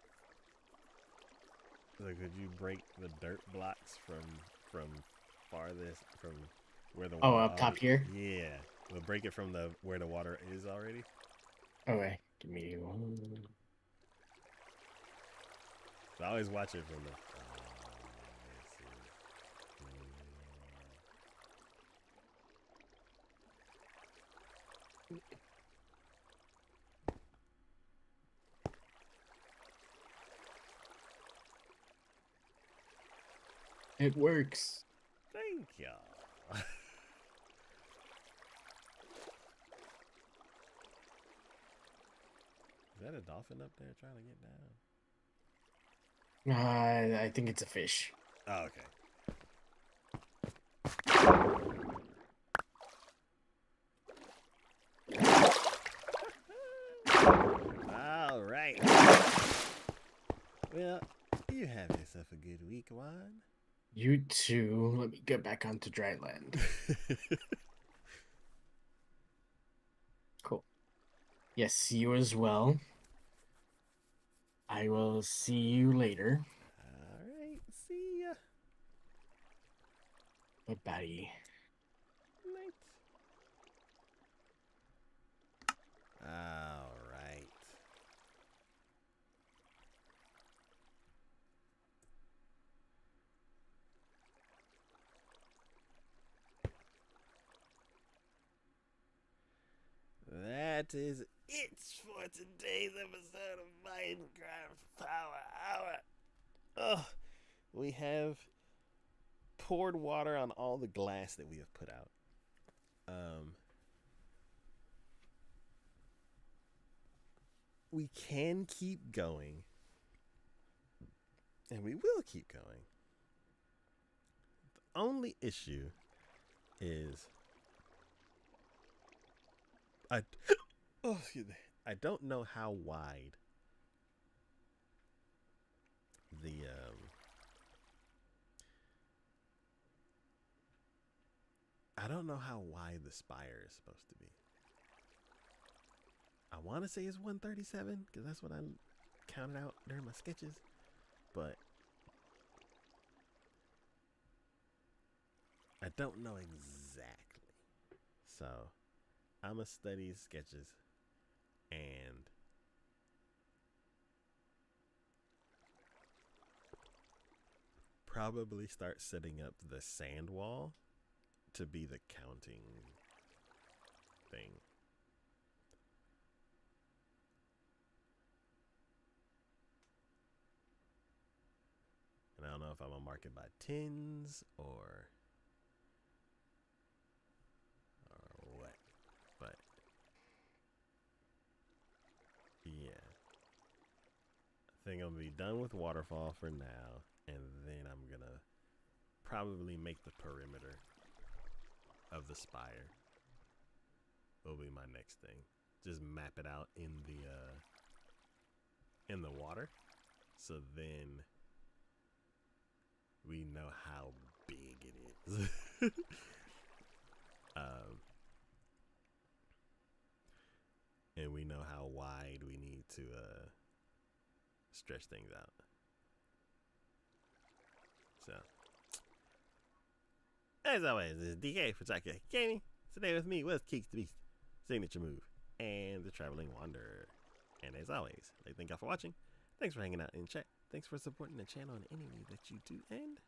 So could you break the dirt blocks from farthest from where the Oh, water up top here? Yeah. We'll break it from where the water is already. Okay, give me one. So I always watch it from the It works. Thank y'all. Is that a dolphin up there trying to get down? I think it's a fish. Oh, okay. All right. Well, you have yourself a good week, Juan. You too. Let me get back onto dry land. Cool. Yes, you as well. I will see you later. All right. See ya. Bye-bye. Night. All right. That is it for today's episode of Minecraft Power Hour. Oh, we have poured water on all the glass that we have put out. We can keep going And we will keep going. The only issue is excuse me. I don't know how wide the I don't know how wide the spire is supposed to be. I want to say it's 137 because that's what I counted out during my sketches, but I don't know exactly. So I'm gonna study sketches and probably start setting up the sand wall to be the counting thing. And I don't know if I'm gonna mark it by tens or what, but yeah. I think I'm gonna be done with Waterfall for now, and then I'm gonna probably make the perimeter of the spire will be my next thing. Just map it out in the water, so then we know how big it is. And we know how wide we need to stretch things out. So, as always, this is DK for Jack Gaming. Today with me was Keeks the Beast, Signature Move, and the Traveling Wanderer. And as always, thank y'all for watching. Thanks for hanging out in chat. Thanks for supporting the channel in any way that you do. And